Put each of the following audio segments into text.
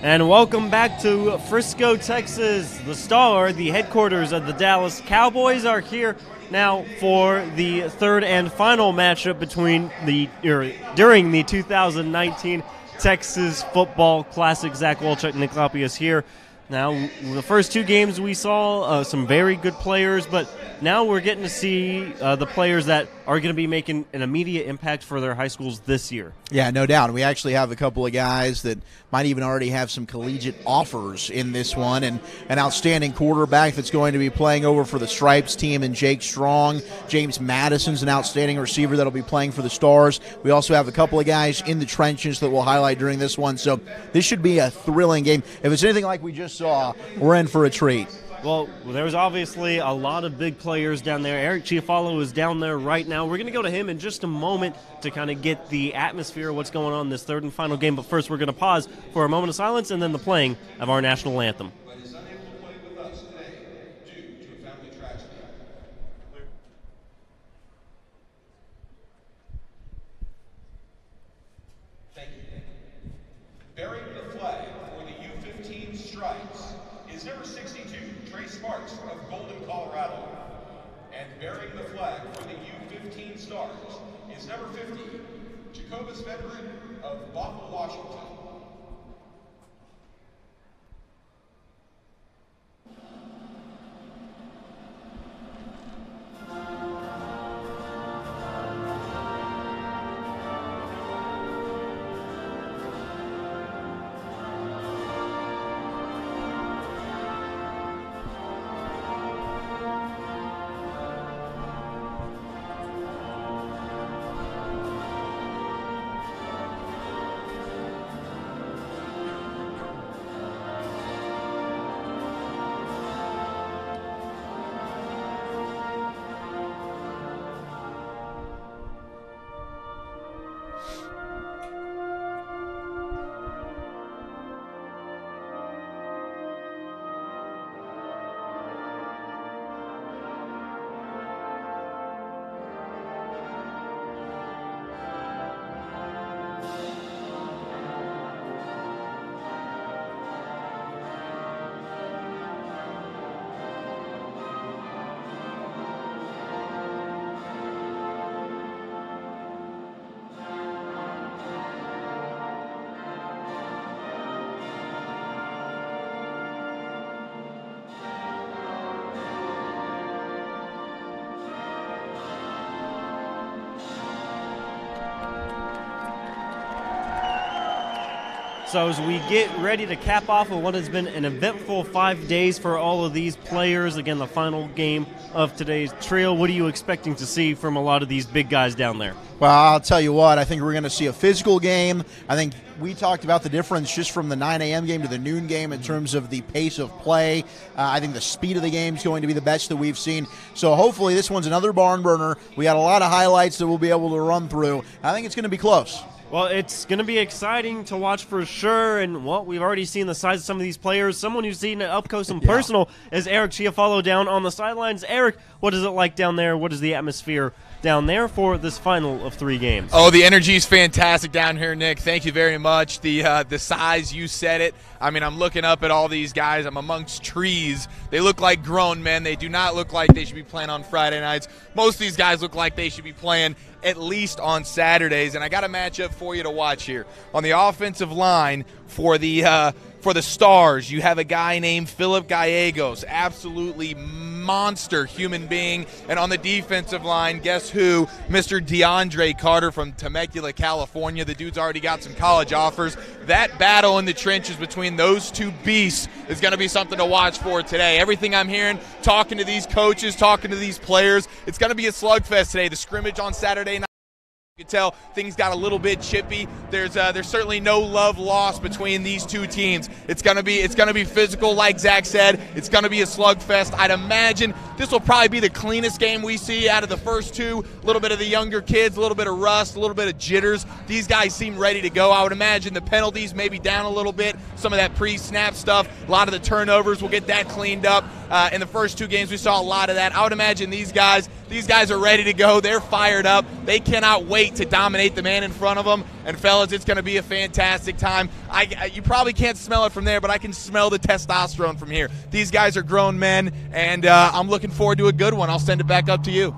And welcome back to Frisco, Texas. The Star, the headquarters of the Dallas Cowboys, are here now for the third and final matchup during the 2019 Texas Football Classic. Zach Wolchuk, Nick Lopius here. Now, the first two games we saw some very good players, but now we're getting to see the players that are going to be making an immediate impact for their high schools this year. Yeah, no doubt. We actually have a couple of guys that might even already have some collegiate offers in this one, and an outstanding quarterback that's going to be playing over for the Stripes team, and Jake Strong. James Madison's an outstanding receiver that'll be playing for the Stars. We also have a couple of guys in the trenches that we'll highlight during this one, so this should be a thrilling game. If it's anything like we just saw, we're in for a treat. Well, there's obviously a lot of big players down there. Eric Chiafalo is down there right now. We're going to go to him in just a moment to kind of get the atmosphere of what's going on in this third and final game. But first, we're going to pause for a moment of silence and then the playing of our national anthem. Bearing the flag for the U15 Stripes is number 62, Trey Sparks of Golden, Colorado. And bearing the flag for the U15 Stars is number 50, Jacobus Veteran of Bothell, Washington. So as we get ready to cap off of what has been an eventful 5 days for all of these players, again, the final game of today's trio, what are you expecting to see from a lot of these big guys down there? Well, I'll tell you what, I think we're going to see a physical game. I think we talked about the difference just from the 9 a.m. game to the noon game in terms of the pace of play. I think the speed of the game is going to be the best that we've seen. So hopefully this one's another barn burner. We got a lot of highlights that we'll be able to run through. I think it's going to be close. Well, it's going to be exciting to watch for sure, and we've already seen the size of some of these players. Someone who's seen it up close and personal is Eric Chiafalo down on the sidelines. Eric, what is it like down there? What is the atmosphere down there for this final of 3 games? Oh, the energy is fantastic down here, Nick. Thank you very much. The size, you said it. I mean, I'm looking up at all these guys. I'm amongst trees. They look like grown men. They do not look like they should be playing on Friday nights. Most of these guys look like they should be playing at least on Saturdays. And I got a matchup for you to watch here. On the offensive line for the Stars, you have a guy named Philip Gallegos, absolutely monster human being. And on the defensive line, guess who? Mr. DeAndre Carter from Temecula, California. The dude's already got some college offers. That battle in the trenches between those two beasts is going to be something to watch for today. Everything I'm hearing, talking to these coaches, talking to these players, it's going to be a slugfest today. The scrimmage on Saturday night, you can tell things got a little bit chippy. There's certainly no love lost between these two teams. It's gonna be physical, like Zach said. It's gonna be a slugfest. I'd imagine this will probably be the cleanest game we see out of the first two. A little bit of the younger kids, a little bit of rust, a little bit of jitters. These guys seem ready to go. I would imagine the penalties maybe down a little bit. Some of that pre-snap stuff. A lot of the turnovers. We'll get that cleaned up. In the first 2 games, we saw a lot of that. I would imagine these guys are ready to go. They're fired up. They cannot wait to dominate the man in front of them. And, fellas, it's going to be a fantastic time. You probably can't smell it from there, but I can smell the testosterone from here. These guys are grown men, and I'm looking forward to a good one. I'll send it back up to you.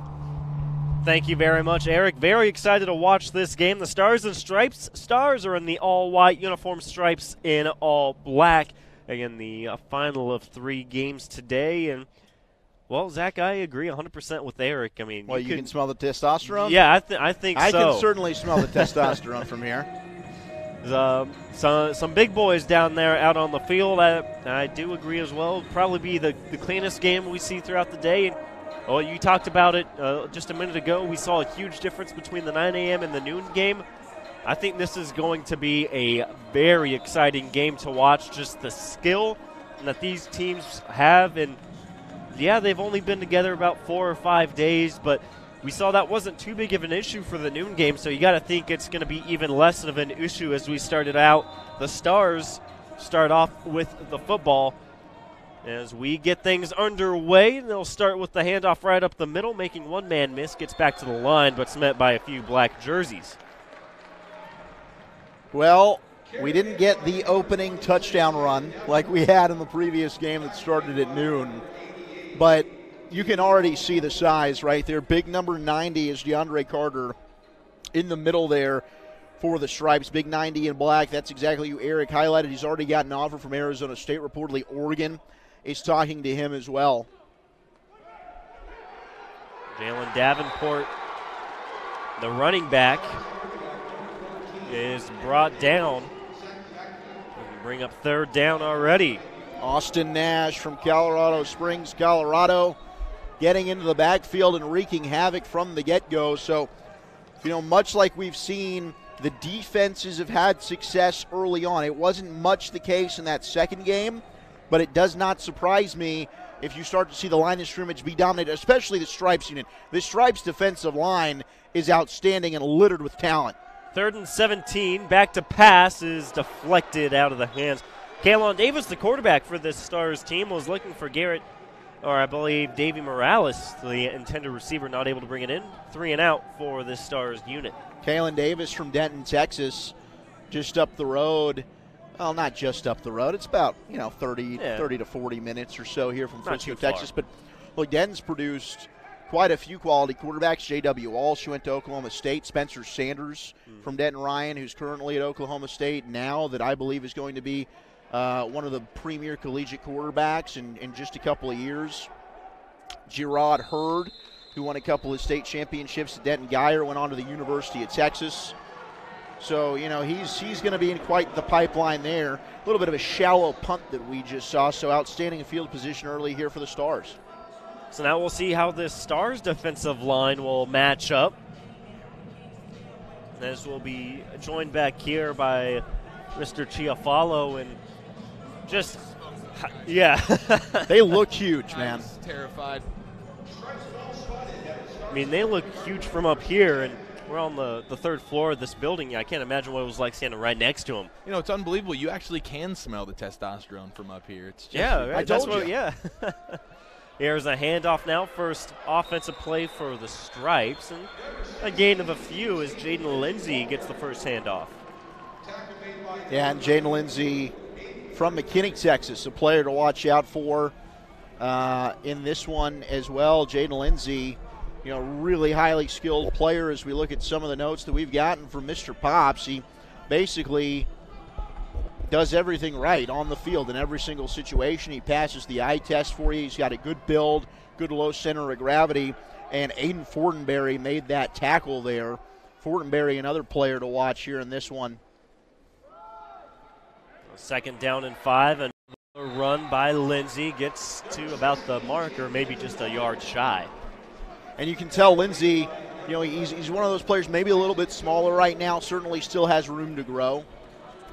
Thank you very much, Eric. Very excited to watch this game. The Stars and Stripes. Stars are in the all-white uniform, Stripes in all black. Again, the final of 3 games today. And, well, Zach, I agree 100% with Eric. I mean, well, you can smell the testosterone? Yeah, I think so. I can certainly smell the testosterone from here. Some big boys down there out on the field. I do agree as well. It'll probably be the cleanest game we see throughout the day. Oh, you talked about it just a minute ago. We saw a huge difference between the 9 a.m. and the noon game. I think this is going to be a very exciting game to watch, just the skill that these teams have. And, yeah, they've only been together about 4 or 5 days, but we saw that wasn't too big of an issue for the noon game, so you got to think it's going to be even less of an issue as we started out. The Stars start off with the football. As we get things underway, they'll start with the handoff right up the middle, making one man miss, gets back to the line, but it's met by a few black jerseys. Well, we didn't get the opening touchdown run like we had in the previous game that started at noon, but you can already see the size right there. Big number 90 is DeAndre Carter in the middle there for the Stripes. Big 90 in black. That's exactly who Eric highlighted. He's already got an offer from Arizona State. Reportedly, Oregon is talking to him as well. Jalen Davenport, the running back, is brought down. We can bring up 3rd down already. Austin Nash from Colorado Springs, Colorado, getting into the backfield and wreaking havoc from the get-go. So, much like we've seen, the defenses have had success early on. It wasn't much the case in that second game, but it does not surprise me if you start to see the line of scrimmage be dominated, especially the Stripes unit. The Stripes defensive line is outstanding and littered with talent. 3rd and 17, back to pass is deflected out of the hands. Kalon Davis, the quarterback for this Stars team, was looking for Garrett, or I believe Davey Morales, the intended receiver, not able to bring it in. 3 and out for this Stars unit. Kalon Davis from Denton, Texas, just up the road. Well, not just up the road. It's about 30 to 40 minutes or so here from Frisco, Texas. But look, Denton's produced quite a few quality quarterbacks. J.W. Walsh, who went to Oklahoma State. Spencer Sanders from Denton Ryan, who's currently at Oklahoma State now, that I believe is going to be one of the premier collegiate quarterbacks in just a couple of years. Gerard Hurd, who won a couple of state championships at Denton Geyer, went on to the University of Texas. So, he's going to be in quite the pipeline there. A little bit of a shallow punt that we just saw, so outstanding field position early here for the Stars. So now we'll see how this Stars defensive line will match up. As we'll be joined back here by Mr. Chiafalo, and just, yeah. They look huge, man. Terrified. I mean, they look huge from up here, and we're on the 3rd floor of this building. I can't imagine what it was like standing right next to him. It's unbelievable. You actually can smell the testosterone from up here. It's just, yeah, right. I told you. Yeah. Here's a handoff now. First offensive play for the Stripes, and a gain of a few as Jaden Lindsay gets the first handoff. Yeah, and Jaden Lindsay from McKinney, Texas, a player to watch out for in this one as well. Jaden Lindsay, really highly skilled player as we look at some of the notes that we've gotten from Mr. Pops. He basically does everything right on the field in every single situation. He passes the eye test for you. He's got a good build, good low center of gravity, and Aiden Fortenberry made that tackle there. Fortenberry, another player to watch here in this one. 2nd down and 5, and a run by Lindsay gets to about the mark, or maybe just a yard shy. And you can tell Lindsay, he's one of those players maybe a little bit smaller right now, certainly still has room to grow.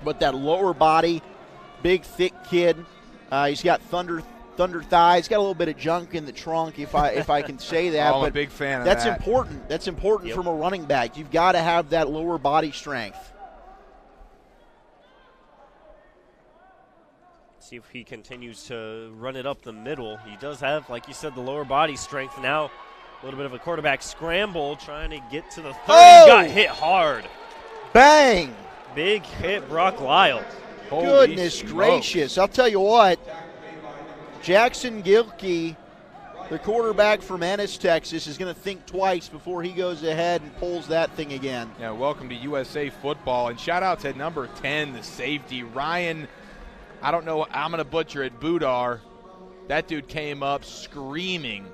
But that lower body, big, thick kid, he's got thunder thighs, got a little bit of junk in the trunk, if I can say that. I'm a big fan of that's that. Important. That's important from a running back. You've got to have that lower body strength. See if he continues to run it up the middle. He does have, like you said, the lower body strength. Now a little bit of a quarterback scramble trying to get to the 30. Oh! Got hit hard. Bang! Big hit, Brock Lyle. Goodness gracious. I'll tell you what, Jackson Gilkey, the quarterback from Ennis, Texas, is going to think twice before he goes ahead and pulls that thing again. Yeah, welcome to USA football. And shout out to number 10, the safety, Ryan. I don't know, I'm going to butcher it, Budar. That dude came up screaming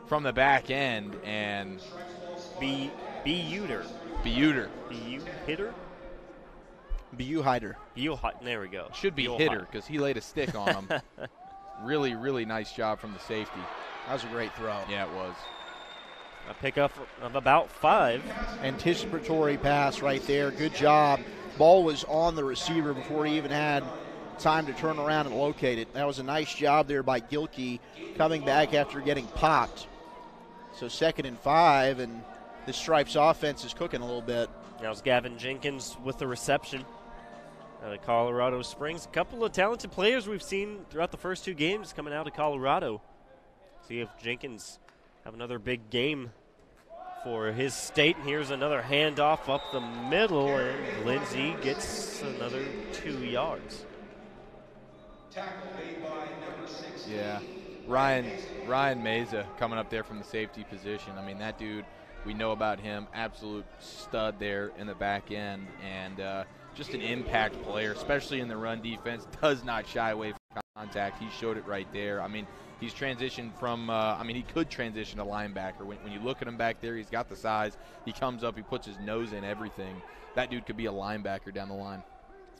from the back end, and Buter. hitter? Bu-hider. There we go. Should be hitter because he laid a stick on him. Really, really nice job from the safety. That was a great throw. Yeah, it was. A pickup of about 5. Anticipatory pass right there. Good job. Ball was on the receiver before he even had time to turn around and locate it. That was a nice job there by Gilkey coming back after getting popped. So 2nd and 5, and the Stripes offense is cooking a little bit. That was Gavin Jenkins with the reception out of Colorado Springs. A couple of talented players we've seen throughout the first 2 games coming out of Colorado. See if Jenkins have another big game for his state. Here's another handoff up the middle, and Lindsay gets another 2 yards. Yeah, Ryan Meza coming up there from the safety position. I mean, that dude, we know about him, absolute stud there in the back end, and just an impact player, especially in the run defense. Does not shy away from contact. He showed it right there. I mean, he's transitioned from, he could transition to linebacker. When you look at him back there, he's got the size. He comes up, he puts his nose in everything. That dude could be a linebacker down the line.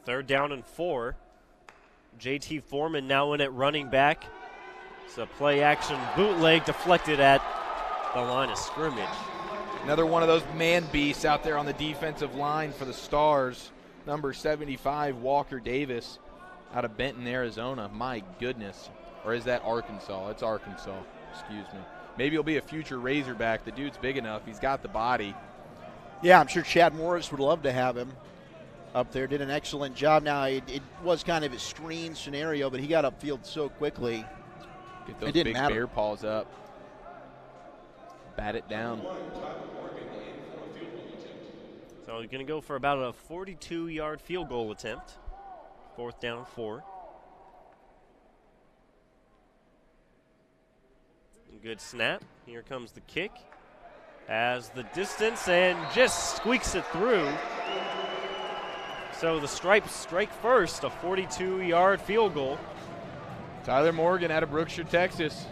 3rd down and 4. JT Foreman now in at running back. It's a play action bootleg deflected at the line of scrimmage. Another one of those man beasts out there on the defensive line for the Stars. Number 75, Walker Davis, out of Benton, Arizona. My goodness. Or is that Arkansas? It's Arkansas. Excuse me. Maybe he'll be a future Razorback. The dude's big enough. He's got the body. Yeah, I'm sure Chad Morris would love to have him up there. Did an excellent job. Now, it was kind of a screen scenario, but he got upfield so quickly. Get those it didn't big matter. bear paws up. Bat it down. So you're going to go for about a 42-yard field goal attempt. 4th down, 4. Good snap. Here comes the kick. Has the distance and just squeaks it through. So the Stripes strike first, a 42-yard field goal. Tyler Morgan out of Brookshire, Texas.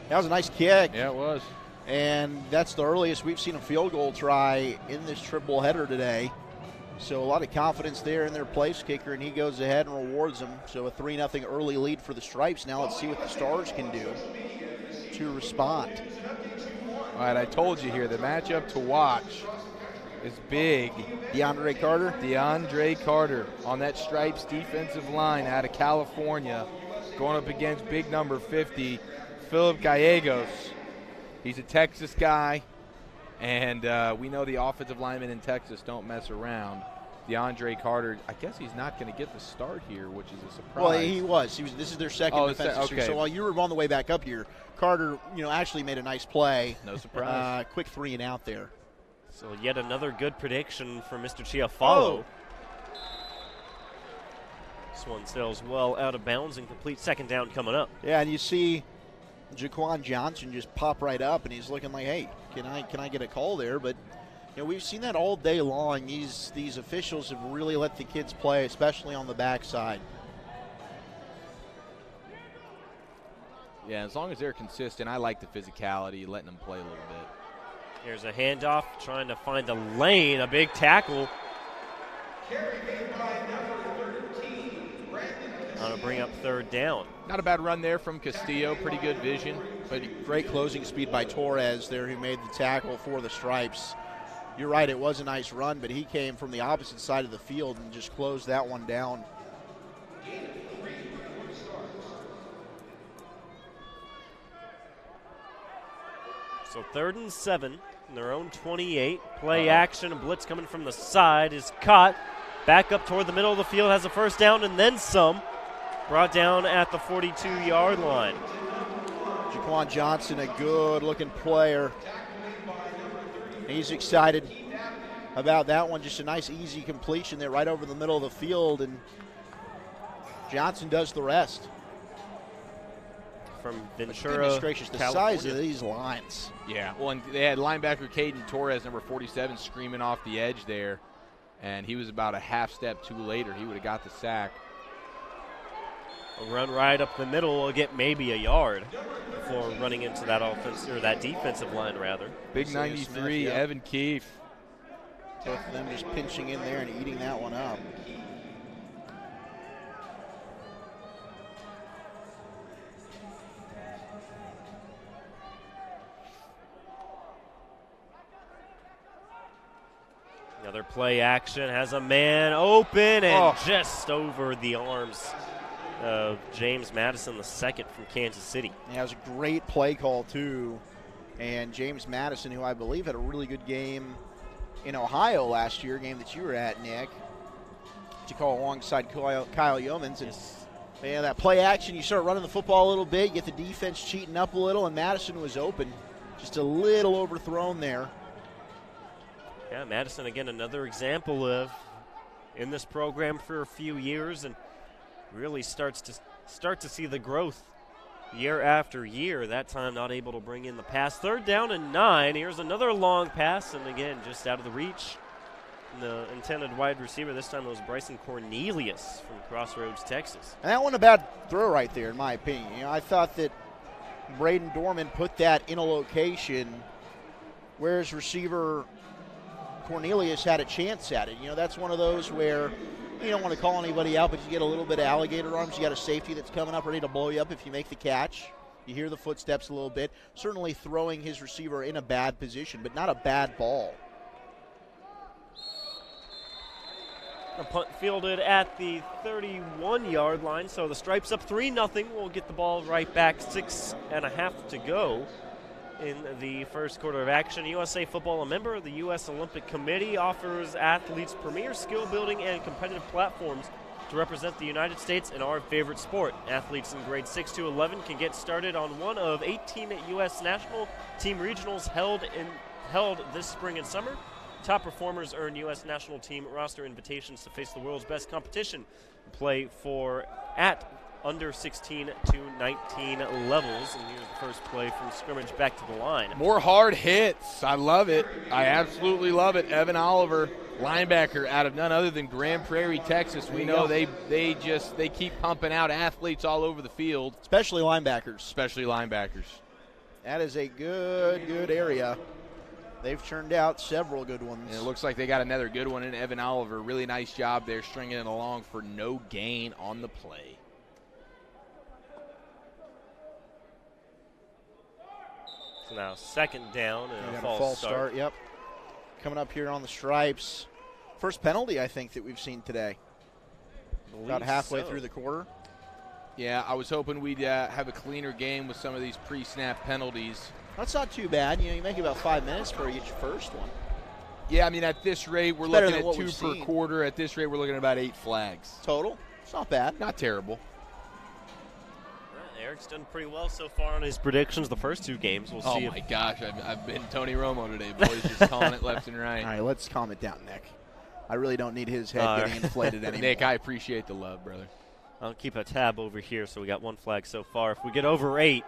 That was a nice kick. Yeah, it was. And that's the earliest we've seen a field goal try in this triple header today. So a lot of confidence there in their place kicker, and he goes ahead and rewards them. So a 3-0 early lead for the Stripes. Now let's see what the Stars can do to respond. All right, I told you here, the matchup to watch is big. DeAndre Carter on that Stripes defensive line out of California, going up against big number 50, Philip Gallegos. He's a Texas guy, and we know the offensive linemen in Texas don't mess around. DeAndre Carter, I guess he's not going to get the start here, which is a surprise. Well, he was. This is their second defensive okay. So while you were on the way back up here, Carter, actually made a nice play. No surprise. Quick 3 and out there. So yet another good prediction from Mr. Chiafalo. Oh. This one sails well out of bounds and complete. 2nd down coming up. Yeah, and you see Jaquan Johnson just pop right up, and he's looking like, hey, can I get a call there? But we've seen that all day long. These officials have really let the kids play, especially on the backside. Yeah, as long as they're consistent, I like the physicality, letting them play a little bit. Here's a handoff, trying to find a lane, a big tackle. On to bring up 3rd down. Not a bad run there from Castillo, pretty good vision. But great closing speed by Torres there, who made the tackle for the Stripes. You're right, it was a nice run, but he came from the opposite side of the field and just closed that one down. So 3rd and 7, in their own 28. Play action, a blitz coming from the side is caught. Back up toward the middle of the field, has a 1st down and then some. brought down at the 42-yard line. Jaquan Johnson, a good-looking player. He's excited about that one. Just a nice, easy completion there right over the middle of the field, and Johnson does the rest. From Ventura, goodness gracious, the California. size of these lines. Yeah, well, and they had linebacker Caden Torres, number 47, screaming off the edge there, and he was about a half step too later. He would have got the sack. A run right up the middle will get maybe a yard before running into that offense or that defensive line rather. Big 93, Smith, yeah. Evan Keefe. Both of them just pinching in there and eating that one up. Another play action has a man open and just over the arms of James Madison II from Kansas City. Yeah, it was a great play call, too. And James Madison, who I believe had a really good game in Ohio last year, a game that you were at, Nick, to call alongside Kyle Yeomans. And yeah, that play action, you start running the football a little bit, you get the defense cheating up a little, and Madison was open. Just a little overthrown there. Yeah, Madison, again, another example of in this program for a few years and really start to see the growth year after year. That time not able to bring in the pass. 3rd down and 9. Here's another long pass, and again, just out of the reach. The intended wide receiver this time was Bryson Cornelius from Crossroads, Texas. And that wasn't a bad throw right there, in my opinion. You know, I thought that Braden Dorman put that in a location where his receiver Cornelius had a chance at it. You know, that's one of those where you don't want to call anybody out, but you get a little bit of alligator arms. You got a safety that's coming up ready to blow you up if you make the catch. You hear the footsteps a little bit. Certainly throwing his receiver in a bad position, but not a bad ball. A punt fielded at the 31-yard line, so the Stripes up 3-0. We'll get the ball right back. 6.5 to go in the first quarter of action. USA Football, a member of the U.S. Olympic Committee, offers athletes premier skill building and competitive platforms to represent the United States in our favorite sport. Athletes in grades 6 to 11 can get started on one of 18 U.S. national team regionals held this spring and summer. Top performers earn U.S. national team roster invitations to face the world's best competition and play for at under 16 to 19 levels. And here's the first play from scrimmage back to the line. More hard hits. I love it. I absolutely love it. Evan Oliver, linebacker out of none other than Grand Prairie, Texas. We know they keep pumping out athletes all over the field. Especially linebackers. That is a good area. They've churned out several good ones. And it looks like they got another good one in Evan Oliver. Really nice job there, stringing it along for no gain on the play. So now 2nd down and a false start. Yep. Coming up here on the Stripes. First penalty, I think, that we've seen today. About halfway through the quarter. Yeah, I was hoping we'd have a cleaner game with some of these pre-snap penalties. That's not too bad. You know, you make about 5 minutes before you get your first one. Yeah, I mean, at this rate, we're looking at 2 per quarter. At this rate, we're looking at about 8 flags. Total? It's not bad. Not terrible. Eric's done pretty well so far on his predictions the first 2 games. We'll see. Oh, my gosh. I've been Tony Romo today, boys, just calling it left and right. All right, let's calm it down, Nick. I really don't need his head getting inflated anymore. Nick, I appreciate the love, brother. I'll keep a tab over here, so we got 1 flag so far. If we get over 8,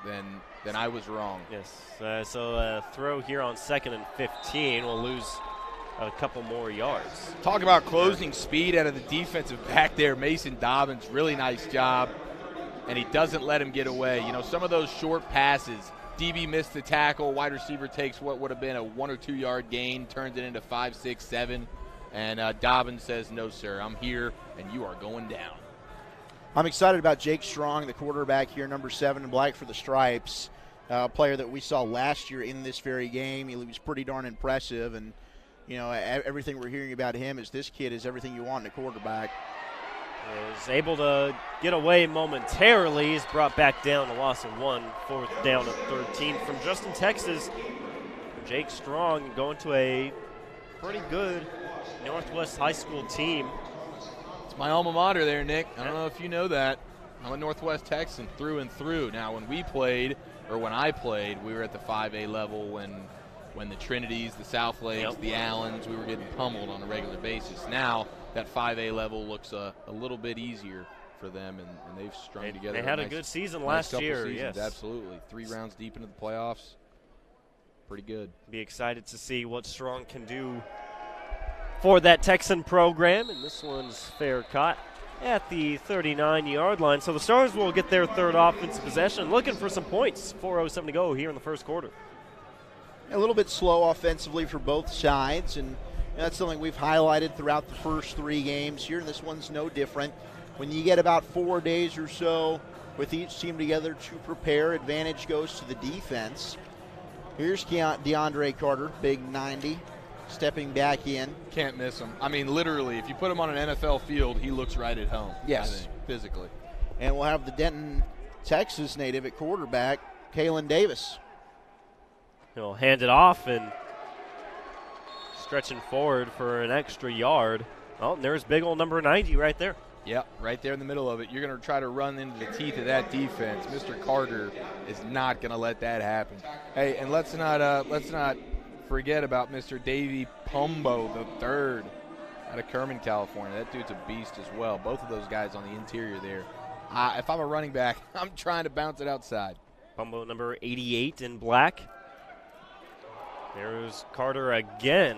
then I was wrong. Yes. So throw here on 2nd and 15. We'll lose a couple more yards. Talk about closing speed out of the defensive back there. Mason Dobbins, really nice job. And he doesn't let him get away. You know, some of those short passes, DB missed the tackle, wide receiver takes what would have been a 1 or 2 yard gain, turns it into 5, 6, 7, and Dobbins says, no, sir, I'm here, and you are going down. I'm excited about Jake Strong, the quarterback here, number 7 in black for the Stripes, a player that we saw last year in this very game. He was pretty darn impressive, and, you know, everything we're hearing about him is this kid is everything you want in a quarterback. Is able to get away momentarily. He's brought back down, a loss of 1, 4th down at 13 from Justin, Texas. Jake Strong going to a pretty good Northwest high school team. It's my alma mater there, Nick. I don't know if you know that. I'm a Northwest Texan through and through. Now, when I played, we were at the 5A level when the Trinities, the South Lakes, the Allens, we were getting pummeled on a regular basis. Now, that 5A level looks a little bit easier for them, and they've strung together. They had a good season last year, yes. Absolutely. 3 rounds deep into the playoffs. Pretty good. Be excited to see what Strong can do for that Texan program, and this one's fair caught at the 39-yard line. So the Stars will get their third offensive possession, looking for some points. 4:07 to go here in the first quarter. A little bit slow offensively for both sides, and that's something we've highlighted throughout the first 3 games here, and this one's no different. When you get about 4 days or so with each team together to prepare, advantage goes to the defense. Here's DeAndre Carter, big 90, stepping back in. Can't miss him. I mean, literally, if you put him on an NFL field, he looks right at home. Yes. I think, physically. And we'll have the Denton, Texas native at quarterback, Kalen Davis. He'll hand it off and stretching forward for an extra yard. Oh, and there's big old number 90 right there. Yep, right there in the middle of it. You're going to try to run into the teeth of that defense. Mr. Carter is not going to let that happen. Hey, and let's not forget about Mr. Davey Pombo III out of Kerman, California. That dude's a beast as well. Both of those guys on the interior there. If I'm a running back, I'm trying to bounce it outside. Pombo number 88 in black. There's Carter again,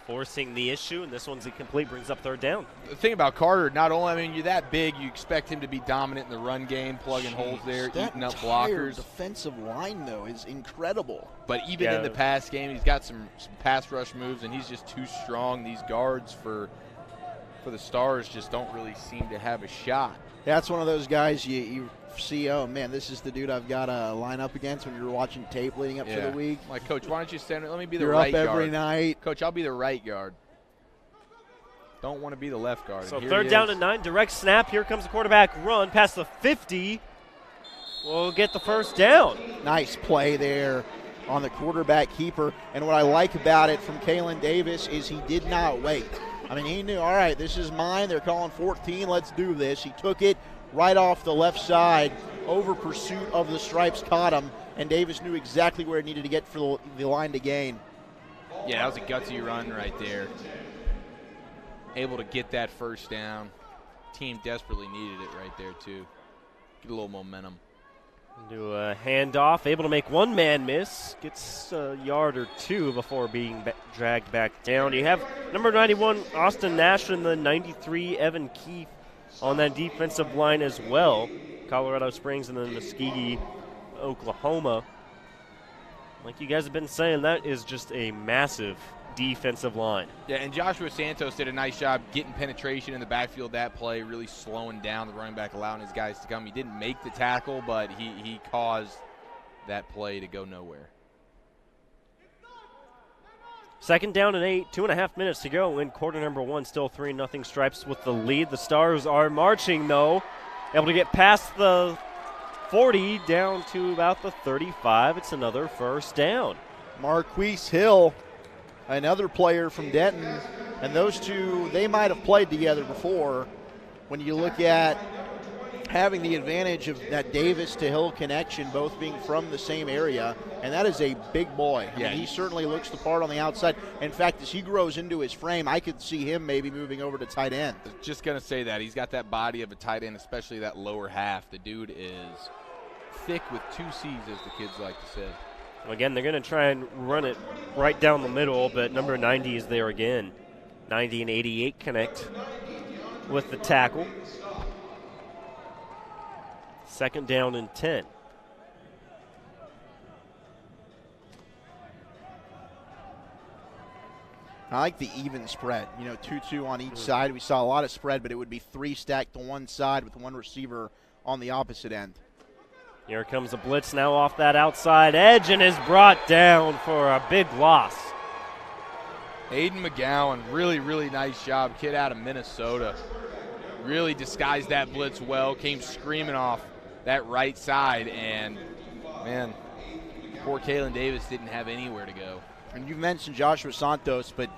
forcing the issue, and this one's incomplete, brings up third down. The thing about Carter, not only, I mean, you're that big, you expect him to be dominant in the run game, plugging holes there, eating up blockers. Defensive line, though, is incredible. But even in the pass game, he's got some pass rush moves, and he's just too strong. These guards for the Stars just don't really seem to have a shot. That's one of those guys you see, oh, man, this is the dude I've got to line up against when you're watching tape leading up to the week. Like, Coach, why don't you stand? Let me be the you're right guard. You're up every night. Coach, I'll be the right guard. Don't want to be the left guard. So third down and 9, direct snap. Here comes the quarterback run past the 50. We'll get the first down. Nice play there on the quarterback keeper. And what I like about it from Kalen Davis is he did not wait. I mean, he knew, all right, this is mine. They're calling 14. Let's do this. He took it right off the left side, over pursuit of the stripes, caught him, and Davis knew exactly where he needed to get for the line to gain. Yeah, that was a gutsy run right there. Able to get that first down. Team desperately needed it right there, too. Get a little momentum. Do a handoff, able to make one man miss, gets a yard or 2 before being dragged back down. You have number 91, Austin Nash, and the 93, Evan Keefe, on that defensive line as well. Colorado Springs and then Muskogee, Oklahoma. Like you guys have been saying, that is just a massive defensive line. Yeah, and Joshua Santos did a nice job getting penetration in the backfield that play, really slowing down the running back, allowing his guys to come. He didn't make the tackle, but he caused that play to go nowhere. Second down and 8, 2.5 minutes to go in quarter number 1. Still 3-0 Stripes with the lead. The Stars are marching, though, able to get past the 40 down to about the 35. It's another first down. Marquise Hill, another player from Denton, and those two, they might have played together before. When you look at having the advantage of that Davis to Hill connection, both being from the same area, and that is a big boy. I mean, he certainly looks the part on the outside. In fact, as he grows into his frame, I could see him maybe moving over to tight end. Just going to say that. He's got that body of a tight end, especially that lower half. The dude is thick with 2 C's, as the kids like to say. Again, they're going to try and run it right down the middle, but number 90 is there again. 90 and 88 connect with the tackle. Second down and 10. I like the even spread. 2-2 on each side. We saw a lot of spread, but it would be 3 stacked to one side with one receiver on the opposite end. Here comes a blitz now off that outside edge and is brought down for a big loss. Aiden McGowan, really, really nice job. Kid out of Minnesota. Really disguised that blitz well, came screaming off that right side, and, man, poor Kalen Davis didn't have anywhere to go. And you mentioned Joshua Santos, but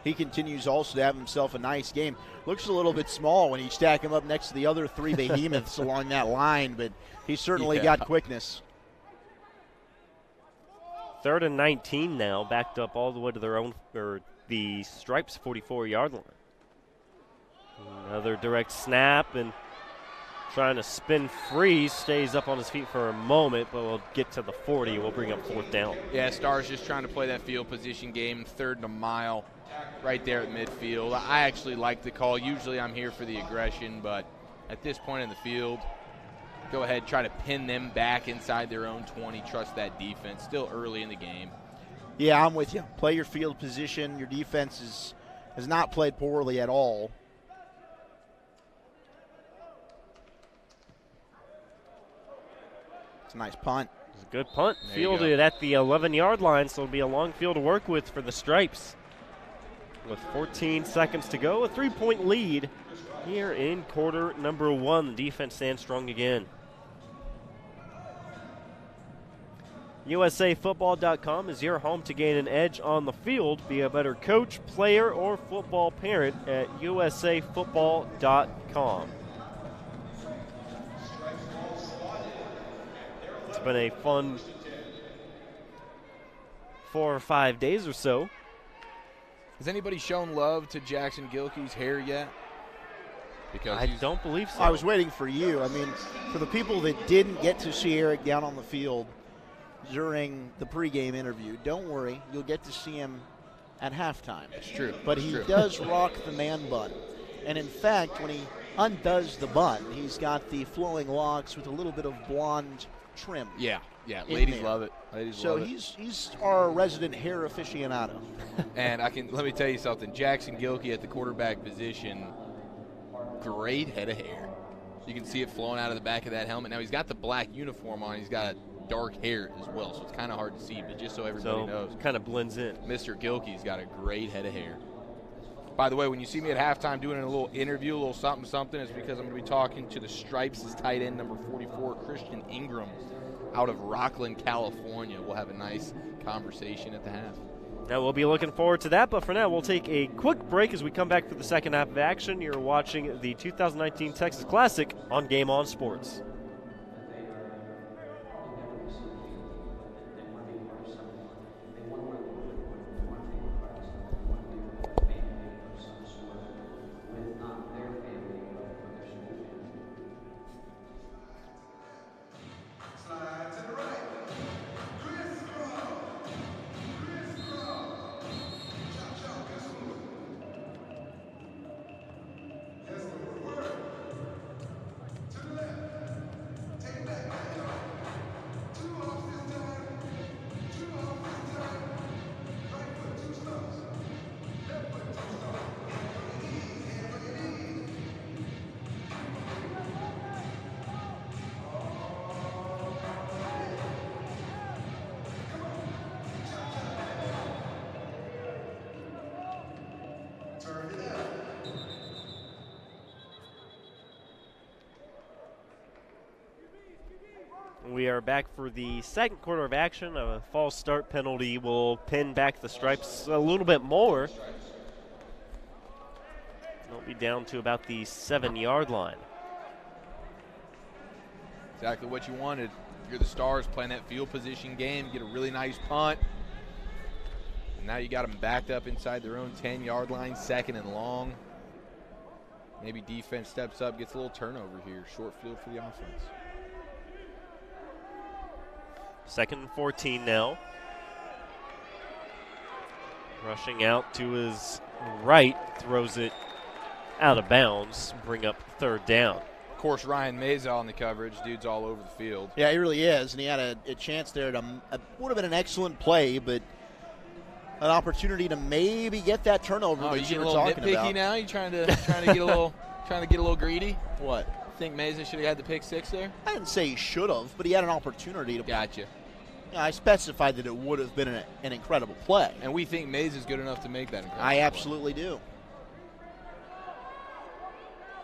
he continues also to have himself a nice game. Looks a little bit small when you stack him up next to the other three behemoths along that line, but he's certainly got quickness. 3rd and 19 now, backed up all the way to their own, or the Stripes 44-yard line. Another direct snap, and trying to spin free, stays up on his feet for a moment, but we'll get to the 40. We'll bring up 4th down. Yeah, Stars just trying to play that field position game, 3rd and a mile right there at midfield. I actually like the call. Usually I'm here for the aggression, but at this point in the field, go ahead, try to pin them back inside their own 20. Trust that defense. Still early in the game. Yeah, I'm with you. Play your field position. Your defense has not played poorly at all. It's a nice punt. It's a good punt. Fielded at the 11-yard line, so it'll be a long field to work with for the Stripes. With 14 seconds to go, a 3-point lead here in quarter number 1. The defense stands strong again. USAFootball.com is your home to gain an edge on the field. Be a better coach, player, or football parent at USAFootball.com. It's been a fun 4 or 5 days or so. Has anybody shown love to Jackson Gilkey's hair yet? Because I don't believe so. I was waiting for you. I mean, for the people that didn't get to see Eric down on the field during the pregame interview, don't worry. You'll get to see him at halftime. It's true. But he does rock the man bun. And in fact, when he undoes the bun, he's got the flowing locks with a little bit of blonde trim. Yeah. Ladies love it. So he's our resident hair aficionado. And let me tell you something. Jackson Gilkey at the quarterback position, great head of hair. You can see it flowing out of the back of that helmet. Now he's got the black uniform on. He's got dark hair as well, so it's kind of hard to see. But just so everybody knows, kind of blends in. Mr. Gilkey's got a great head of hair. By the way, when you see me at halftime doing a little interview, a little something, it's because I'm going to be talking to the Stripes' tight end number 44, Christian Ingram, out of Rockland, California. We'll have a nice conversation at the half. Now we'll be looking forward to that, but for now we'll take a quick break as we come back for the second half of action. You're watching the 2019 Texas Classic on Game On Sports. We are back for the second quarter of action. A false start penalty will pin back the Stripes a little bit more. They'll be down to about the 7-yard line. Exactly what you wanted. You're the Stars playing that field position game. You get a really nice punt. And now you got them backed up inside their own 10-yard line, 2nd and long. Maybe defense steps up, gets a little turnover here. Short field for the offense. 2nd and 14 now. Rushing out to his right, throws it out of bounds, bring up 3rd down. Of course, Ryan Meza on the coverage. Dude's all over the field. Yeah, he really is, and he had a chance there to would have been an excellent play, but an opportunity to maybe get that turnover that you were talking about. You getting a little nitpicky now? You trying to get a little greedy? What? Think Meza should have had the pick 6 there? I didn't say he should have, but he had an opportunity to. Gotcha. I specified that it would have been an incredible play. And we think Mays is good enough to make that incredible I play. absolutely do.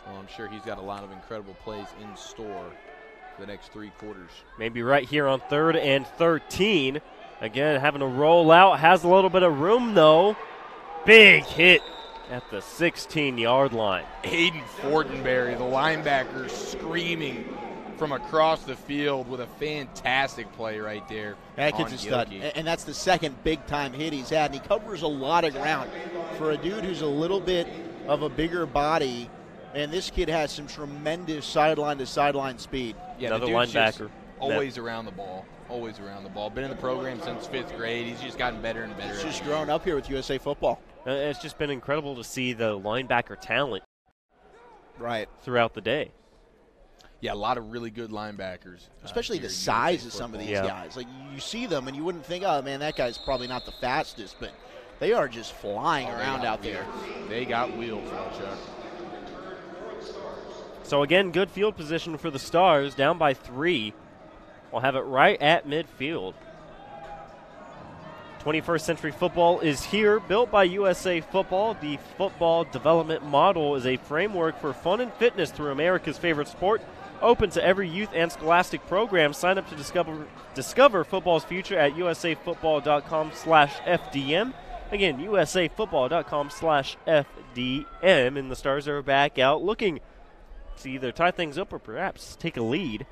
Well, I'm sure he's got a lot of incredible plays in store for the next 3 quarters. Maybe right here on 3rd and 13. Again, having to roll out. Has a little bit of room, though. big hit at the 16-yard line. Hayden Fortenberry, the linebacker, screaming from across the field with a fantastic play right there. That kid's a stud, and that's the second big-time hit he's had, and he covers a lot of ground. For a dude who's a little bit of a bigger body, and this kid has some tremendous sideline-to-sideline speed. Yeah, another linebacker. Always around the ball. Always around the ball. Been in the program since 5th grade. He's just gotten better and better. He's just grown up here with USA football. It's just been incredible to see the linebacker talent throughout the day. Yeah, a lot of really good linebackers. Especially the size of some of these guys. Like, you see them and you wouldn't think, oh, man, that guy's probably not the fastest, but they are just flying around out there. They got wheels, Chuck. So, again, good field position for the Stars, down by 3. We'll have it right at midfield. 21st Century Football is here, built by USA Football. The football development model is a framework for fun and fitness through America's favorite sport, open to every youth and scholastic program. Sign up to discover football's future at usafootball.com/FDM. Again, usafootball.com/FDM. And the Stars are back out looking to either tie things up or perhaps take a lead.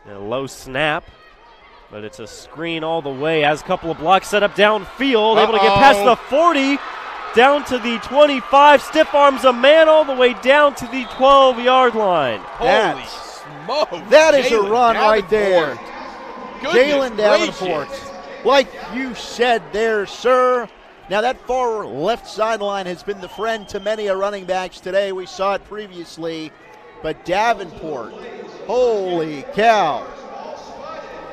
And a low snap, but it's a screen all the way. Has a couple of blocks set up downfield. Able to get past the 40, down to the 25. Stiff arms a man all the way down to the 12-yard line. Holy smokes. That is a run right there. Jalen Davenport. Gracious. Like you said there, sir. Now, that far left sideline has been the friend to many running backs today. We saw it previously. But Davenport, holy cow.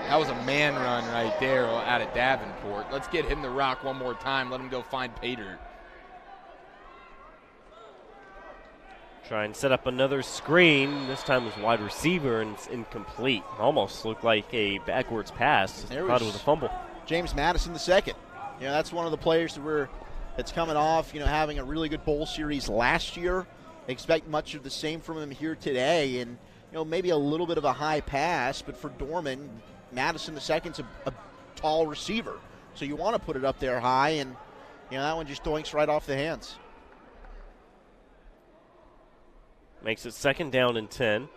That was a man run right there out of Davenport. Let's get him the rock one more time. Let him go find Pater. Try and set up another screen. This time was wide receiver, and it's incomplete. Almost looked like a backwards pass. Thought it was a fumble. James Madison the second. You know, that's one of the players that's coming off, having a really good bowl series last year. Expect much of the same from him here today, and maybe a little bit of a high pass, but for Dorman, Madison II's a tall receiver, so you want to put it up there high, and that one just doinks right off the hands. Makes it 2nd down and 10.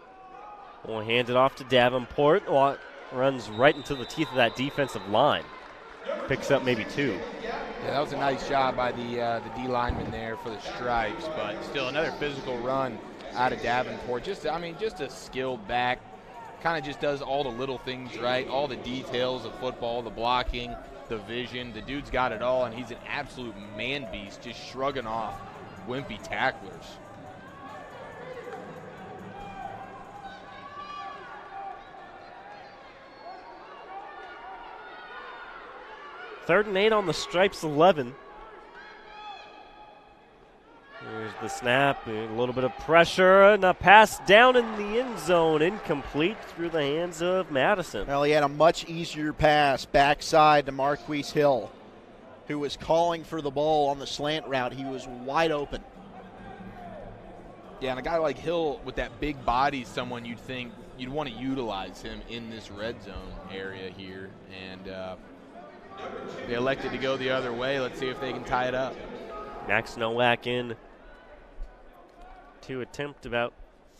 We'll hand it off to Davenport. Runs right into the teeth of that defensive line. Picks up maybe 2. Yeah, that was a nice job by the D lineman there for the Stripes, but still another physical run out of Davenport. Just a skilled back. Kind of just does all the little things right, all the details of football, the blocking, the vision. The dude's got it all, and he's an absolute man beast, just shrugging off wimpy tacklers. Third and 8 on the Stripes 11. There's the snap, a little bit of pressure, and a pass down in the end zone, incomplete through the hands of Madison. Well, he had a much easier pass backside to Marquise Hill, who was calling for the ball on the slant route. He was wide open. Yeah, and a guy like Hill with that big body, someone you'd think you'd want to utilize him in this red zone area here, and they elected to go the other way. Let's see if they can tie it up. Max Nowak in to attempt about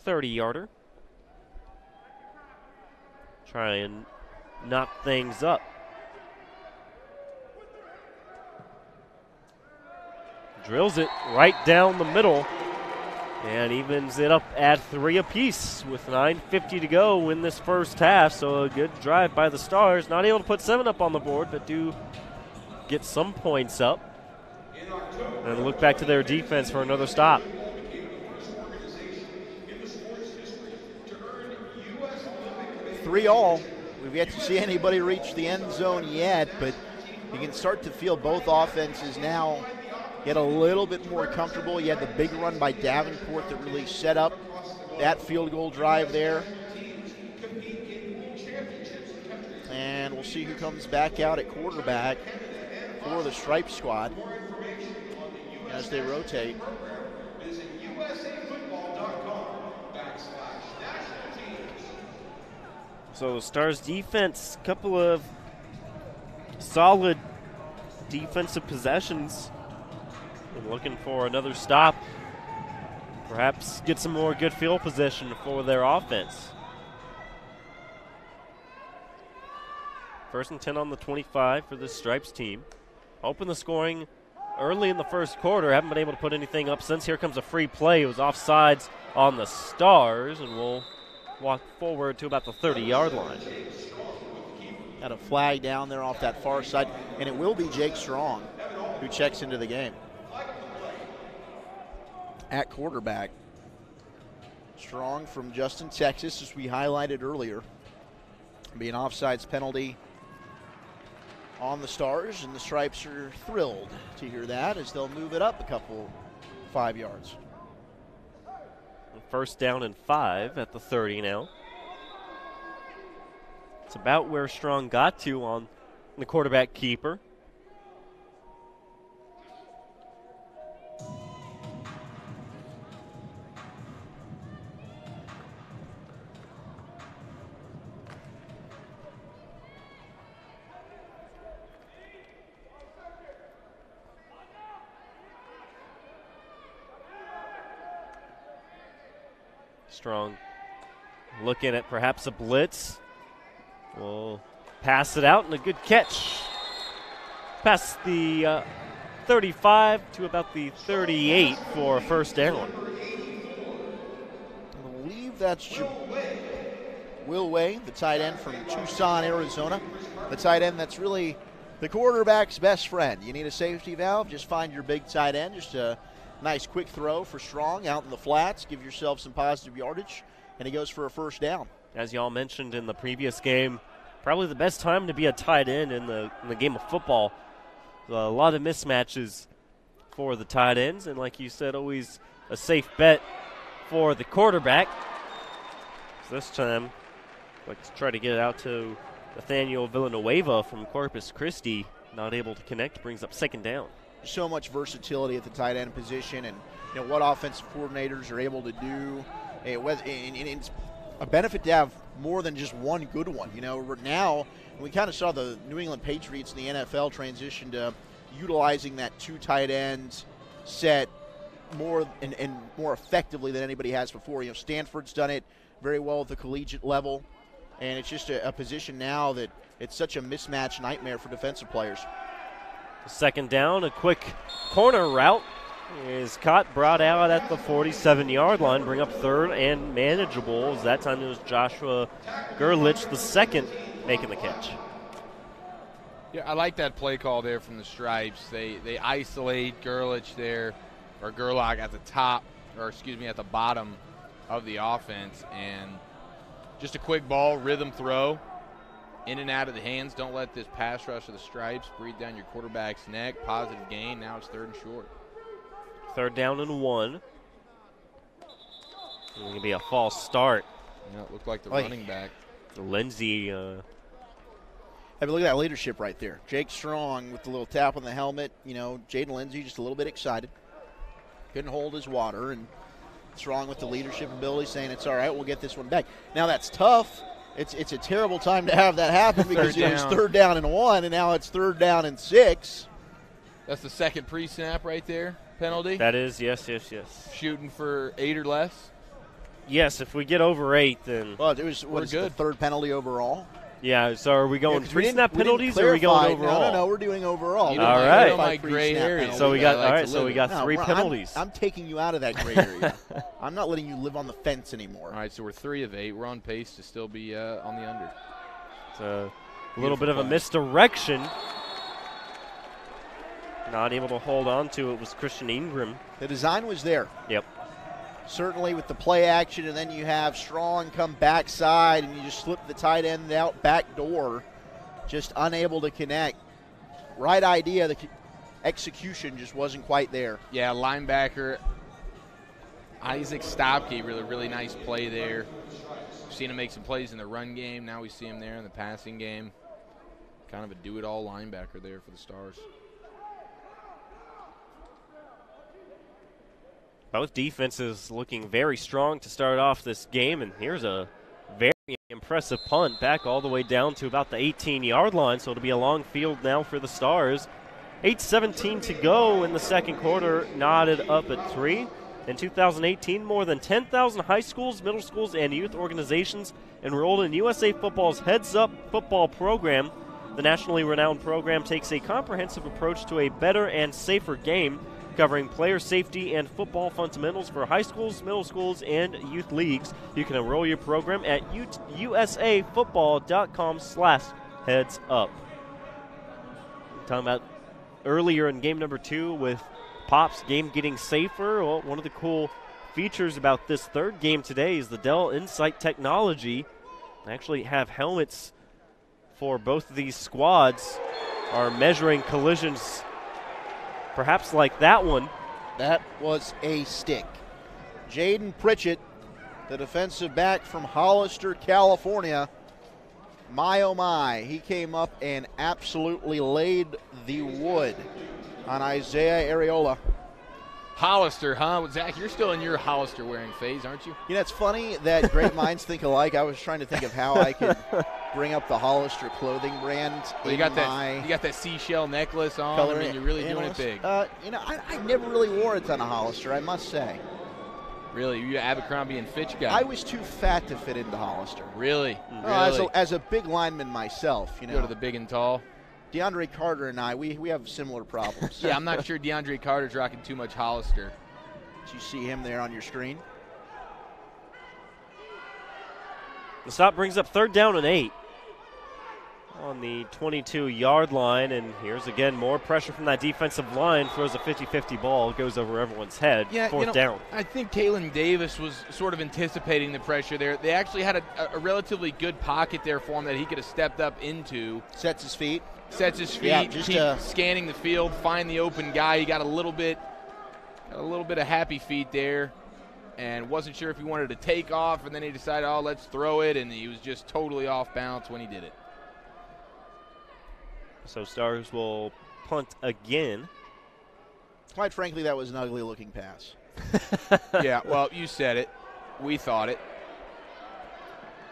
30-yarder. Try and knock things up. Drills it right down the middle and evens it up at 3 apiece with 9:50 to go in this first half. So a good drive by the Stars. Not able to put 7 up on the board, but do get some points up. And look back to their defense for another stop. 3-all. We've yet to see anybody reach the end zone yet, but you can start to feel both offenses now get a little bit more comfortable. You had the big run by Davenport that really set up that field goal drive there. And we'll see who comes back out at quarterback for the Stripe squad as they rotate. So the Stars defense, couple of solid defensive possessions and looking for another stop. Perhaps get some more good field position for their offense. 1st and 10 on the 25 for this Stripes team. Open the scoring early in the first quarter. Haven't been able to put anything up since. Here comes a free play. It was offsides on the Stars, and we'll walk forward to about the 30-yard line. Got a flag down there off that far side, and it will be Jake Strong who checks into the game. At quarterback, Strong from Justin, Texas, as we highlighted earlier. Be an offsides penalty on the Stars, and the Stripes are thrilled to hear that as they'll move it up a couple 5 yards. 1st down and 5 at the 30 now. It's about where Strong got to on the quarterback keeper. Strong looking at perhaps a blitz. We'll pass it out, and a good catch. Past the 35 to about the 38 for a 1st down. I believe that's Will Way, the tight end from Tucson, Arizona. The tight end that's really the quarterback's best friend. You need a safety valve, just find your big tight end. Just a nice quick throw for Strong out in the flats. Give yourself some positive yardage, and he goes for a 1st down. As y'all mentioned in the previous game, probably the best time to be a tight end in the game of football. A lot of mismatches for the tight ends, and like you said, always a safe bet for the quarterback. So this time, let's try to get it out to Nathaniel Villanueva from Corpus Christi. Not able to connect, brings up 2nd down. So much versatility at the tight end position, and what offensive coordinators are able to do. It's a benefit to have more than just one good one. Now we kind of saw the New England Patriots in the NFL transition to utilizing that 2 tight ends set more and more effectively than anybody has before. Stanford's done it very well at the collegiate level, and it's just a position now that it's such a mismatch nightmare for defensive players. 2nd down, a quick corner route is caught, brought out at the 47-yard line, bring up 3rd and manageable. As that time it was Joshua Gerlich, the 2nd, making the catch. Yeah, I like that play call there from the Stripes. They isolate Gerlich there, or Gerlach at the top, or excuse me, at the bottom of the offense, and just a quick ball, rhythm throw, in and out of the hands. Don't let this pass rush of the Stripes breathe down your quarterback's neck. Positive gain. Now it's 3rd and short. 3rd down and 1. It's going to be a false start. Yeah, it looked like the running back. Lindsey. Hey, but look at that leadership right there. Jake Strong with the little tap on the helmet. Jaden Lindsey just a little bit excited. Couldn't hold his water. And Strong with the leadership ability saying, it's all right, we'll get this one back. Now that's tough. It's a terrible time to have that happen because it was 3rd down and 1, and now it's 3rd down and 6. That's the 2nd pre-snap right there, penalty. That is, yes. Shooting for 8 or less. Yes, if we get over 8, then well, it was the 3rd penalty overall. Yeah, so are we going pre-snap penalties or are we going overall? No, we're doing overall. All right. My gray area. So we got So we got 3 penalties. I'm taking you out of that gray area. I'm not letting you live on the fence anymore. All right, so we're 3 of 8. We're on pace to still be on the under. It's a little bit of a misdirection. Not able to hold on to it was Christian Ingram. The design was there. Yep. Certainly with the play action, and then you have Strong come backside, and you just slip the tight end out back door, just unable to connect. Right idea, the execution just wasn't quite there. Yeah, linebacker Isaac Stopke, really nice play there. We've seen him make some plays in the run game. Now we see him there in the passing game. Kind of a do-it-all linebacker there for the Stars. Both defenses looking very strong to start off this game, and here's a very impressive punt back all the way down to about the 18-yard line, so it'll be a long field now for the Stars. 8:17 to go in the second quarter, knotted up at 3. In 2018, more than 10,000 high schools, middle schools, and youth organizations enrolled in USA Football's Heads Up football program. The nationally renowned program takes a comprehensive approach to a better and safer game, covering player safety and football fundamentals for high schools, middle schools, and youth leagues. You can enroll your program at usafootball.com/headsup. Talking about earlier in game number 2 with Pop's game getting safer. Well, one of the cool features about this third game today is the Dell Insight technology. They actually have helmets for both of these squads, are measuring collisions perhaps like that one. That was a stick. Jaden Pritchett, the defensive back from Hollister, California. My, oh my, he came up and absolutely laid the wood on Isaiah Areola. Hollister, huh? Zach, you're still in your Hollister wearing phase, aren't you? You know, it's funny that great minds think alike. I was trying to think of how I could bring up the Hollister clothing brand. Well, you got that seashell necklace on. Color. I mean, you're really doing it big. You know, I never really wore a ton of Hollister, I must say. Really? You're Abercrombie and Fitch guy? I was too fat to fit into Hollister. Really? As a big lineman myself, you know. Go to the big and tall? DeAndre Carter and I, we have similar problems. Yeah, I'm not sure DeAndre Carter's rocking too much Hollister. Did you see him there on your screen? The stop brings up 3rd down and 8 on the 22-yard line, and here's again more pressure from that defensive line. Throws a 50-50 ball, goes over everyone's head. Yeah, 4th down. I think Kalen Davis was sort of anticipating the pressure there. They actually had a relatively good pocket there for him that he could have stepped up into. Sets his feet, yeah, keep scanning the field, find the open guy. He got a little bit of happy feet there, and wasn't sure if he wanted to take off, and then he decided, oh, let's throw it, and he was just totally off balance when he did it. So Stars will punt again. Quite frankly, that was an ugly-looking pass. Yeah, well, you said it. We thought it.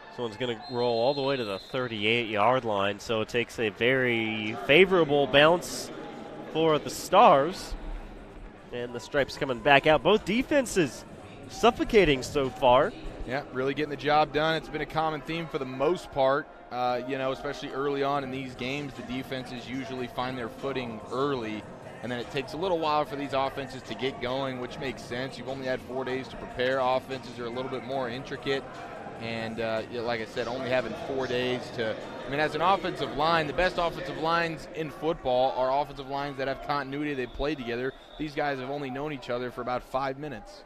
This one's going to roll all the way to the 38-yard line, so it takes a very favorable bounce for the Stars. And the Stripes coming back out. Both defenses suffocating so far. Yeah, really getting the job done. It's been a common theme for the most part. Especially early on in these games, the defenses usually find their footing early, and then it takes a little while for these offenses to get going, which makes sense. You've only had 4 days to prepare. Offenses are a little bit more intricate, and like I said, only having 4 days to – as an offensive line, the best offensive lines in football are offensive lines that have continuity. They play together. These guys have only known each other for about 5 minutes.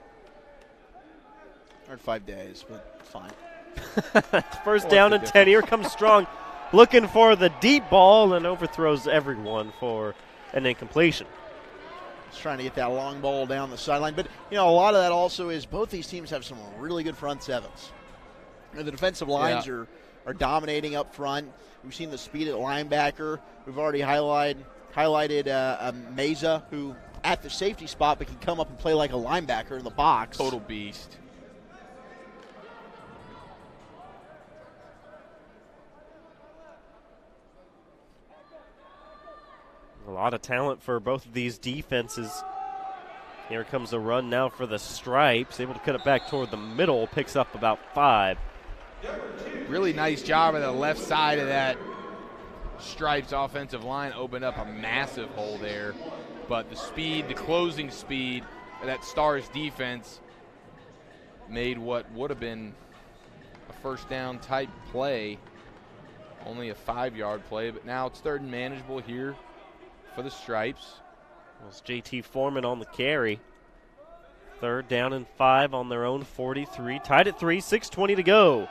Or 5 days, but fine. First down and 10. Here comes Strong looking for the deep ball and overthrows everyone for an incompletion. Just trying to get that long ball down the sideline. But, a lot of that also is both these teams have some really good front sevens. The defensive lines are dominating up front. We've seen the speed at linebacker. We've already highlighted Meza, who at the safety spot but can come up and play like a linebacker in the box. Total beast. A lot of talent for both of these defenses. Here comes a run now for the Stripes. Able to cut it back toward the middle. Picks up about 5. Really nice job on the left side of that Stripes offensive line. Opened up a massive hole there. But the speed, the closing speed of that Stars defense made what would have been a first down type play. Only a 5-yard play, but now it's 3rd and manageable here for the Stripes. Well, it's JT Foreman on the carry. 3rd down and 5 on their own 43. Tied at 3, 6:20 to go.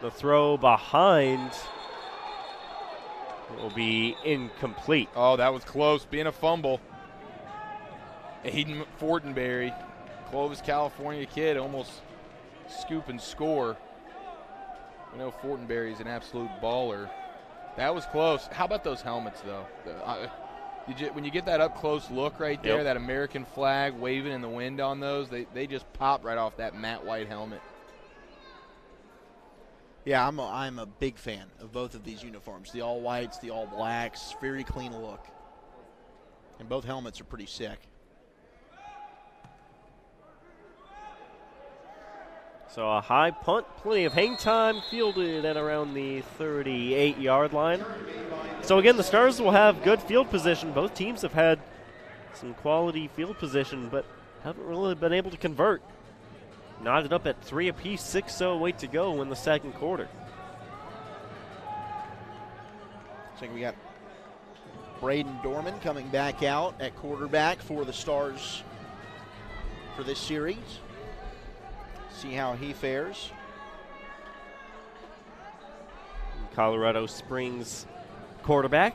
The throw behind will be incomplete. Oh, that was close, being a fumble. Aiden Fortenberry, Clovis, California kid, almost scoop and score. I know Fortenberry's an absolute baller. That was close. How about those helmets, though? When you get that up-close look right there, that American flag waving in the wind on those, they just pop right off that matte white helmet. Yeah, I'm a big fan of both of these uniforms. The all-whites, the all-blacks, very clean look. And both helmets are pretty sick. So a high punt, plenty of hang time, fielded at around the 38-yard line. So again, the Stars will have good field position. Both teams have had some quality field position, but haven't really been able to convert. Knotted up at 3 apiece, 6:08 to go in the second quarter. So we got Braden Dorman coming back out at quarterback for the Stars for this series. See how he fares. Colorado Springs quarterback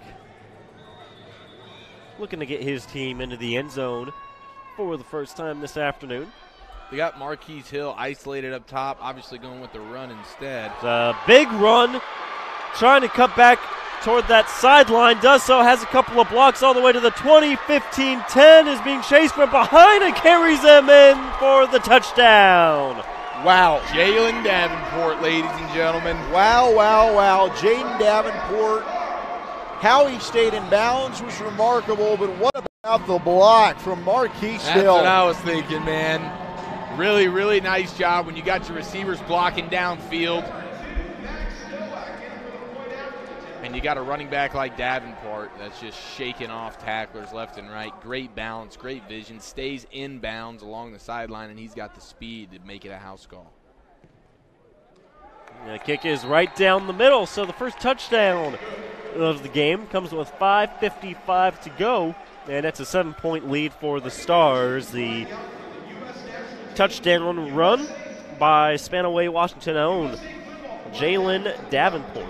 looking to get his team into the end zone for the first time this afternoon. They got Marquise Hill isolated up top, obviously going with the run instead. It's a big run, trying to cut back toward that sideline. Does so, has a couple of blocks all the way to the 20, 15, 10, is being chased from behind and carries them in for the touchdown. Wow, Jalen Davenport, ladies and gentlemen. Wow, wow, wow. Jaden Davenport, how he stayed in bounds was remarkable, but what about the block from Marquise Hill? That's what I was thinking, man. Really, really nice job when you got your receivers blocking downfield. And you got a running back like Davenport that's just shaking off tacklers left and right. Great balance, great vision, stays in bounds along the sideline, and he's got the speed to make it a house call. The kick is right down the middle, so the first touchdown of the game comes with 5:55 to go, and that's a 7-point lead for the Stars. The touchdown run by Spanaway Washington own Jalen Davenport.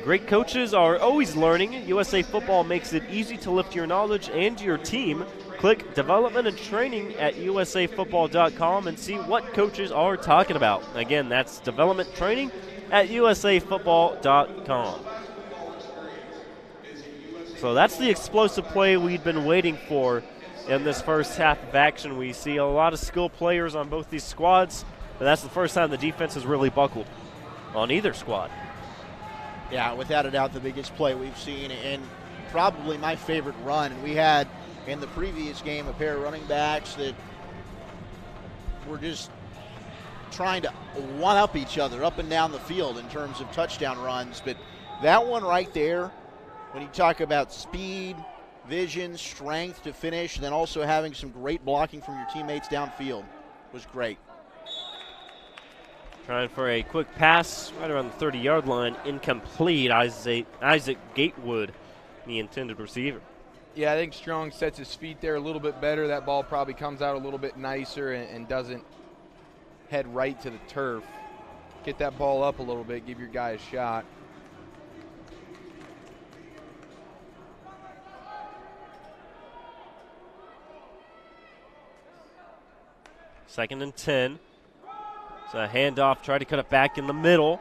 Great coaches are always learning. USA Football makes it easy to lift your knowledge and your team. Click Development and Training at usafootball.com and see what coaches are talking about. Again, that's Development Training at usafootball.com. So that's the explosive play we've been waiting for in this first half of action. We see a lot of skilled players on both these squads, but that's the first time the defense has really buckled on either squad. Yeah, without a doubt the biggest play we've seen, and probably my favorite run. And we had in the previous game a pair of running backs that were just trying to one-up each other up and down the field in terms of touchdown runs. But that one right there, when you talk about speed, vision, strength to finish, and then also having some great blocking from your teammates downfield, was great. Trying for a quick pass right around the 30-yard line, incomplete. Isaac Gatewood, the intended receiver. Yeah, I think Strong sets his feet there a little bit better. That ball probably comes out a little bit nicer and doesn't head right to the turf. Get that ball up a little bit, give your guy a shot. Second and 10. It's a handoff, try to cut it back in the middle.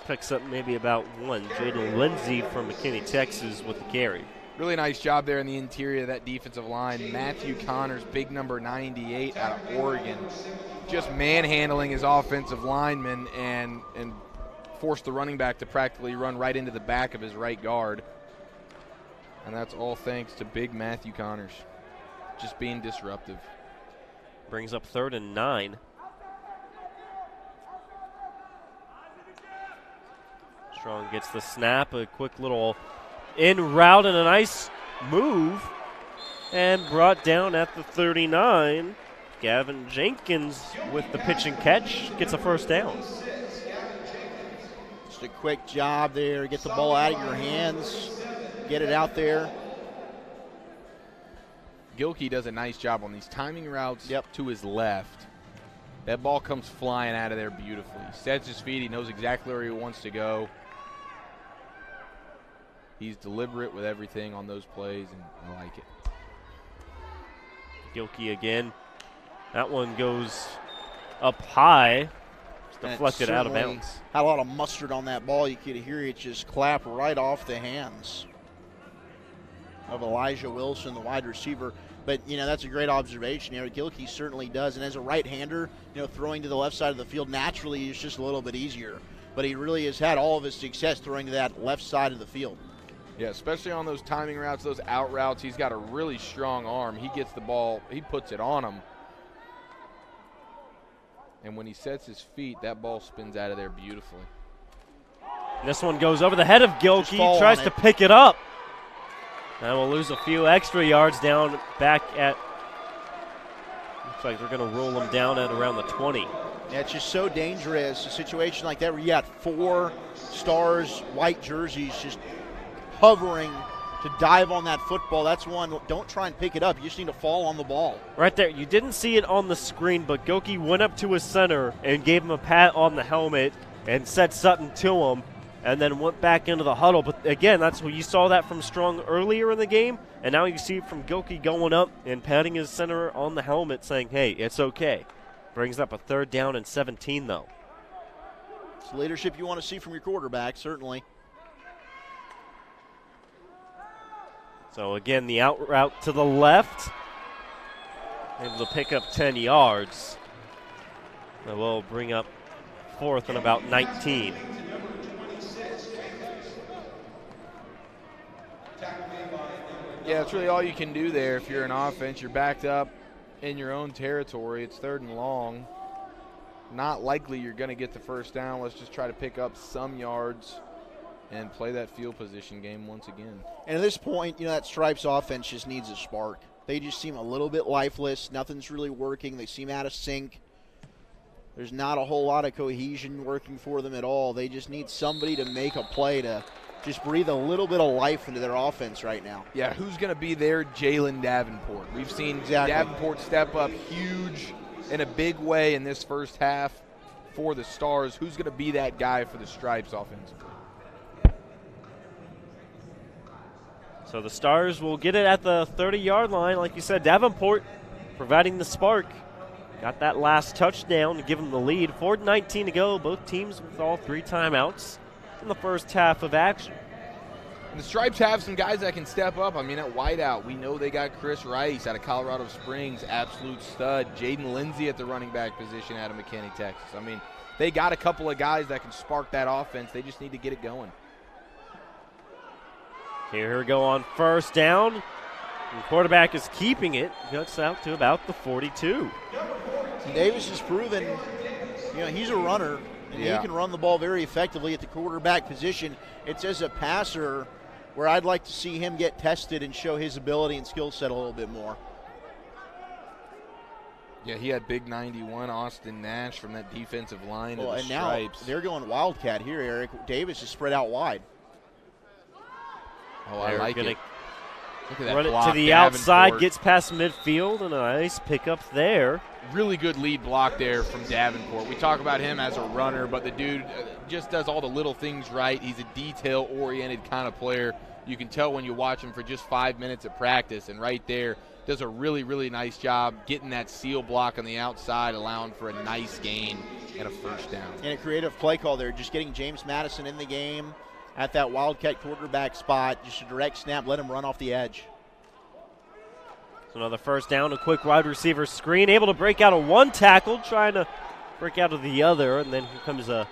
Picks up maybe about one. Jaden Lindsay from McKinney, Texas with the carry. Really nice job there in the interior of that defensive line. Matthew Connors, big number 98 out of Oregon, just manhandling his offensive lineman and forced the running back to practically run right into the back of his right guard. And that's all thanks to big Matthew Connors, just being disruptive. Brings up 3rd and 9. Strong gets the snap, a quick little in route and a nice move, and brought down at the 39. Gavin Jenkins with the pitch and catch gets a first down. Just a quick job there, get the ball out of your hands, get it out there. Gilkey does a nice job on these timing routes to his left. That ball comes flying out of there beautifully. He sets his feet, he knows exactly where he wants to go. He's deliberate with everything on those plays, and I like it. Gilkey again. That one goes up high. Just deflected out of bounds. Had a lot of mustard on that ball. You could hear it just clap right off the hands of Elijah Wilson, the wide receiver. But, that's a great observation. Gilkey certainly does. And as a right-hander, throwing to the left side of the field naturally is just a little bit easier. but he really has had all of his success throwing to that left side of the field. Yeah, especially on those timing routes, those out routes. He's got a really strong arm. He gets the ball, he puts it on him. And when he sets his feet, that ball spins out of there beautifully. This one goes over the head of Gilkey, tries to pick it up. And we'll lose a few extra yards down back at, looks like they're going to roll him down at around the 20. Yeah, it's just so dangerous, a situation like that where you got 4 Stars white jerseys just hovering to dive on that football. That's one, don't try and pick it up. You just need to fall on the ball. Right there, you didn't see it on the screen, but Gilkey went up to his center and gave him a pat on the helmet and said something to him, and then went back into the huddle. But again, that's what you saw that from Strong earlier in the game, and now you see it from Gilkey going up and patting his center on the helmet saying, hey, it's okay. Brings up a 3rd down and 17, though. It's leadership you want to see from your quarterback, certainly. So again, the out route to the left, able to pick up 10 yards. That will bring up 4th and about 19. Yeah, that's really all you can do there if you're an offense. You're backed up in your own territory. It's 3rd and long. Not likely you're going to get the first down. Let's just try to pick up some yards and play that field position game once again. And at this point, that Stripes offense just needs a spark. They just seem a little bit lifeless. Nothing's really working. They seem out of sync. There's not a whole lot of cohesion working for them at all. They just need somebody to make a play to just breathe a little bit of life into their offense right now. Yeah, who's going to be there? Jalen Davenport. We've seen Davenport step up huge in a big way in this first half for the Stars. Who's going to be that guy for the Stripes offensively? So the Stars will get it at the 30-yard line. Like you said, Davenport providing the spark. Got that last touchdown to give them the lead. 4:19 to go. Both teams with all 3 timeouts in the first half of action. And the Stripes have some guys that can step up. I mean, at wideout, we know they got Chris Rice out of Colorado Springs, absolute stud. Jaden Lindsay at the running back position out of McKinney, Texas. I mean, they got a couple of guys that can spark that offense. They just need to get it going. Here we go on 1st down. The quarterback is keeping it. Gets out to about the 42. Davis has proven, he's a runner. And he can run the ball very effectively at the quarterback position. It's as a passer where I'd like to see him get tested and show his ability and skill set a little bit more. Yeah, he had big 91 Austin Nash from that defensive line of the and Stripes. Now they're going Wildcat here, Eric. Davis is spread out wide. Oh, I like it. Look at that Run block. it to the outside, gets past midfield, and a nice pickup there. Really good lead block there from Davenport. We talk about him as a runner, but the dude just does all the little things right. He's a detail-oriented kind of player. You can tell when you watch him for just 5 minutes of practice, and right there does a really, really nice job getting that seal block on the outside, allowing for a nice gain and a first down. And a creative play call there, just getting James Madison in the game at that Wildcat quarterback spot, just a direct snap, let him run off the edge. So another first down, a quick wide receiver screen, able to break out of one tackle, trying to break out of the other, and then here comes a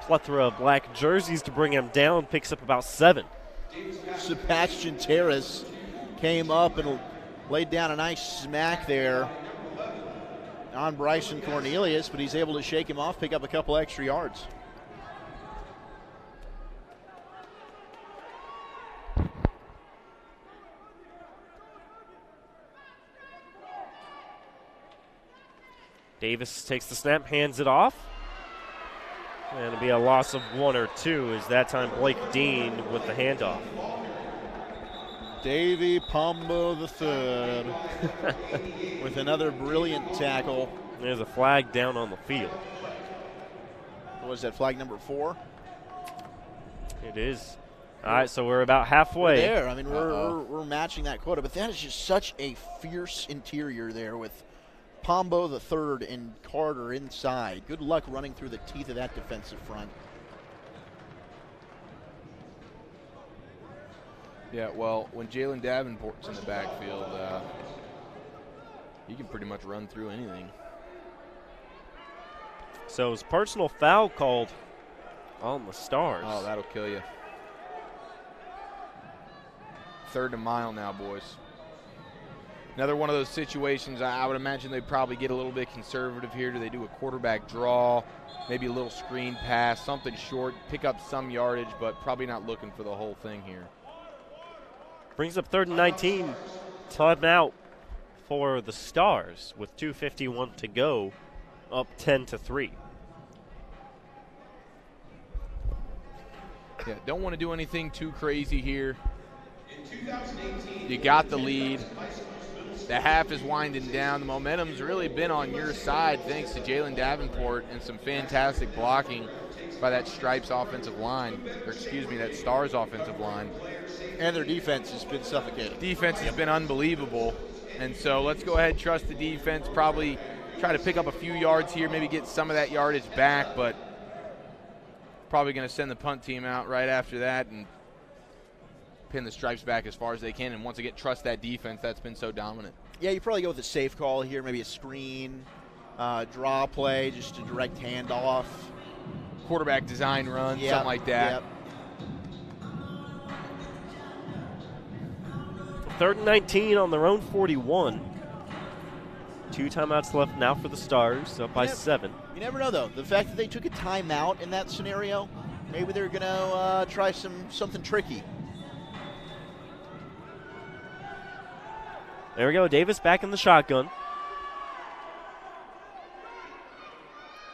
plethora of black jerseys to bring him down, picks up about 7. Sebastian Terrace came up and laid down a nice smack there on Bryson Cornelius, but he's able to shake him off, pick up a couple extra yards. Davis takes the snap, hands it off. And it'll be a loss of 1 or 2 as that time Blake Dean with the handoff. Davey Pombo III with another brilliant tackle. There's a flag down on the field. What was that, flag number 4? It is. All right, so we're about halfway. We're there. I mean, we're matching that quota, but that is just such a fierce interior there with Pombo the third and Carter inside. Good luck running through the teeth of that defensive front. Yeah, well, when Jalen Davenport's in the backfield, he can pretty much run through anything. So it's personal foul called on the Stars. Oh, that'll kill you. 3rd and mile now, boys. Another one of those situations, I would imagine they'd probably get a little bit conservative here. Do they do a quarterback draw, maybe a little screen pass, something short, pick up some yardage, but probably not looking for the whole thing here. Brings up 3rd and 19. Timeout for the Stars with 2:51 to go, up 10-3. Yeah, don't want to do anything too crazy here. You got the lead. The half is winding down. The momentum's really been on your side thanks to Jalen Davenport and some fantastic blocking by that Stripes offensive line, or excuse me, that Stars offensive line. And their defense has been suffocating. Defense has been unbelievable. And so let's go ahead and trust the defense, probably try to pick up a few yards here, maybe get some of that yardage back, but probably going to send the punt team out right after that and pin the Stripes back as far as they can. And once again, trust that defense that's been so dominant. Yeah, you probably go with a safe call here, maybe a screen, draw play, just a direct handoff. Quarterback design run, something like that. Yep. 3rd and 19 on their own 41. 2 timeouts left now for the Stars, up by 7. You never know, though. The fact that they took a timeout in that scenario, maybe they're going to try something tricky. There we go. Davis back in the shotgun.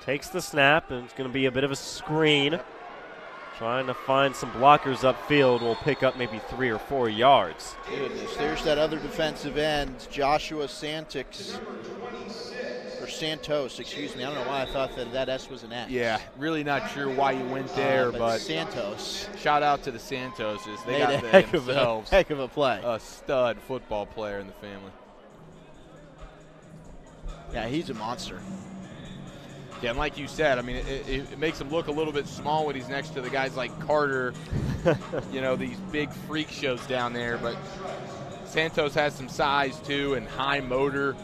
Takes the snap, and it's going to be a bit of a screen. Trying to find some blockers upfield. Will pick up maybe 3 or 4 yards. Goodness, there's that other defensive end, Joshua Santos, excuse me. I don't know why I thought that S was an X. Yeah, really not sure why you went there, but Santos. Shout out to the Santoses. They made got a heck of a play. A stud football player in the family. Yeah, he's a monster. Yeah, and like you said, I mean, it makes him look a little bit small when he's next to the guys like Carter, you know, these big freak shows down there. But Santos has some size, too, and high motor.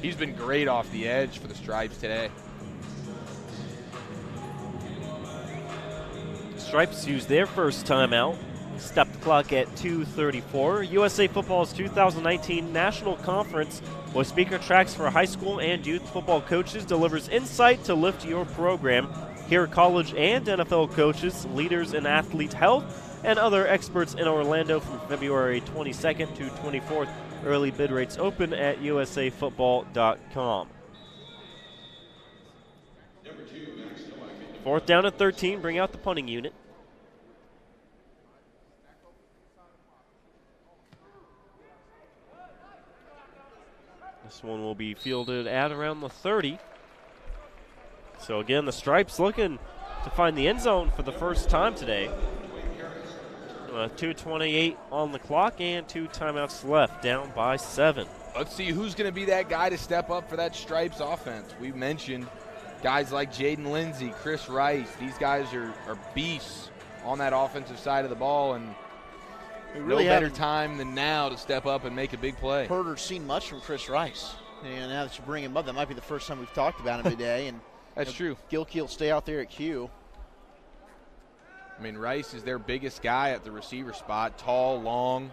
He's been great off the edge for the Stripes today. Stripes use their first timeout. Stop the clock at 2:34. USA Football's 2019 National Conference with speaker tracks for high school and youth football coaches delivers insight to lift your program. Hear college and NFL coaches, leaders in athlete health, and other experts in Orlando from February 22nd to 24th. Early bid rates open at usafootball.com. 4th down at 13. Bring out the punting unit. This one will be fielded at around the 30. So again, the Stripes looking to find the end zone for the first time today. 2:28 on the clock and 2 timeouts left, down by 7. Let's see who's going to be that guy to step up for that Stripes offense. We mentioned guys like Jaden Lindsey, Chris Rice. These guys are beasts on that offensive side of the ball, and really no better time than now to step up and make a big play. Heard or seen much from Chris Rice. And now that you bring him up, that might be the first time we've talked about him today. And that's true. Gilkey will stay out there at Q. I mean, Rice is their biggest guy at the receiver spot, tall, long.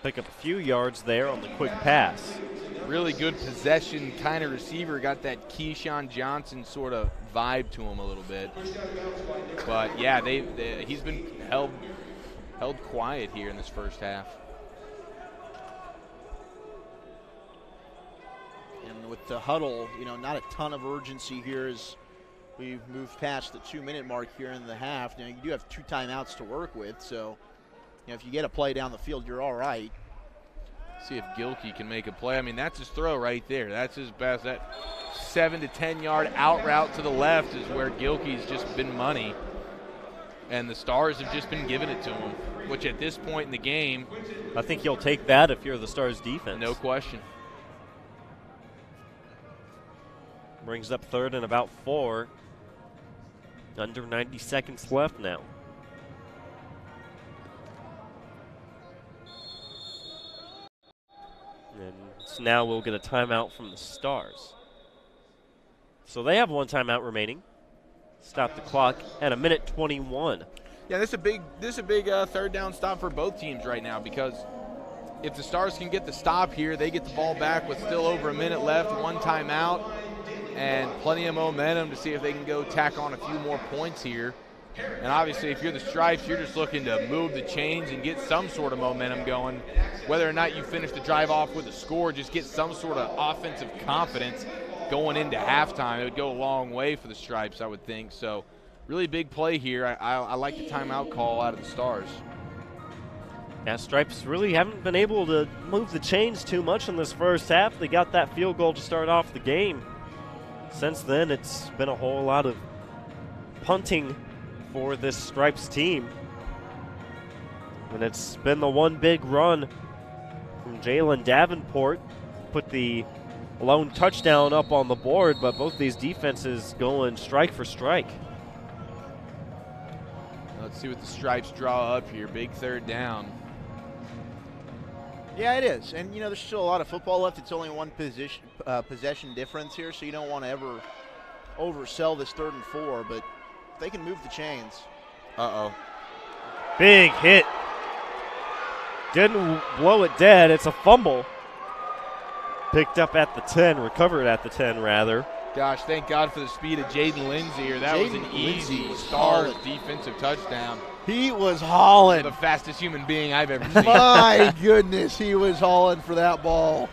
Pick up a few yards there on the quick pass. Really good possession kind of receiver. Got that Keyshawn Johnson sort of vibe to him a little bit. But, yeah, he's been held quiet here in this first half. And with the huddle, not a ton of urgency here as we've moved past the 2-minute mark here in the half. Now, you do have 2 timeouts to work with, so if you get a play down the field, you're all right. See if Gilkey can make a play. I mean, that's his throw right there. That's his best. That 7 to 10 yard out route to the left is where Gilkey's just been money. And the Stars have just been giving it to him, which at this point in the game, I think you'll take that if you're the Stars defense. No question. Brings up 3rd and about 4. Under 90 seconds left now. And so now we'll get a timeout from the Stars. So they have 1 timeout remaining. Stop the clock at 1:21. Yeah, this is a big third down stop for both teams right now, because if the Stars can get the stop here, they get the ball back with still over a minute left, 1 timeout, and plenty of momentum to see if they can go tack on a few more points here. And obviously, if you're the Stripes, you're just looking to move the chains and get some sort of momentum going. Whether or not you finish the drive off with a score, just get some sort of offensive confidence going into halftime. It would go a long way for the Stripes, I would think. So really big play here. I like the timeout call out of the Stars. Yeah, Stripes really haven't been able to move the chains too much in this first half. They got that field goal to start off the game. Since then, it's been a whole lot of punting for this Stripes team. And it's been the one big run from Jalen Davenport. Put the lone touchdown up on the board, but both these defenses going strike for strike. Let's see what the Stripes draw up here. Big third down. Yeah, it is. And, you know, there's still a lot of football left. It's only one possession difference here, so you don't want to ever oversell this 3rd and 4, but if they can move the chains. Uh-oh. Big hit. Didn't blow it dead. It's a fumble. Picked up at the 10, recovered at the 10, rather. Gosh, thank God for the speed of Jaden Lindsay here. That was an easy Stars defensive touchdown. He was hauling. The fastest human being I've ever seen. My goodness, he was hauling for that ball.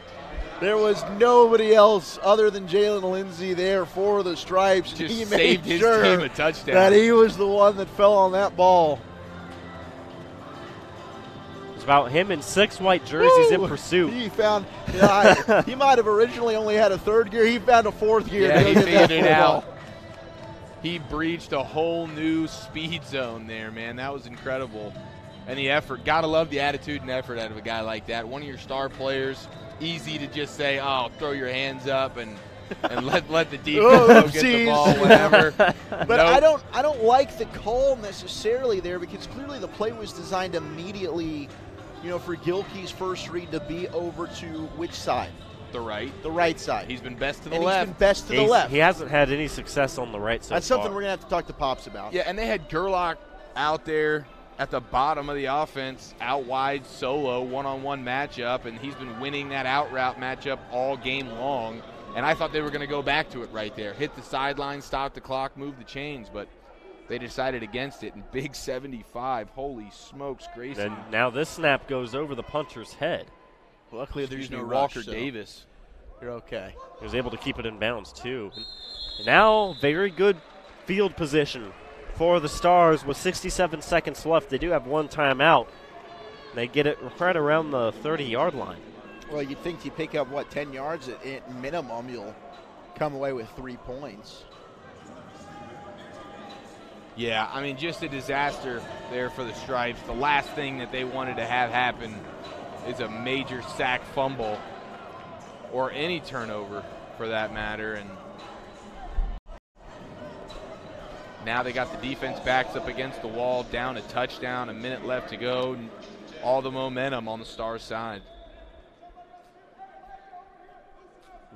There was nobody else other than Jalen Lindsay there for the Stripes. Just he saved made his sure team a touchdown. that he was the one that fell on that ball. It's about him in 6 white jerseys in pursuit. He found, he might have originally only had a 3rd gear. He found a 4th gear. Yeah, to he get that figured it out. football. He breached a whole new speed zone there, man. That was incredible. And the effort. Gotta love the attitude and effort out of a guy like that. One of your star players. Easy to just say, oh, throw your hands up and let the defense go get the ball, whatever. But nope. I don't like the call necessarily there, because clearly the play was designed immediately, you know, for Gilkey's first read to be over to which side? The right. The right side. He's been best to the and left. He's been best to the left. He hasn't had any success on the right so That's far. something we're going to have to talk to Pops about. Yeah, and they had Gerlach out there at the bottom of the offense, out wide, solo, one-on-one matchup, and he's been winning that out route matchup all game long. And I thought they were going to go back to it right there. Hit the sideline, stop the clock, move the chains, but they decided against it. And big 75, holy smokes, Grayson. And now this snap goes over the punter's head. Luckily, there's no Walker rush, so Davis. You're okay. He was able to keep it in bounds, too. And now, very good field position for the Stars with 67 seconds left. They do have 1 timeout. They get it right around the 30-yard line. Well, you'd think you pick up, 10 yards at minimum, you'll come away with 3 points. Yeah, I mean, just a disaster there for the Stripes. The last thing that they wanted to have happen is a major sack fumble or any turnover for that matter. And now they got the defense backs up against the wall, down a touchdown, a minute left to go. All the momentum on the Stars side.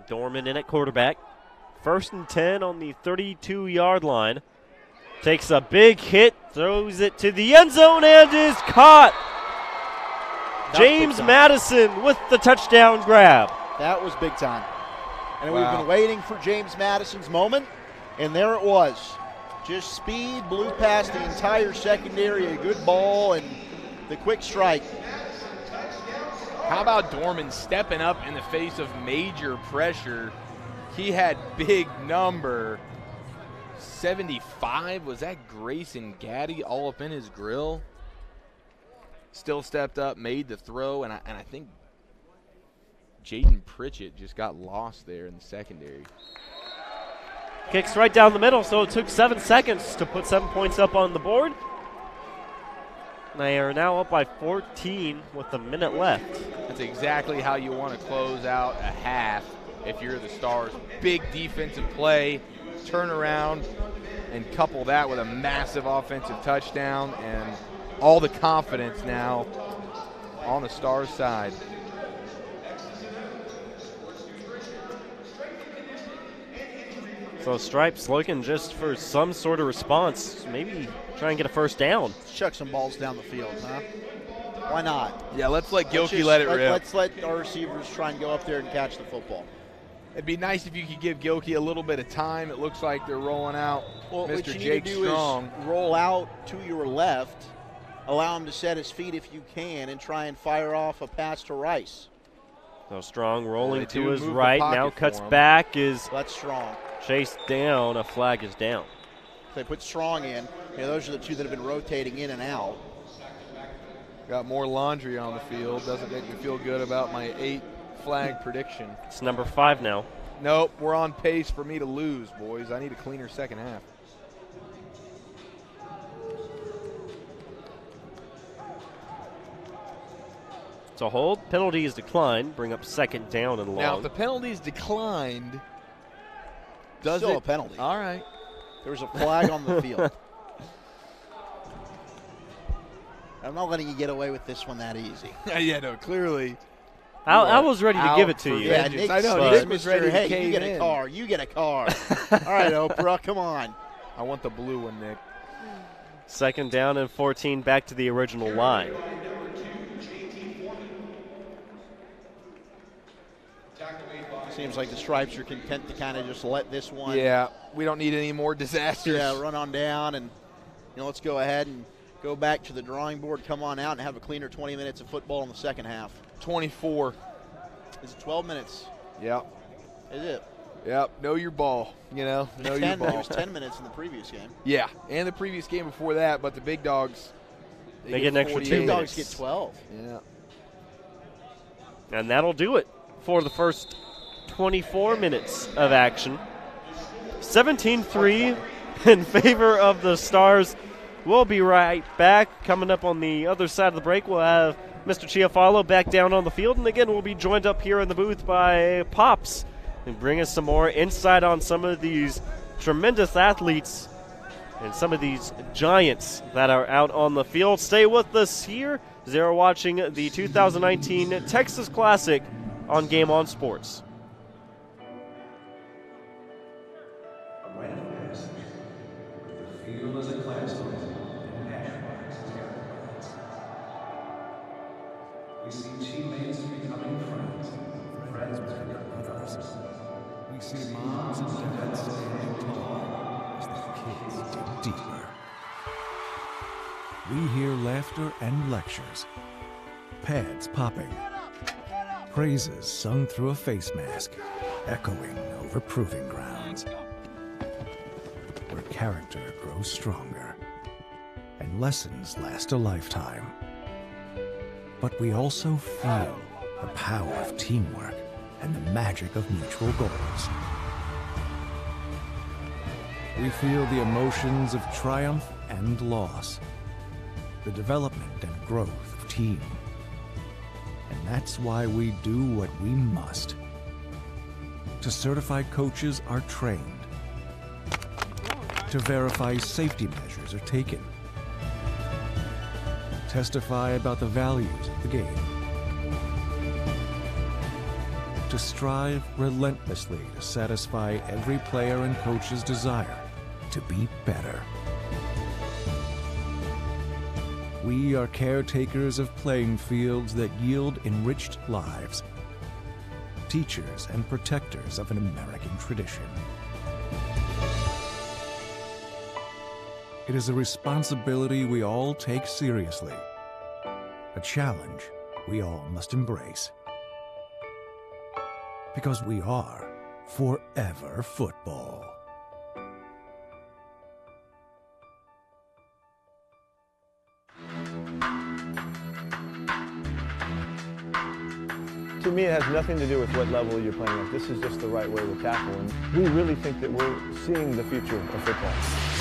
Dorman in at quarterback. 1st and 10 on the 32-yard line. Takes a big hit, throws it to the end zone, and is caught. James Madison with the touchdown grab. That was big time. And Wow. we've been waiting for James Madison's moment, and there it was. Just speed, blew past the entire secondary, a good ball, and the quick strike. How about Dorman stepping up in the face of major pressure? He had big number 75. Was that Grayson Gaddy all up in his grill? Still stepped up, made the throw, and I think Jaden Pritchett just got lost there in the secondary. Kicks right down the middle, so it took 7 seconds to put 7 points up on the board. They are now up by 14 with a minute left. That's exactly how you want to close out a half if you're the Stars. Big defensive play, turn around, and couple that with a massive offensive touchdown, and all the confidence now on the Stars side. So Stripes looking just for some sort of response, maybe try and get a first down. Let's chuck some balls down the field, huh? Why not? Yeah, let's let Gilkey let it rip. Let's let our receivers try and go up there and catch the football. It'd be nice if you could give Gilkey a little bit of time. It looks like they're rolling out Well, Mr. what you Jake need to do Strong. is roll out to your left, allow him to set his feet if you can, and try and fire off a pass to Rice. So Strong rolling They to do his move the right, pocket now for cuts him. back, is That's Strong. chased down, a flag is down. They put Strong in. Those are the two that have been rotating in and out. Got more laundry on the field. Doesn't make me feel good about my 8 flag prediction. It's number 5 now. Nope, we're on pace for me to lose, boys. I need a cleaner second half. It's a hold. Penalty is declined. Bring up second down and long. Now, if the penalty's declined, does Still it? a penalty. All right. There was a flag on the field. I'm not letting you get away with this one that easy. Yeah, no, clearly. I was ready to give it to for you. vengeance. Nick, I know, but- Nick was ready to hey, you cave get a in. car. You get a car. All right, Oprah, come on. I want the blue one, Nick. Second down and 14, back to the original line. Seems like the Stripes are content to kind of just let this one Yeah, we don't need any more disasters. run on down, and let's go ahead and go back to the drawing board, come on out, and have a cleaner 20 minutes of football in the second half. 24. Is it 12 minutes? Yep. Is it? Yep. Know your ball. Know your 10, ball. it was 10 minutes in the previous game. Yeah, and the previous game before that, but the big dogs, They get an extra 2 48. Big minutes. dogs get 12. Yeah. And that'll do it for the first 24 minutes of action. 17-3 in favor of the Stars. We'll be right back. Coming up on the other side of the break, we'll have Mr. Chiafalo back down on the field. And again, we'll be joined up here in the booth by Pops and bring us some more insight on some of these tremendous athletes and some of these giants that are out on the field. Stay with us here. They're watching the 2019 Texas Classic on Game On Sports. A rite of passage, with the field as a classroom and passion marks as guidelines. We see teammates becoming friends, friends becoming brothers. We see moms and dads standing tall as their kids dig deeper. We hear laughter and lectures, pads popping, praises sung through a face mask, echoing over proving grounds, where character grows stronger and lessons last a lifetime. But we also feel the power of teamwork and the magic of mutual goals. We feel the emotions of triumph and loss, the development and growth of team. And that's why we do what we must. To certified coaches are trained. To verify safety measures are taken. Testify about the values of the game. To strive relentlessly to satisfy every player and coach's desire to be better. We are caretakers of playing fields that yield enriched lives, teachers and protectors of an American tradition. It is a responsibility we all take seriously, a challenge we all must embrace. Because we are forever football. To me, it has nothing to do with what level you're playing at. This is just the right way to tackle, and we really think that we're seeing the future of football.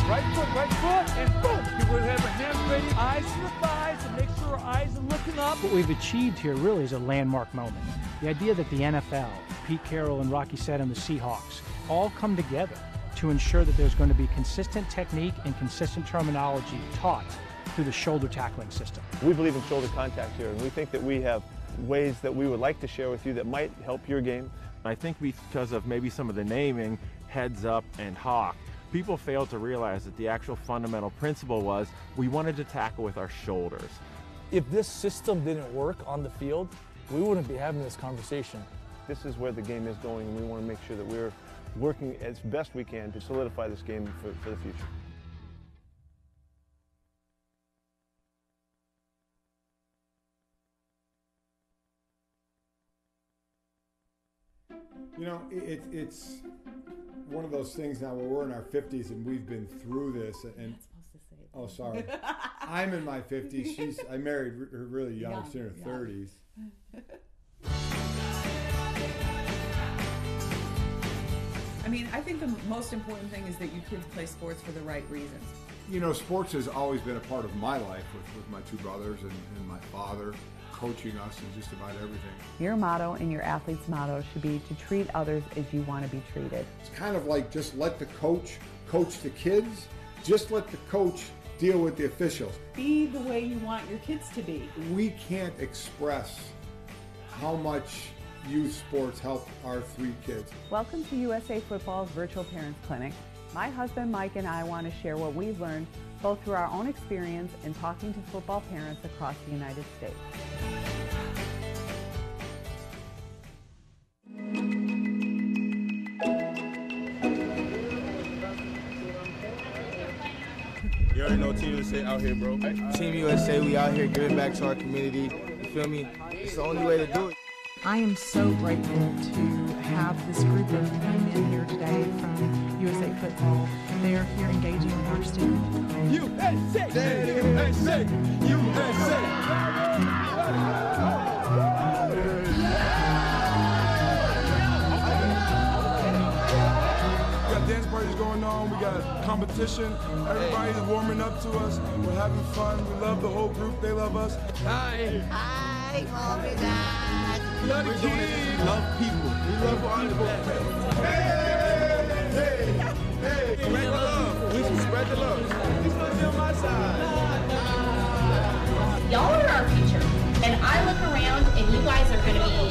Right foot, and boom! You would have a hand ready, eyes to the thighs, and make sure our eyes are looking up. What we've achieved here really is a landmark moment. The idea that the NFL, Pete Carroll and Rocky Sett and the Seahawks all come together to ensure that there's going to be consistent technique and consistent terminology taught through the shoulder tackling system. We believe in shoulder contact here, and we think that we have ways that we would like to share with you that might help your game. I think because of maybe some of the naming, heads up and hawk, people failed to realize that the actual fundamental principle was we wanted to tackle with our shoulders. If this system didn't work on the field, we wouldn't be having this conversation. This is where the game is going, and we want to make sure that we're working as best we can to solidify this game for the future. You know, it's one of those things now where we're in our 50s and we've been through this. And oh, sorry, I'm in my 50s. I married her really young. She's in her 30s. I mean, I think the most important thing is that you kids play sports for the right reasons. You know, sports has always been a part of my life with my two brothers and my father coaching us in just about everything. Your motto and your athlete's motto should be to treat others as you want to be treated. It's kind of like just let the coach coach the kids, just let the coach deal with the officials. Be the way you want your kids to be. We can't express how much youth sports help our three kids. Welcome to USA Football's Virtual Parents Clinic. My husband Mike and I want to share what we've learned both through our own experience and talking to football parents across the United States. You already know Team USA out here, bro. Team USA, we out here giving back to our community. You feel me? It's the only way to do it. I am so grateful to have this group of young men here today from USA Football. They're here engaging with our students. USA! USA! USA! We got dance parties going on, we got competition, everybody's warming up to us, we're having fun, we love the whole group, they love us. Hi! Hi, Mom and Dad! We love the kids, we love people, we love our people. Hey! Spread the love, we should spread the love. He's gonna be on my side. Y'all are our future, and I look around and you guys are gonna be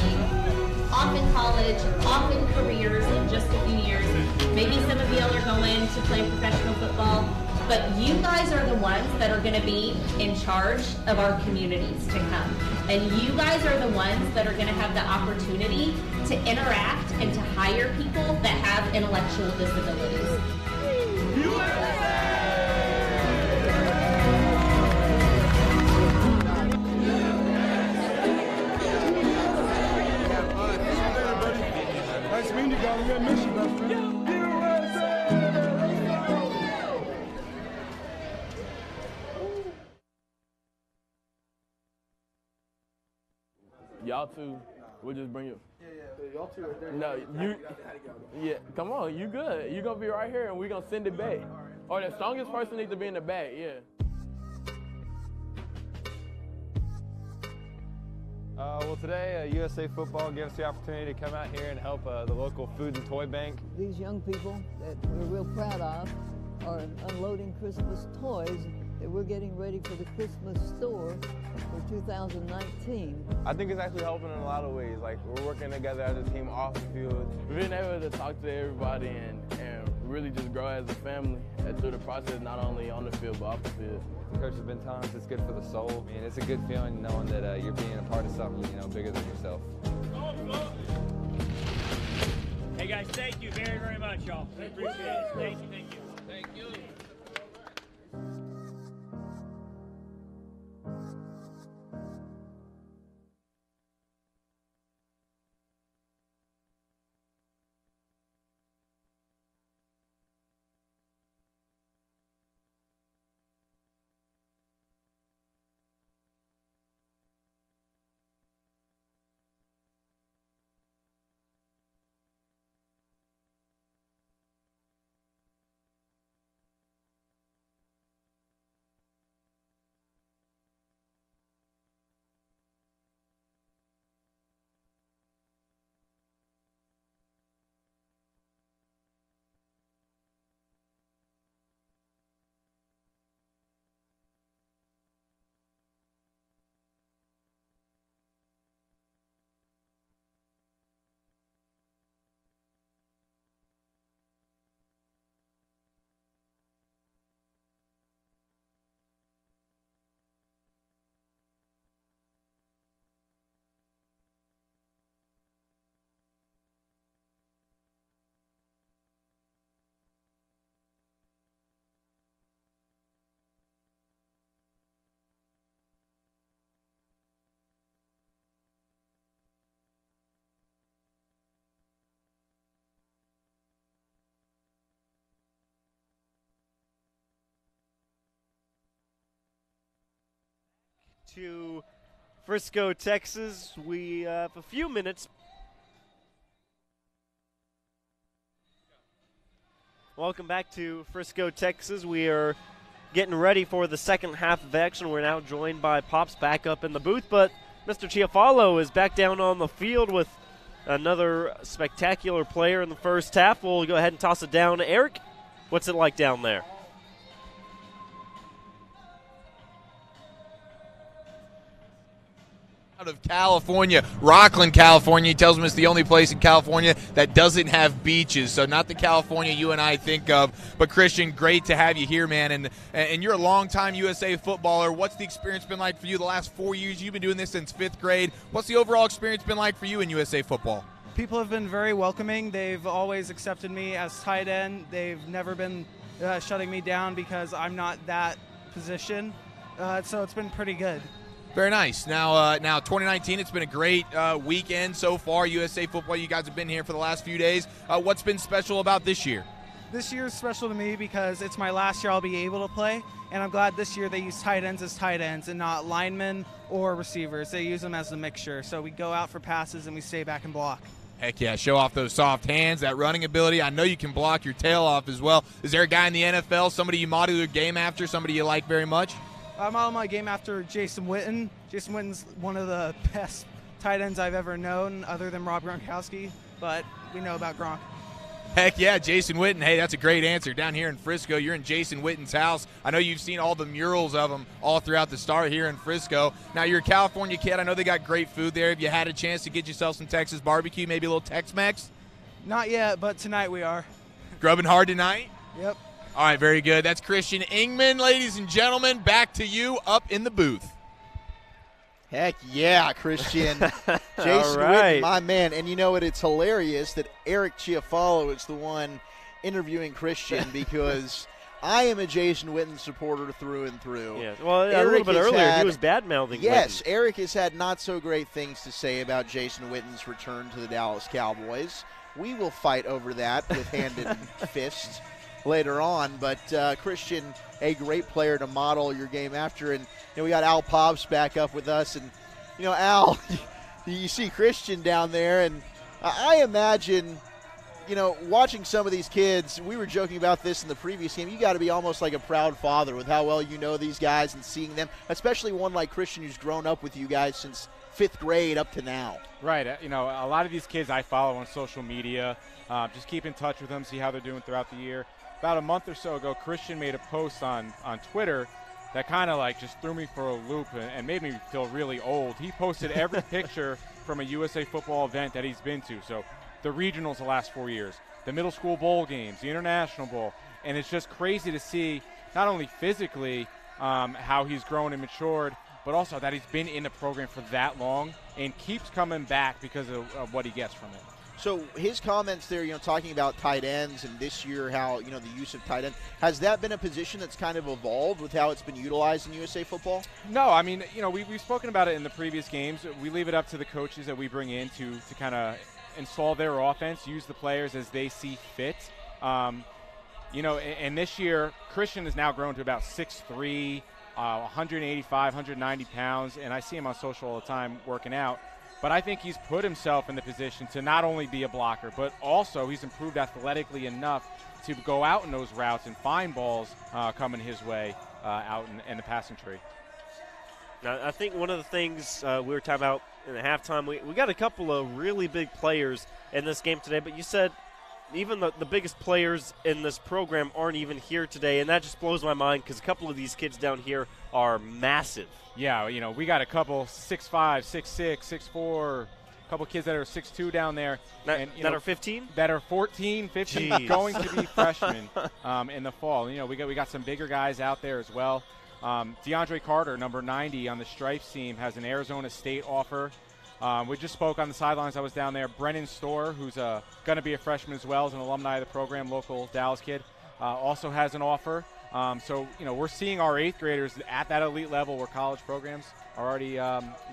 off in college, off in careers in just a few years. Maybe some of y'all are going to play professional football, but you guys are the ones that are going to be in charge of our communities to come. And you guys are the ones that are going to have the opportunity to interact and to hire people that have intellectual disabilities. Nice meeting you guys. We're gonna miss you, best friend. Y'all two, we'll just bring you. Yeah. Y'all two right there. No, you. Yeah, come on, you good. You gonna be right here, and we gonna send it back. Or the strongest person needs to be in the back. Yeah. Well, today USA Football gives us the opportunity to come out here and help the local food and toy bank. These young people that we're real proud of are unloading Christmas toys that we're getting ready for the Christmas store for 2019. I think it's actually helping in a lot of ways. Like, we're working together as a team off the field. We've been able to talk to everybody and really just grow as a family through the process, not only on the field, but off the field. The coach has been telling us it's good for the soul. I mean, it's a good feeling knowing that you're being a part of something, bigger than yourself. Hey guys, thank you very, very much, y'all. We appreciate it. Thank you, thank you. Thank you. to Frisco, Texas. We have a few minutes. Welcome back to Frisco, Texas. We are getting ready for the second half of action. We're now joined by Pops back up in the booth, but Mr. Chiafalo is back down on the field with another spectacular player in the first half. We'll go ahead and toss it down to Eric. What's it like down there? Out of California, Rockland, California. He tells me it's the only place in California that doesn't have beaches. So not the California you and I think of. But Christian, great to have you here, man. And you're a longtime USA footballer. What's the experience been like for you the last 4 years? You've been doing this since 5th grade. What's the overall experience been like for you in USA football? People have been very welcoming. They've always accepted me as tight end. They've never been shutting me down because I'm not that position. So it's been pretty good. Very nice. Now 2019, it's been a great weekend so far. USA football, you guys have been here for the last few days. What's been special about this year? This year is special to me because it's my last year I'll be able to play, and I'm glad this year they use tight ends as tight ends and not linemen or receivers. They use them as a mixture. So we go out for passes and we stay back and block. Heck yeah, show off those soft hands, that running ability. I know you can block your tail off as well. Is there a guy in the NFL, somebody you model your game after, somebody you like very much? I model my game after Jason Witten. Jason Witten's one of the best tight ends I've ever known, other than Rob Gronkowski, but we know about Gronk. Heck yeah, Jason Witten. Hey, that's a great answer. Down here in Frisco, you're in Jason Witten's house. I know you've seen all the murals of him all throughout the star here in Frisco. Now, you're a California kid. I know they got great food there. Have you had a chance to get yourself some Texas barbecue, maybe a little Tex-Mex? Not yet, but tonight we are. Grubbing hard tonight? Yep. All right, very good. That's Christian Ingman, ladies and gentlemen. Back to you up in the booth. Heck yeah, Christian. Jason right. Witten, my man. And you know what? It's hilarious that Eric Chiafalo is the one interviewing Christian because I am a Jason Witten supporter through and through. Yeah. Well, a little bit earlier, he was bad-mouthing Yes, Witten. Eric has had not-so-great things to say about Jason Witten's return to the Dallas Cowboys. We will fight over that with hand and fist later on, but Christian, a great player to model your game after, and we got Al Pops back up with us, and Al, you see Christian down there, and I imagine, watching some of these kids, we were joking about this in the previous game, you got to be almost like a proud father with how well you know these guys and seeing them, especially one like Christian who's grown up with you guys since 5th grade up to now. Right. A lot of these kids I follow on social media, just keep in touch with them, see how they're doing throughout the year. About a month or so ago, Christian made a post on Twitter that kind of just threw me for a loop and made me feel really old. He posted every picture from a USA football event that he's been to. So the regionals the last 4 years, the middle school bowl games, the international bowl. And it's just crazy to see not only physically how he's grown and matured, but also that he's been in the program for that long and keeps coming back because of what he gets from it. So his comments there, talking about tight ends and this year how, the use of tight end, has that been a position that's kind of evolved with how it's been utilized in USA football? No, I mean, we've spoken about it in the previous games. We leave it up to the coaches that we bring in to kind of install their offense, use the players as they see fit. And this year, Christian has now grown to about 6'3", 185, 190 pounds, and I see him on social all the time working out. But I think he's put himself in the position to not only be a blocker, but also he's improved athletically enough to go out in those routes and find balls coming his way out in the passing tree. Now, I think one of the things we were talking about in the halftime, we got a couple of really big players in this game today, but you said even the biggest players in this program aren't even here today, and that just blows my mind because a couple of these kids down here are massive. Yeah, we got a couple 6'5", 6'6", 6'4", a couple kids that are 6'2" down there. That are 15? That are 14, 15, Jeez. going to be freshmen in the fall. We got some bigger guys out there as well. DeAndre Carter, number 90 on the Stripes team, has an Arizona State offer. We just spoke on the sidelines. I was down there. Brennan Storr, who's going to be a freshman as well, is an alumni of the program, local Dallas kid, also has an offer. So we're seeing our 8th graders at that elite level where college programs are already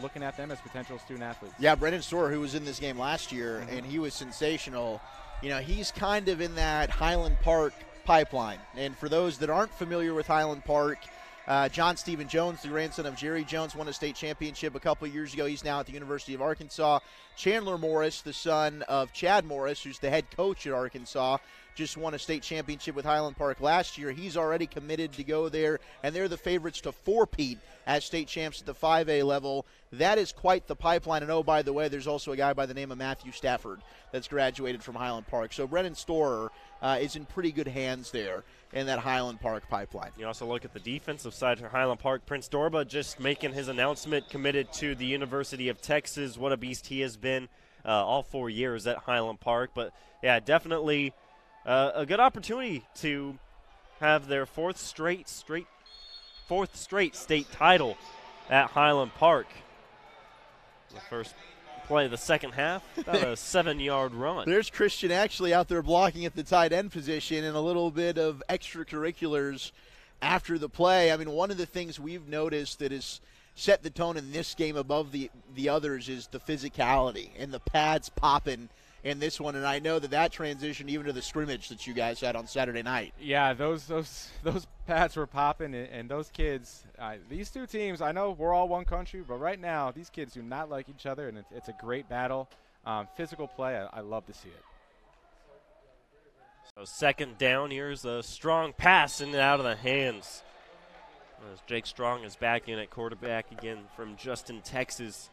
looking at them as potential student athletes. Yeah, Brennan Storr, who was in this game last year, and he was sensational. He's kind of in that Highland Park pipeline. And for those that aren't familiar with Highland Park, John Stephen Jones, the grandson of Jerry Jones, won a state championship a couple years ago. He's now at the University of Arkansas. Chandler Morris, the son of Chad Morris, who's the head coach at Arkansas, just won a state championship with Highland Park last year. He's already committed to go there, and they're the favorites to four-peat as state champs at the 5A level. That is quite the pipeline. And, oh, by the way, there's also a guy by the name of Matthew Stafford that's graduated from Highland Park. So Brennan Storer is in pretty good hands there in that Highland Park pipeline. You also look at the defensive side for Highland Park. Prince Dorba just making his announcement, committed to the University of Texas. What a beast he has been all 4 years at Highland Park. But, yeah, definitely a good opportunity to have their fourth straight state title at Highland Park. The first play of the second half, about a 7-yard run. There's Christian actually out there blocking at the tight end position, and a little bit of extracurriculars after the play. I mean, one of the things we've noticed that has set the tone in this game above the others is the physicality and the pads popping in this one, and I know that transitioned even to the scrimmage that you guys had on Saturday night. Yeah, those pads were popping, and those kids, these two teams, I know we're all one country, but right now these kids do not like each other, and it's a great battle. Physical play, I love to see it. So second down, here's a strong pass in and out of the hands. As Jake Strong is back in at quarterback again from Justin, Texas.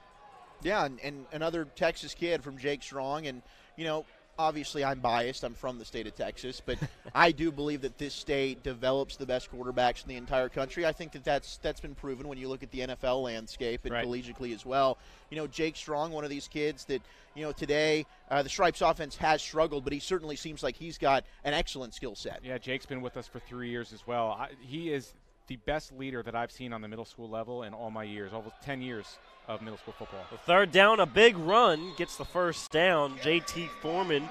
Yeah, and another Texas kid from Jake Strong. And, you know, obviously I'm biased. I'm from the state of Texas. But I do believe that this state develops the best quarterbacks in the entire country. I think that's been proven when you look at the NFL landscape and collegiately as well. You know, Jake Strong, one of these kids that, you know, today the Stripes offense has struggled, but he certainly seems like he's got an excellent skill set. Yeah, Jake's been with us for 3 years as well. He is the best leader that I've seen on the middle school level in all my years, over 10 years of middle school football. The third down, a big run, gets the first down. J.T. Foreman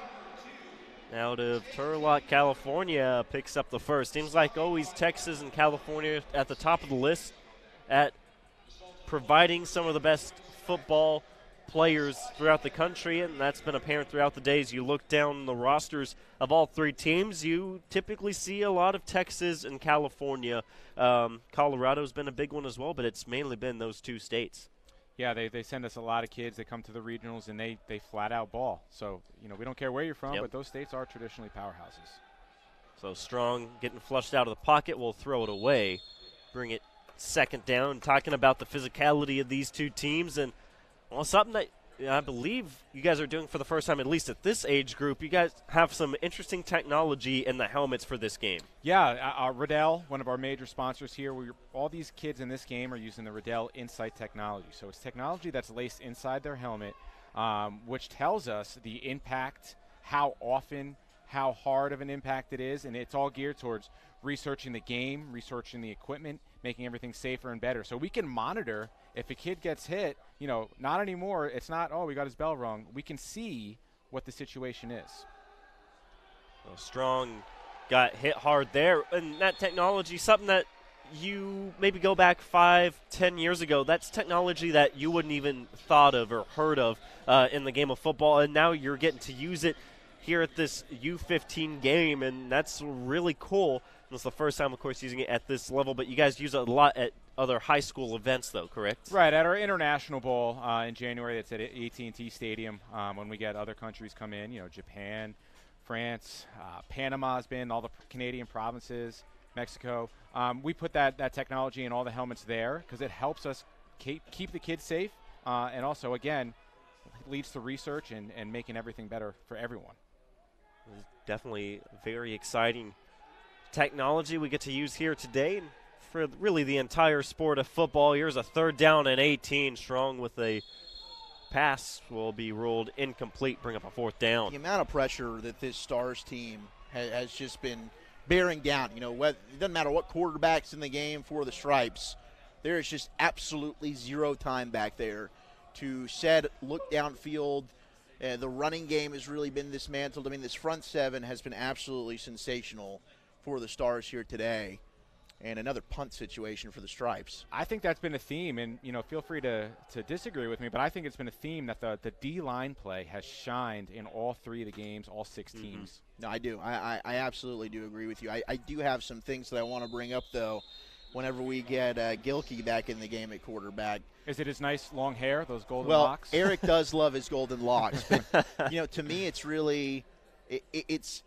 out of Turlock, California, picks up the first. Seems like always Texas and California at the top of the list at providing some of the best football players throughout the country, and that's been apparent throughout the days. You look down the rosters of all three teams, you typically see a lot of Texas and California. Colorado's been a big one as well, but it's mainly been those two states. Yeah, they send us a lot of kids. They come to the regionals, and they flat out ball. So, you know, we don't care where you're from, but those states are traditionally powerhouses. So Strong getting flushed out of the pocket, will throw it away, bring it second down. Talking about the physicality of these two teams, and well, something that I believe you guys are doing for the first time, at least at this age group, you guys have some interesting technology in the helmets for this game. Yeah, Riddell, one of our major sponsors here, all these kids in this game are using the Riddell Insight technology. So it's technology that's laced inside their helmet, which tells us the impact, how often, how hard of an impact it is, and it's all geared towards researching the game, researching the equipment, making everything safer and better. So we can monitor if a kid gets hit, you know, not anymore. It's not, oh, we got his bell rung. We can see what the situation is. Well, Strong got hit hard there. And that technology, something that you maybe go back 5-10 years ago, that's technology that you wouldn't even thought of or heard of in the game of football. And now you're getting to use it here at this U15 game, and that's really cool. It's the first time, of course, using it at this level, but you guys use it a lot at other high school events, though, correct? Right, at our International Bowl in January, that's at AT&T Stadium, when we get other countries come in, you know, Japan, France, Panama's been, all the Canadian provinces, Mexico. We put that technology in all the helmets there because it helps us keep the kids safe, and also, again, leads to research and making everything better for everyone. Definitely very exciting technology we get to use here today for really the entire sport of football. Here's a third down and 18. Strong with a pass will be ruled incomplete, bring up a fourth down. The amount of pressure that this Stars team has just been bearing down. You know, it doesn't matter what quarterback's in the game for the Stripes. There is just absolutely zero time back there to look downfield. The running game has really been dismantled. I mean, this front seven has been absolutely sensational for the Stars here today. And another punt situation for the Stripes. I think that's been a theme, and, you know, feel free to disagree with me, but I think it's been a theme that the D-line play has shined in all three of the games, all six teams. No, I do. I absolutely do agree with you. I do have some things that I want to bring up, though. whenever we get Gilkey back in the game at quarterback. Is it his nice long hair, those golden well, locks? Eric does love his golden locks. But, to me, it's really it's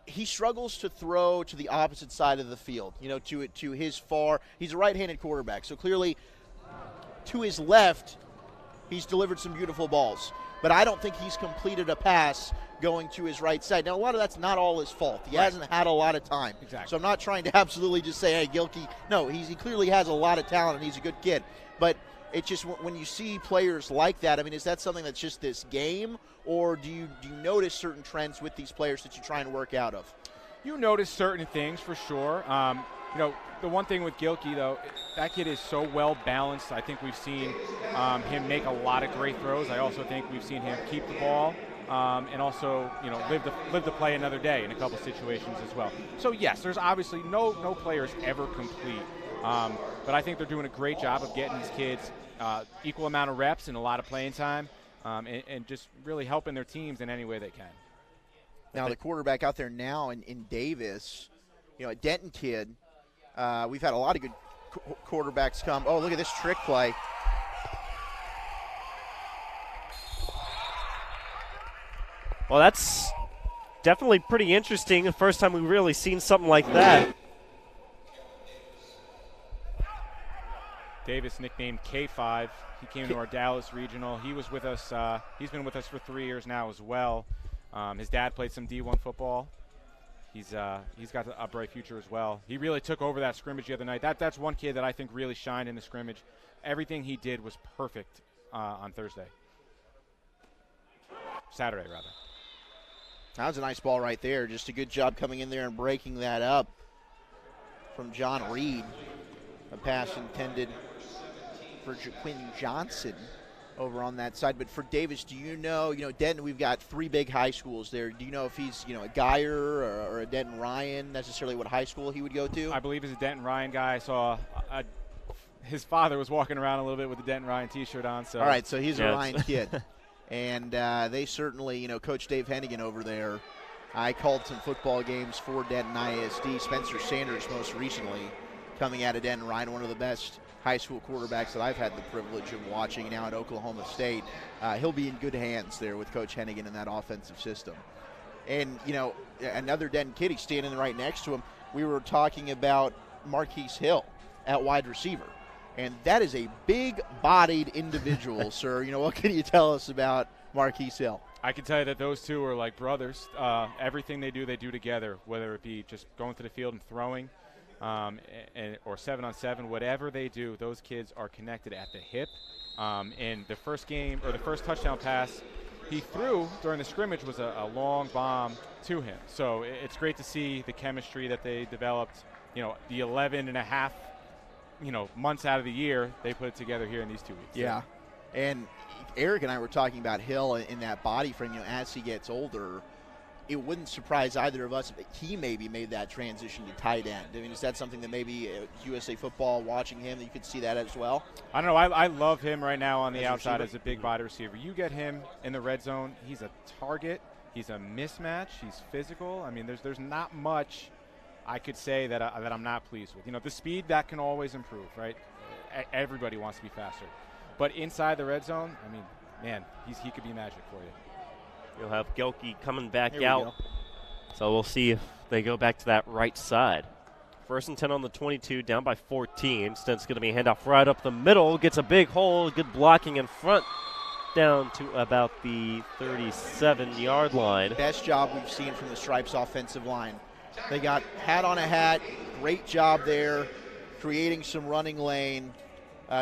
he struggles to throw to the opposite side of the field, to his far. He's a right-handed quarterback, so clearly to his left, he's delivered some beautiful balls. But I don't think he's completed a pass going to his right side. Now, a lot of that's not all his fault. He hasn't had a lot of time. Exactly. So I'm not trying to absolutely just say, hey, Gilkey. No, he clearly has a lot of talent, and he's a good kid. But it's just when you see players like that, I mean, is that something that's just this game, or do you notice certain trends with these players that you try and work out of? You notice certain things for sure. The one thing with Gilkey, though, that kid is so well balanced. I think we've seen him make a lot of great throws. I also think we've seen him keep the ball and also, live the play another day in a couple situations as well. So yes, there's obviously no players ever complete, but I think they're doing a great job of getting these kids equal amount of reps and a lot of playing time, and just really helping their teams in any way they can. Now the quarterback out there now in Davis, a Denton kid. We've had a lot of good quarterbacks come. Oh, look at this trick play. Well, that's definitely pretty interesting. The first time we've really seen something like that. Davis, nicknamed K5. He came to our Dallas regional. He was with us. He's been with us for 3 years now as well. His dad played some D1 football. He's got a bright future as well. He really took over that scrimmage the other night. That's one kid that I think really shined in the scrimmage. Everything he did was perfect on Saturday rather. That was a nice ball right there. Just a good job coming in there and breaking that up from John Reed. A pass intended for Jaquin Johnson over on that side. But for Davis, do you know, Denton, we've got 3 big high schools there. Do you know if he's, a Geyer or a Denton Ryan, necessarily what high school he would go to? I believe he's a Denton Ryan guy. I saw his father was walking around a little bit with the Denton Ryan T-shirt on. So. All right, so he's a Ryan kid. And they certainly, Coach Dave Hennigan over there, I called some football games for Denton ISD. Spencer Sanders most recently coming out of Denton Ryan, one of the best high school quarterbacks that I've had the privilege of watching now at Oklahoma State. He'll be in good hands there with Coach Hennigan in that offensive system. And, another Denton kid, he's standing right next to him. We were talking about Marquise Hill at wide receiver. And that is a big-bodied individual, sir. What can you tell us about Marquise Hill? I can tell you that those two are like brothers. Everything they do together, whether it be just going to the field and throwing or 7-on-7, whatever they do, those kids are connected at the hip. And the first touchdown pass he threw during the scrimmage was a long bomb to him. So it's great to see the chemistry that they developed, the 11 and a half months out of the year, they put it together here in these 2 weeks. Yeah. And Eric and I were talking about Hill in that body frame, as he gets older. It wouldn't surprise either of us if he maybe made that transition to tight end. I mean, is that something that maybe USA Football, watching him, that you could see that as well? I don't know. I love him right now on the outside as a big body receiver. You get him in the red zone, he's a target. He's a mismatch. He's physical. I mean, there's not much I could say that I'm not pleased with. The speed, that can always improve, right? Everybody wants to be faster. But inside the red zone, I mean, man, he could be magic for you. You'll have Gilkey coming back out. So we'll see if they go back to that right side. 1st and 10 on the 22, down by 14. Instead, it's going to be a handoff right up the middle. Gets a big hole, good blocking in front, down to about the 37-yard line. Best job we've seen from the Stripes offensive line. They got hat on a hat. Great job there, creating some running lane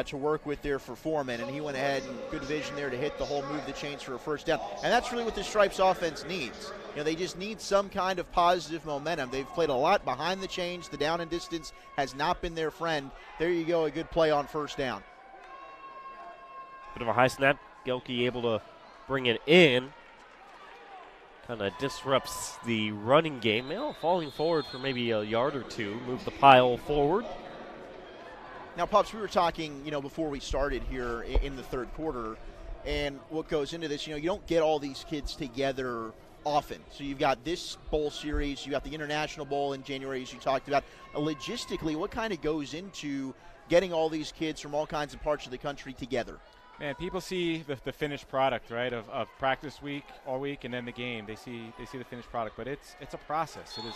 to work with there for Foreman. And he went ahead and good vision there to hit the hole, move the chains for a first down. And that's really what the Stripes offense needs. They just need some kind of positive momentum. They've played a lot behind the chains. The down and distance has not been their friend. There you go, a good play on first down. Bit of a high snap. Gilkey able to bring it in. Kind of disrupts the running game. Falling forward for maybe a yard or two. Move the pile forward. Now, Pops, we were talking, before we started here in the third quarter, and what goes into this, you don't get all these kids together often. So you've got this bowl series, you got the International Bowl in January, as you talked about. Logistically, what kind of goes into getting all these kids from all kinds of parts of the country together? Man, people see the finished product, right, of practice week all week and then the game. They see the finished product, but it's a process. It is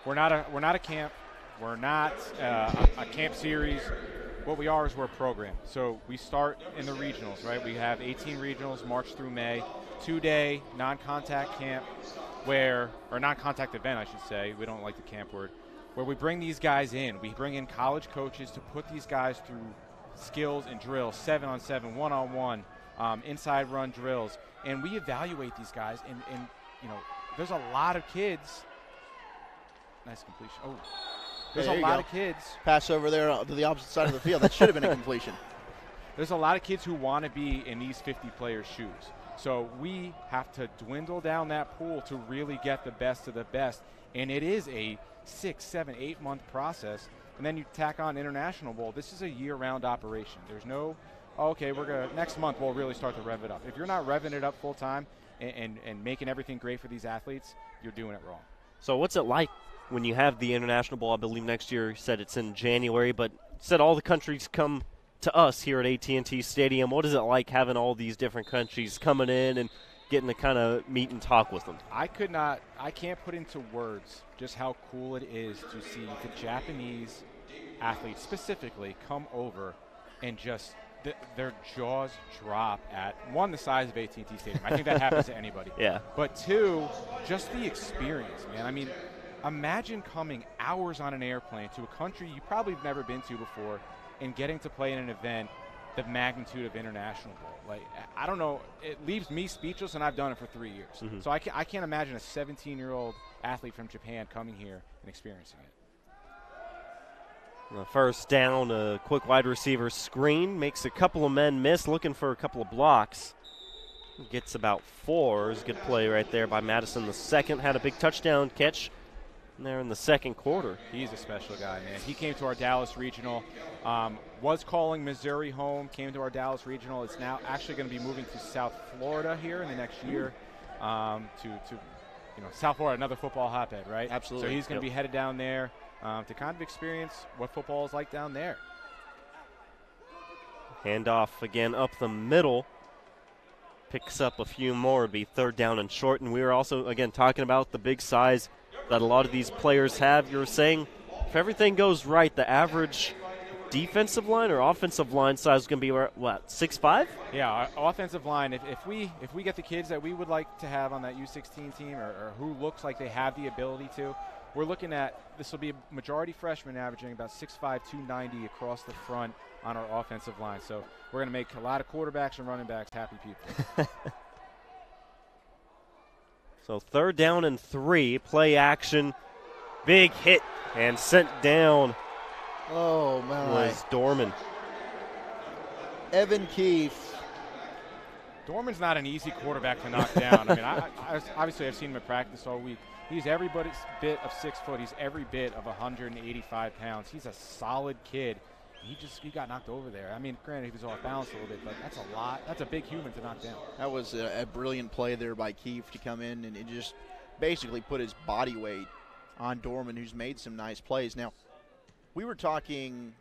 we're not a camp. We're not a camp series. What we are is we're a program. So we start in the regionals, right? We have 18 regionals, March through May, 2-day non-contact camp or non-contact event, I should say. We don't like the camp word. Where we bring these guys in. We bring in college coaches to put these guys through skills and drills, 7-on-7, 1-on-1, inside run drills. And we evaluate these guys. And there's a lot of kids. Nice completion. Oh. There's a lot of kids. Pass over there to the opposite side of the field. That should have been a completion. There's a lot of kids who want to be in these 50 players' shoes. So we have to dwindle down that pool to really get the best of the best. And it is a 6, 7, 8 month process. And then you tack on International Bowl. This is a year-round operation. There's no, next month we'll really start to rev it up. If you're not revving it up full time and making everything great for these athletes, you're doing it wrong. So what's it like when you have the International Bowl? I believe next year, you said it's in January, but said all the countries come to us here at AT&T Stadium. What is it like having all these different countries coming in and getting to kind of meet and talk with them? I can't put into words just how cool it is to see the Japanese athletes specifically come over and just their jaws drop at, one, the size of AT&T Stadium. I think that happens to anybody. Yeah. But two, just the experience, man. I mean, imagine coming hours on an airplane to a country you probably have never been to before and getting to play in an event the magnitude of International Bowl. Like, I don't know, it leaves me speechless, and I've done it for 3 years. Mm-hmm. So I can't imagine a 17-year-old athlete from Japan coming here and experiencing it. First down, a quick wide receiver screen, makes a couple of men miss, looking for a couple of blocks. Gets about 4. It's a good play right there by Madison. The second had a big touchdown catch there in the second quarter. He's a special guy, man. He came to our Dallas Regional, was calling Missouri home, came to our Dallas Regional. It's now actually going to be moving to South Florida here in the next year South Florida, another football hotbed, right? Absolutely. So he's going to be headed down there to kind of experience what football is like down there. Handoff again up the middle. Picks up a few more. It'd be third down and short. And we were also, again, talking about the big size that a lot of these players have. You were saying if everything goes right, the average defensive line or offensive line size is going to be, what, 6'5"? Yeah, our offensive line, if we get the kids that we would like to have on that U16 team or who looks like they have the ability to, we're looking at, this will be a majority freshman averaging about 6'5", 290 across the front on our offensive line. So we're going to make a lot of quarterbacks and running backs happy people. So third down and 3, play action, big hit, and sent down. Oh, my. Was Dorman. Evan Keefe. Dorman's not an easy quarterback to knock down. I mean, I obviously I've seen him at practice all week. He's every bit of 6 foot. He's every bit of 185 pounds. He's a solid kid. He got knocked over there. I mean, granted, he was off balance a little bit, but that's a lot. That's a big human to knock down. That was a brilliant play there by Keefe to come in and just basically put his body weight on Dorman, who's made some nice plays. Now, we were talking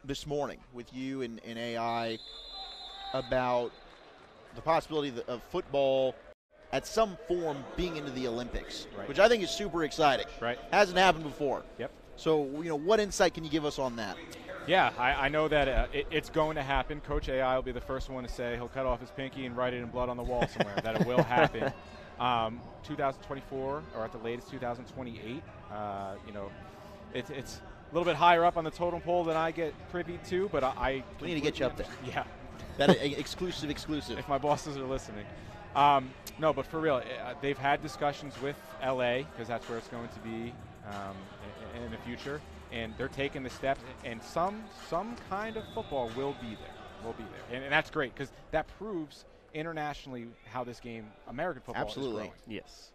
this morning with you and AI about the possibility of football at some form being into the Olympics, right, which I think is super exciting. Right. Hasn't happened before. Yep. So, what insight can you give us on that? Yeah, I know that it's going to happen. Coach AI will be the first one to say he'll cut off his pinky and write it in blood on the wall somewhere, that it will happen. 2024 or at the latest 2028. It's a little bit higher up on the totem pole than I get privy to, but we need to get you up there. Yeah. That exclusive. If my bosses are listening. No, but for real, they've had discussions with LA because that's where it's going to be in the future, and they're taking the steps, and some kind of football will be there. And that's great because that proves internationally how this game, American football, is growing. Yes.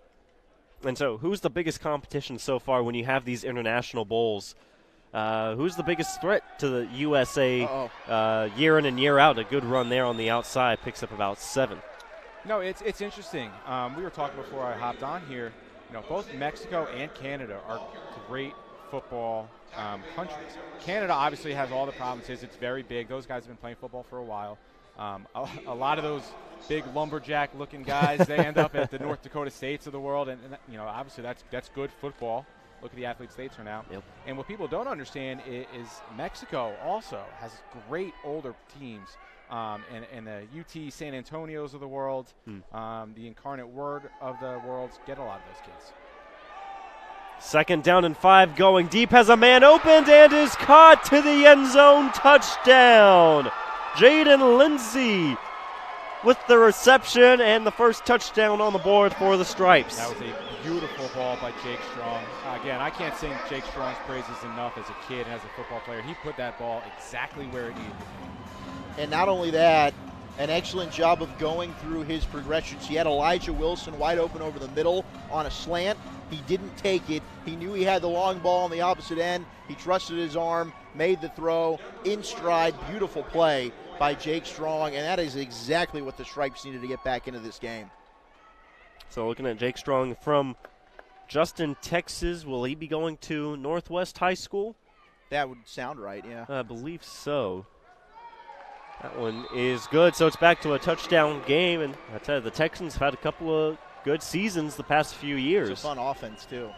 And so who's the biggest competition so far when you have these international bowls? Who's the biggest threat to the USA year in and year out? A good run there on the outside, picks up about 7. No, it's interesting. We were talking before I hopped on here. Both Mexico and Canada are great football countries. Canada obviously has all the provinces. It's very big. Those guys have been playing football for a while. A lot of those big lumberjack-looking guys, they end up at the North Dakota States of the world, and obviously that's good football. Look at the athletes they turn out. Yep. And what people don't understand is Mexico also has great older teams. And the UT San Antonios of the world, the Incarnate Word of the world, get a lot of those kids. 2nd down and 5, going deep, has a man opened and is caught to the end zone. Touchdown. Jaden Lindsay with the reception and the first touchdown on the board for the Stripes. That was a beautiful ball by Jake Strong. Again, I can't sing Jake Strong's praises enough as a kid and as a football player. He put that ball exactly where it needed. And not only that, an excellent job of going through his progressions. He had Elijah Wilson wide open over the middle on a slant. He didn't take it. He knew he had the long ball on the opposite end. He trusted his arm, made the throw, in stride. Beautiful play by Jake Strong, and that is exactly what the Stripes needed to get back into this game. So looking at Jake Strong from Justin, Texas, will he be going to Northwest High School? That would sound right, yeah. I believe so. That one is good, so it's back to a touchdown game, and I tell you, the Texans have had a couple of good seasons the past few years. It's a fun offense, too.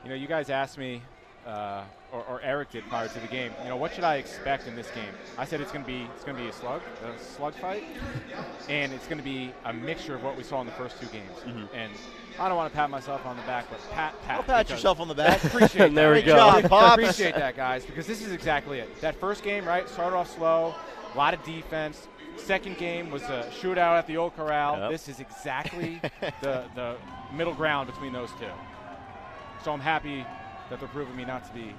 You guys asked me, or Eric did prior to the game, what should I expect in this game? I said it's going to be a slug fight, and it's going to be a mixture of what we saw in the first 2 games. Mm-hmm. And I don't want to pat myself on the back, but I'll pat yourself on the back. Appreciate that. There we go. Job, Pops. Appreciate that, guys, because this is exactly it. That first game, right, started off slow. A lot of defense. Second game was a shootout at the Old Corral. Yep. This is exactly the middle ground between those two. So I'm happy that they're proving me not to be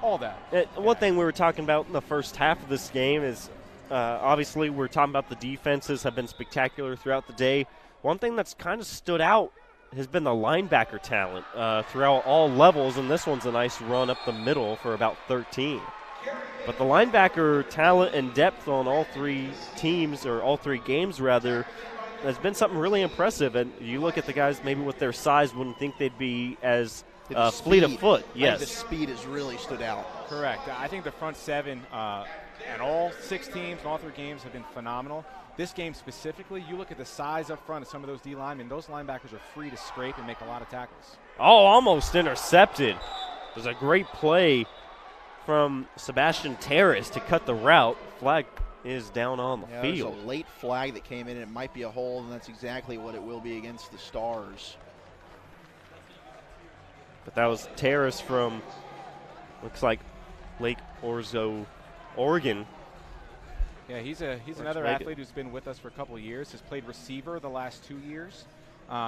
all that. One thing we were talking about in the first half of this game is obviously we're talking about the defenses have been spectacular throughout the day. One thing that's kind of stood out has been the linebacker talent throughout all levels, and this one's a nice run up the middle for about 13. But the linebacker talent and depth on all 3 teams, or all 3 games rather, has been something really impressive. And you look at the guys maybe with their size, wouldn't think they'd be as fleet of foot. Yes. The speed has really stood out. Correct. I think the front 7 and all 6 teams and all 3 games have been phenomenal. This game specifically, you look at the size up front of some of those D linemen, those linebackers are free to scrape and make a lot of tackles. Oh, almost intercepted. There's a great play from Sebastian Terrace to cut the route. Flag is down on the field. There's a late flag that came in, and it might be a hold, and that's exactly what it will be against the Stars. But that was Terrace from, looks like, Lake Orzo, Oregon. Yeah, he's another athlete who's been with us for a couple of years, has played receiver the last 2 years.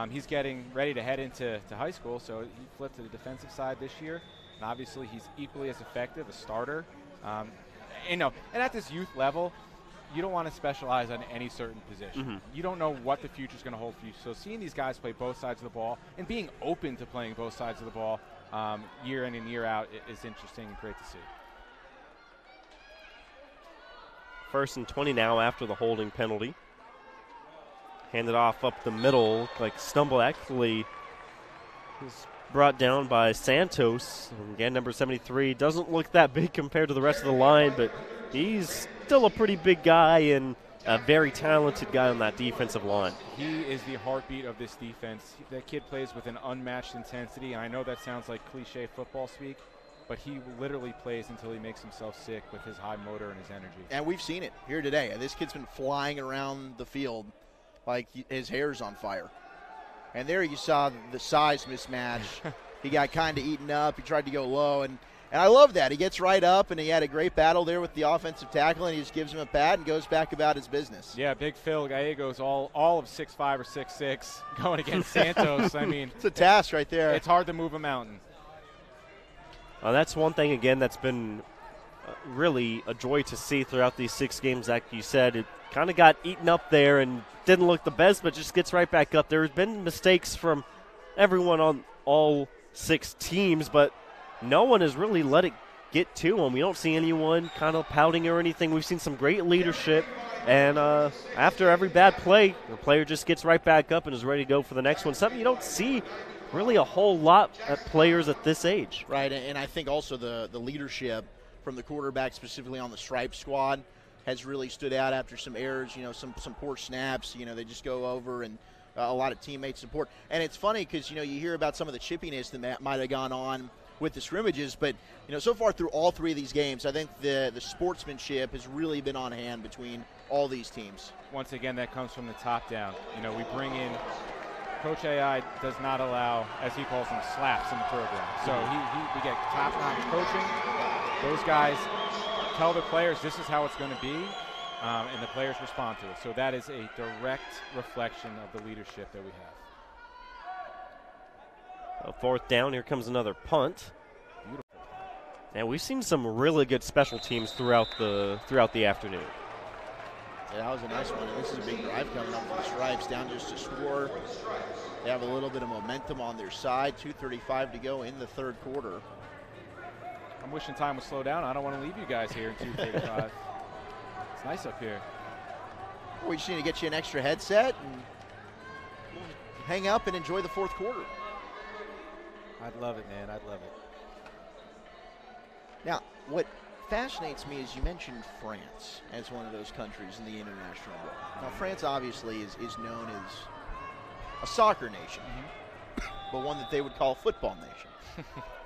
He's getting ready to head into high school, so he flipped to the defensive side this year. And obviously, he's equally as effective, a starter. And at this youth level, you don't want to specialize on any certain position. Mm-hmm. You don't know what the future is going to hold for you. So seeing these guys play both sides of the ball and being open to playing both sides of the ball year in and year out is interesting and great to see. 1st and 20 now after the holding penalty. Handed off up the middle, stumbled actually. Was brought down by Santos. Again, number 73 doesn't look that big compared to the rest of the line, but he's still a pretty big guy and a very talented guy on that defensive line. He is the heartbeat of this defense. That kid plays with an unmatched intensity, and I know that sounds like cliche football speak, but he literally plays until he makes himself sick with his high motor and his energy. And we've seen it here today. This kid's been flying around the field like his hair's on fire. And there you saw the size mismatch. He got kind of eaten up. He tried to go low, and I love that. He gets right up, and he had a great battle there with the offensive tackle, and he just gives him a pat and goes back about his business. Yeah, big Phil Gallegos, all of 6'5" or 6'6", going against Santos. I mean, it's a task right there. It's hard to move a mountain. That's one thing, again, that's been really a joy to see throughout these 6 games. Like you said, it kind of got eaten up there and didn't look the best, but just gets right back up. There's been mistakes from everyone on all 6 teams, but no one has really let it get to them. We don't see anyone kind of pouting or anything. We've seen some great leadership. And after every bad play, the player just gets right back up and is ready to go for the next one. Something you don't see really a whole lot at players at this age. Right, and I think also the leadership from the quarterback, specifically on the stripe squad, has really stood out after some errors, some poor snaps. They just go over and a lot of teammate support. And it's funny because, you hear about some of the chippiness that might have gone on with the scrimmages, but, so far through all three of these games, I think the sportsmanship has really been on hand between all these teams. Once again, that comes from the top down. We bring in Coach AI does not allow, as he calls them, slaps in the program. So we get top-notch coaching. Those guys tell the players this is how it's going to be, and the players respond to it. So that is a direct reflection of the leadership that we have. A fourth down, here comes another punt. Beautiful. And we've seen some really good special teams throughout the afternoon. Yeah, that was a nice one. And this is a big drive coming up for the Stripes, down just to score. They have a little bit of momentum on their side. 2:35 to go in the third quarter. I'm wishing time would slow down. I don't want to leave you guys here in 2:35. It's nice up here. We just need to get you an extra headset and hang up and enjoy the fourth quarter. I'd love it, man. I'd love it. Now, what fascinates me is you mentioned France as one of those countries in the international world. Now, France obviously is known as a soccer nation, but one that they would call a football nation.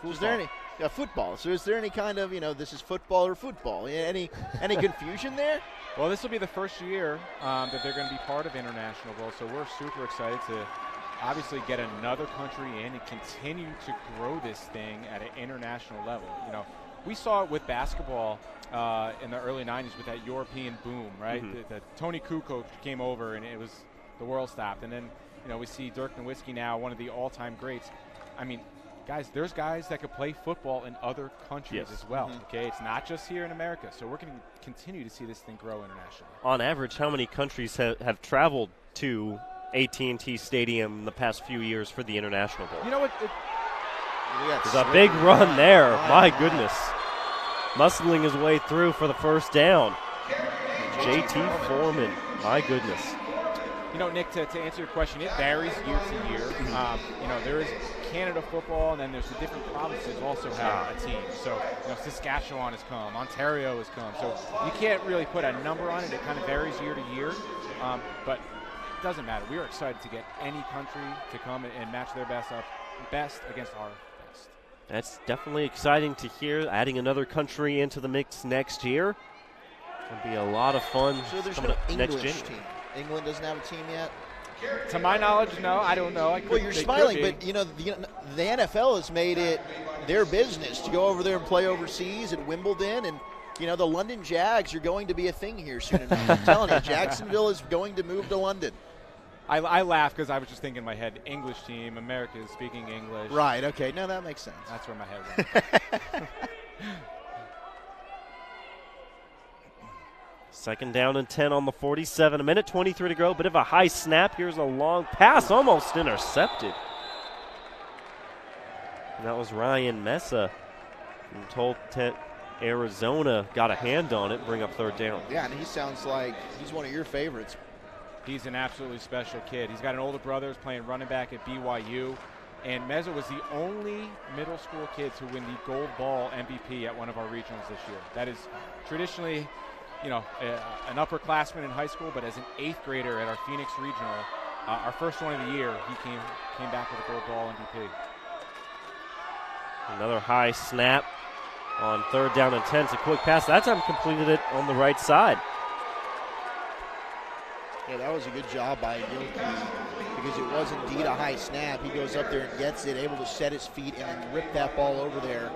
So is there any football? So is there any kind of this is football or football? Any confusion there? Well, this will be the first year that they're going to be part of International Bowl, so we're super excited to obviously get another country in and continue to grow this thing at an international level. We saw it with basketball in the early 90s with that European boom, right? The Tony Kukoc came over and the world stopped. And then, we see Dirk Nowitzki now, one of the all-time greats. I mean, guys, there's guys that could play football in other countries as well, okay? It's not just here in America. So we're going to continue to see this thing grow internationally. On average, how many countries have traveled to AT&T Stadium in the past few years for the International Bowl? You know what? There's a big run there. My goodness. Muscling his way through for the first down. JT Foreman. My goodness. Nick, to answer your question, it varies year to year. There is Canada football, and then there's the different provinces also have a team. So, Saskatchewan has come, Ontario has come. So you can't really put a number on it. It kind of varies year to year. But it doesn't matter. We are excited to get any country to come and match their best against our best. That's definitely exciting to hear. Adding another country into the mix next year will be a lot of fun. So there's no English team. England doesn't have a team yet? To my knowledge, no. I don't know. Well, you're smiling, but the NFL has made it their business to go over there and play overseas at Wimbledon, and the London Jags are going to be a thing here soon enough. I'm telling you, Jacksonville is going to move to London. I laugh because I was just thinking in my head, English team, America is speaking English. Right, okay. No, that makes sense. That's where my head went. Second down and 10 on the 47. 1:23 to go. Bit of a high snap. Here's a long pass, almost intercepted. And that was Ryan Mesa from Toltec, Arizona. Got a hand on it, bring up third down. Yeah, and he sounds like he's one of your favorites. He's an absolutely special kid. He's got an older brother who's playing running back at BYU. And Meza was the only middle school kid to win the gold ball MVP at one of our regionals this year. That is traditionally, an upperclassman in high school, but as an 8th grader at our Phoenix regional, our first one of the year, he came back with a gold ball MVP. Another high snap on third down and 10. It's a quick pass. That time completed it on the right side. Yeah, that was a good job by Gilkey because it was indeed a high snap. He goes up there and gets it, able to set his feet and then rip that ball over there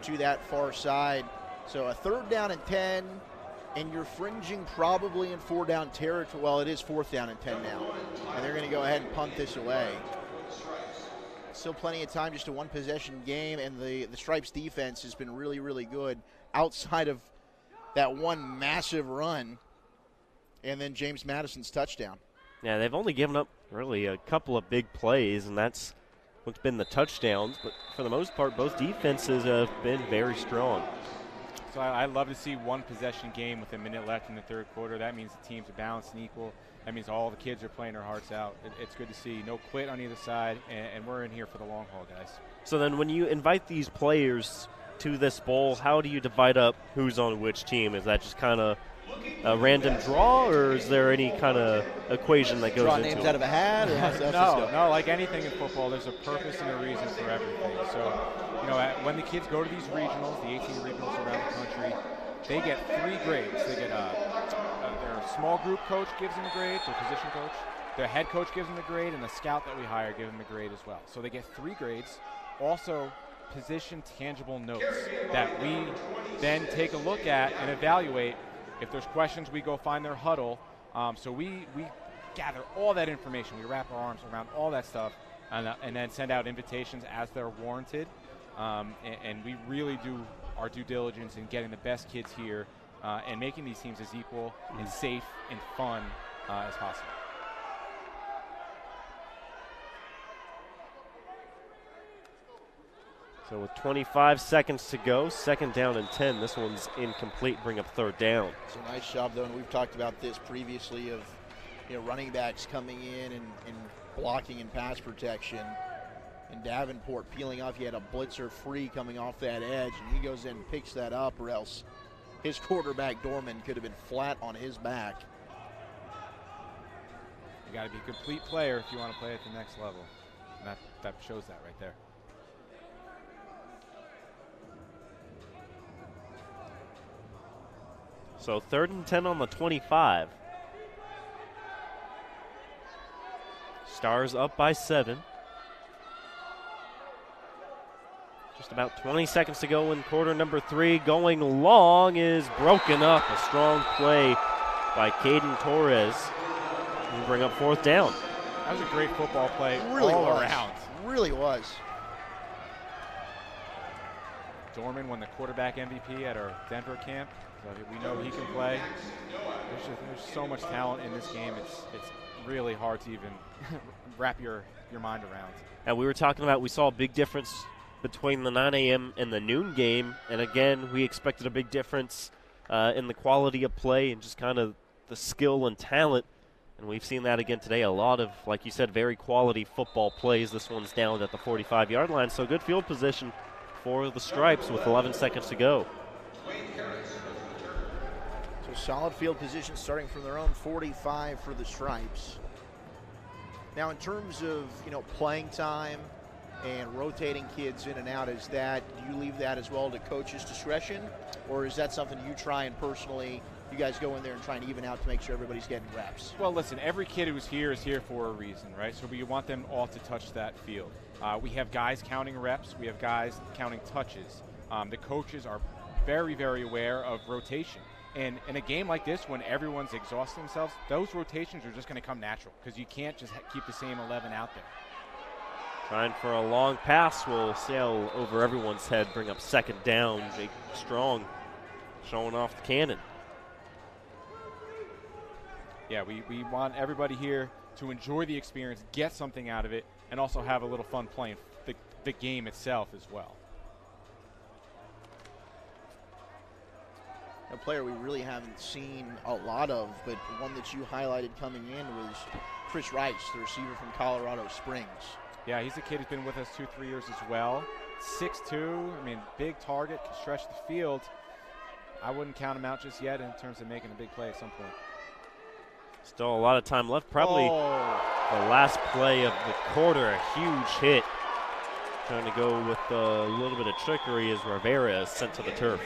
to that far side. So a third down and 10, and you're fringing probably in 4-down territory. Well, it is 4th down and 10 now, and they're going to go ahead and punt this away. Still plenty of time, just a one-possession game, and the Stripes defense has been really, really good outside of that one massive run and then James Madison's touchdown. Yeah, they've only given up really a couple of big plays, and that's what's been the touchdowns, but for the most part, both defenses have been very strong. So I love to see one possession game with a minute left in the third quarter. That means the teams are balanced and equal. That means all the kids are playing their hearts out. It's good to see. No quit on either side, and we're in here for the long haul, guys. So then when you invite these players to this bowl, how do you divide up who's on which team? Is that just kind of a random draw, or is there any kind of equation that goes draw into names it? out of a hat? Or No, like anything in football, there's a purpose and a reason for everything. So, when the kids go to these regionals, the 18 regionals around the country, they get 3 grades. They get their small group coach gives them a grade, their position coach, their head coach gives them a grade, and the scout that we hire gives them a grade as well. So they get 3 grades. Also, position tangible notes that we then take a look at and evaluate. If there's questions, we go find their huddle. So we gather all that information. We wrap our arms around all that stuff and then send out invitations as they're warranted. And we really do our due diligence in getting the best kids here and making these teams as equal and safe and fun as possible. So with 25 seconds to go, 2nd down and 10. This one's incomplete, bring up 3rd down. It's a nice job, though, and we've talked about this previously of running backs coming in and blocking and pass protection. And Davenport peeling off. He had a blitzer free coming off that edge, and he goes in and picks that up, or else his quarterback, Dorman, could have been flat on his back. You got to be a complete player if you want to play at the next level. And that shows that right there. So 3rd and 10 on the 25. Stars up by 7. Just about 20 seconds to go in quarter number 3. Going long is broken up. A strong play by Caden Torres. And bring up 4th down. That was a great football play Really all was. around. Really was. Dorman won the quarterback MVP at our Denver camp. So we know he can play. There's so much talent in this game. It's really hard to even wrap your mind around. And we were talking about, we saw a big difference between the 9 a.m. and the noon game. And again, we expected a big difference in the quality of play and just kind of the skill and talent. And we've seen that again today. A lot of, like you said, very quality football plays. This one's down at the 45-yard line. So good field position for the Stripes with 11 seconds to go. So solid field position starting from their own 45 for the Stripes. Now in terms of, playing time and rotating kids in and out, do you leave that as well to coach's discretion? Or is that something you try and personally, you guys go in there and try and even out to make sure everybody's getting reps? Well, listen, every kid who's here is here for a reason, right? So we want them all to touch that field. We have guys counting reps. We have guys counting touches. The coaches are very, very aware of rotation. And in a game like this, when everyone's exhausting themselves, those rotations are just going to come natural because you can't just keep the same 11 out there. Trying for a long pass will sail over everyone's head, bring up 2nd down. Jake Strong showing off the cannon. Yeah, we want everybody here to enjoy the experience, get something out of it, and also have a little fun playing the game itself as well. A player we really haven't seen a lot of, but one that you highlighted coming in was Chris Rice, the receiver from Colorado Springs. Yeah, he's a kid who's been with us 2-3 years as well. 6'2", big target, can stretch the field. I wouldn't count him out just yet in terms of making a big play at some point. Still a lot of time left. Probably the last play of the quarter, a huge hit. Trying to go with a little bit of trickery as Rivera is sent to the turf.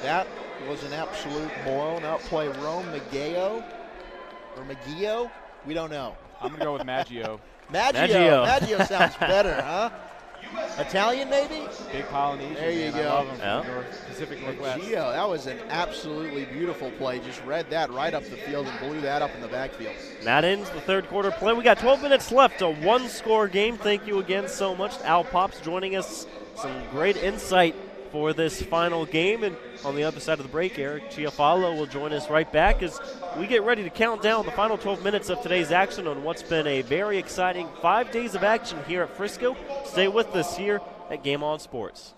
That was an absolute blown-out play. Rome Maggio, or Maggio? We don't know. I'm going to go with Maggio. Maggio sounds better, huh? Italian, maybe? Big Polynesian. There you go. I love him from the Pacific Northwest. Maggio, that was an absolutely beautiful play. Just read that right up the field and blew that up in the backfield. That ends the 3rd quarter play. We got 12 minutes left, a 1-score game. Thank you again so much to Al Pops joining us. Some great insight for this final game. And on the other side of the break, Eric Chiafalo will join us right back as we get ready to count down the final 12 minutes of today's action on what's been a very exciting 5 days of action here at Frisco. Stay with us here at Game On Sports.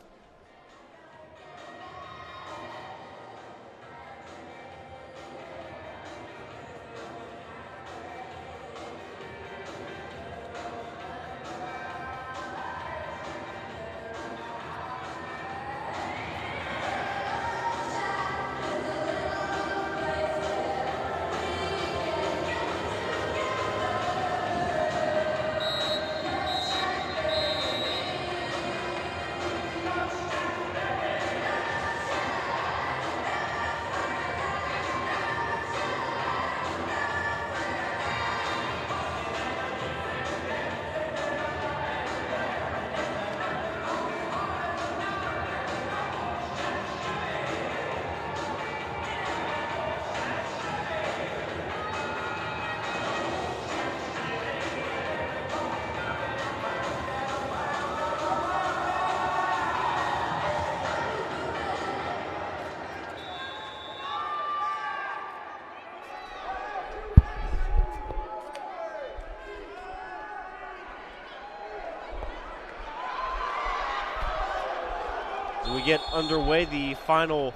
We get underway, the final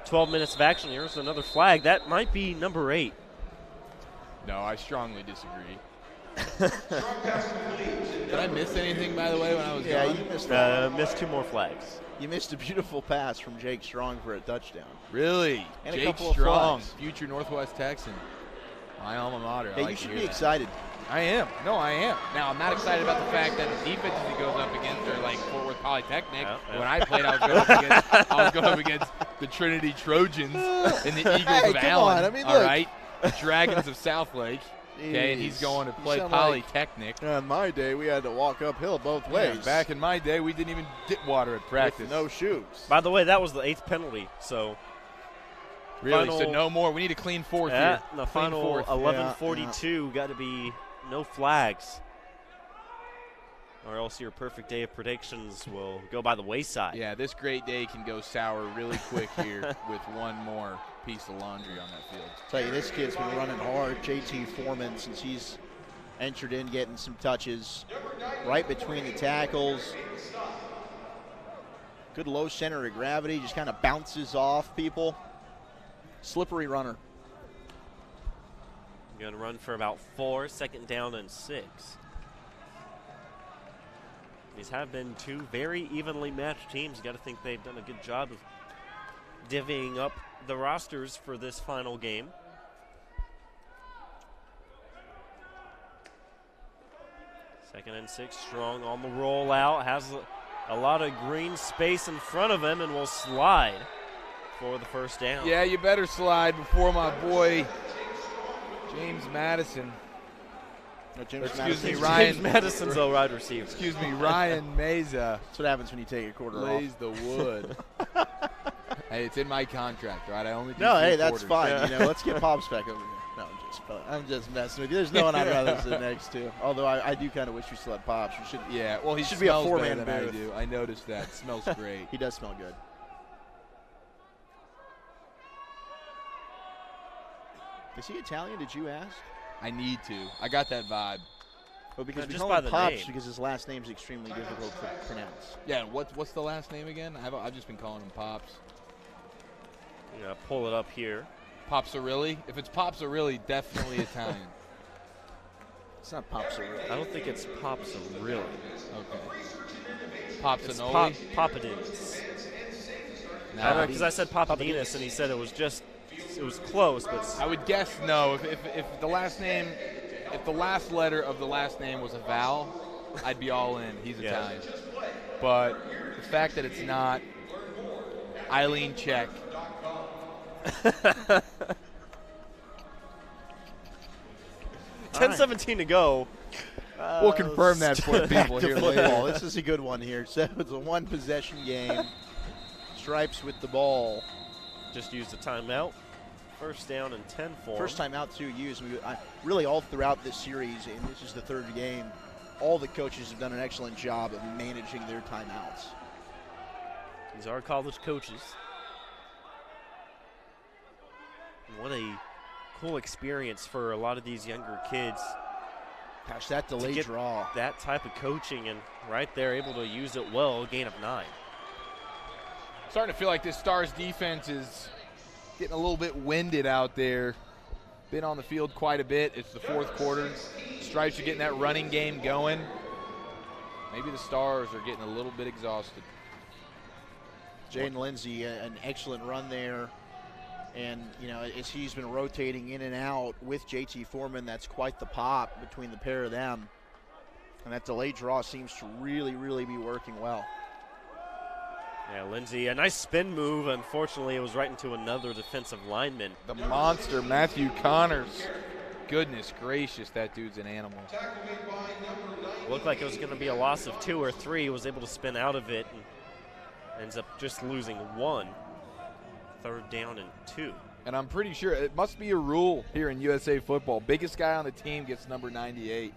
12 minutes of action. Here's another flag. That might be number 8. No, I strongly disagree. Did I miss anything, by the way, when I was gone? You missed 2 more flags. You missed a beautiful pass from Jake Strong for a touchdown. Really? And Jake a couple Strong, of flags. future Northwest Texan. My alma mater. Hey, you should be excited. I am. No, I am. Now, I'm not excited about the fact that the defenses he goes up against are like Fort Worth Polytechnic. When I played, I was going up against the Trinity Trojans and the Eagles of Allen. I mean, all look. right? The Dragons of Southlake. Okay, and he's going to play Polytechnic. In my day, we had to walk uphill both ways. Yeah, back in my day, we didn't even get water at practice. With no shoes. By the way, that was the 8th penalty, so. Really? Final, so no more. We need a clean 4th here. The final 11:42 got to be no flags, or else your perfect day of predictions will go by the wayside. Yeah, this great day can go sour really quick here with one more piece of laundry on that field. Tell you, this kid's been running hard. JT Foreman, since he's entered in, getting some touches right between the tackles. Good low center of gravity, just kind of bounces off people. Slippery runner. Going to run for about 4, 2nd down and 6. These have been 2 very evenly matched teams. You got to think they've done a good job of divvying up the rosters for this final game. Second and 6, Strong on the rollout, has a lot of green space in front of him and will slide for the first down. Yeah, you better slide before my boy James Madison. James Madison's a wide receiver. Excuse me, Ryan Meza. That's what happens when you take a quarter lays off. the wood. Hey, it's in my contract, right? I only do hey, quarters. That's fine. Yeah. Let's get Pops back over here. No, I'm just messing with you. There's no one I'd rather sit next to. Although I do kind of wish we still had Pops. We should. Yeah, well, he should be a 4-man than booth. I do. I noticed that. Smells great. He does smell good. Is he Italian? Did you ask? I need to. I got that vibe. Well, because we just call by him the Pops name. because his last name is extremely difficult to pronounce. Yeah, what's the last name again? I've just been calling him Pops. Yeah, pull it up here. Popsarilli? If it's Popsarilli, definitely Italian. It's not Popsarilli. I don't think it's Popsarilli. Okay. Popsanoli? It's Papadinus. Because I said Papadinus and he said it was close, but I would guess no. If the last name, if the last letter of the last name was a vowel, I'd be all in. He's Italian. But the fact that it's not, Eileen Czech. 10:17 to go. We'll confirm that for the people here football. later. This is a good one here. So it's a one-possession game. Stripes with the ball. Just used a timeout. First down and 10 for him. First timeout to use. Really all throughout this series, and this is the 3rd game, all the coaches have done an excellent job of managing their timeouts. These are college coaches. What a cool experience for a lot of these younger kids. Gosh, that delayed draw. That type of coaching, and right there able to use it well, a gain of 9. Starting to feel like this Stars defense is getting a little bit winded out there. Been on the field quite a bit. It's the fourth quarter. Stripes are getting that running game going. Maybe the Stars are getting a little bit exhausted. Jaden Lindsay, an excellent run there. And, you know, as he's been rotating in and out with JT Foreman, that's quite the pop between the pair of them. And that delayed draw seems to really, really be working well. Yeah, Lindsay, a nice spin move. Unfortunately, it was right into another defensive lineman. The monster, Matthew Connors. Goodness gracious, that dude's an animal. Looked like it was going to be a loss of 2 or 3. He was able to spin out of it and ends up just losing 1. 3rd down and 2. And I'm pretty sure it must be a rule here in USA football. Biggest guy on the team gets number 98.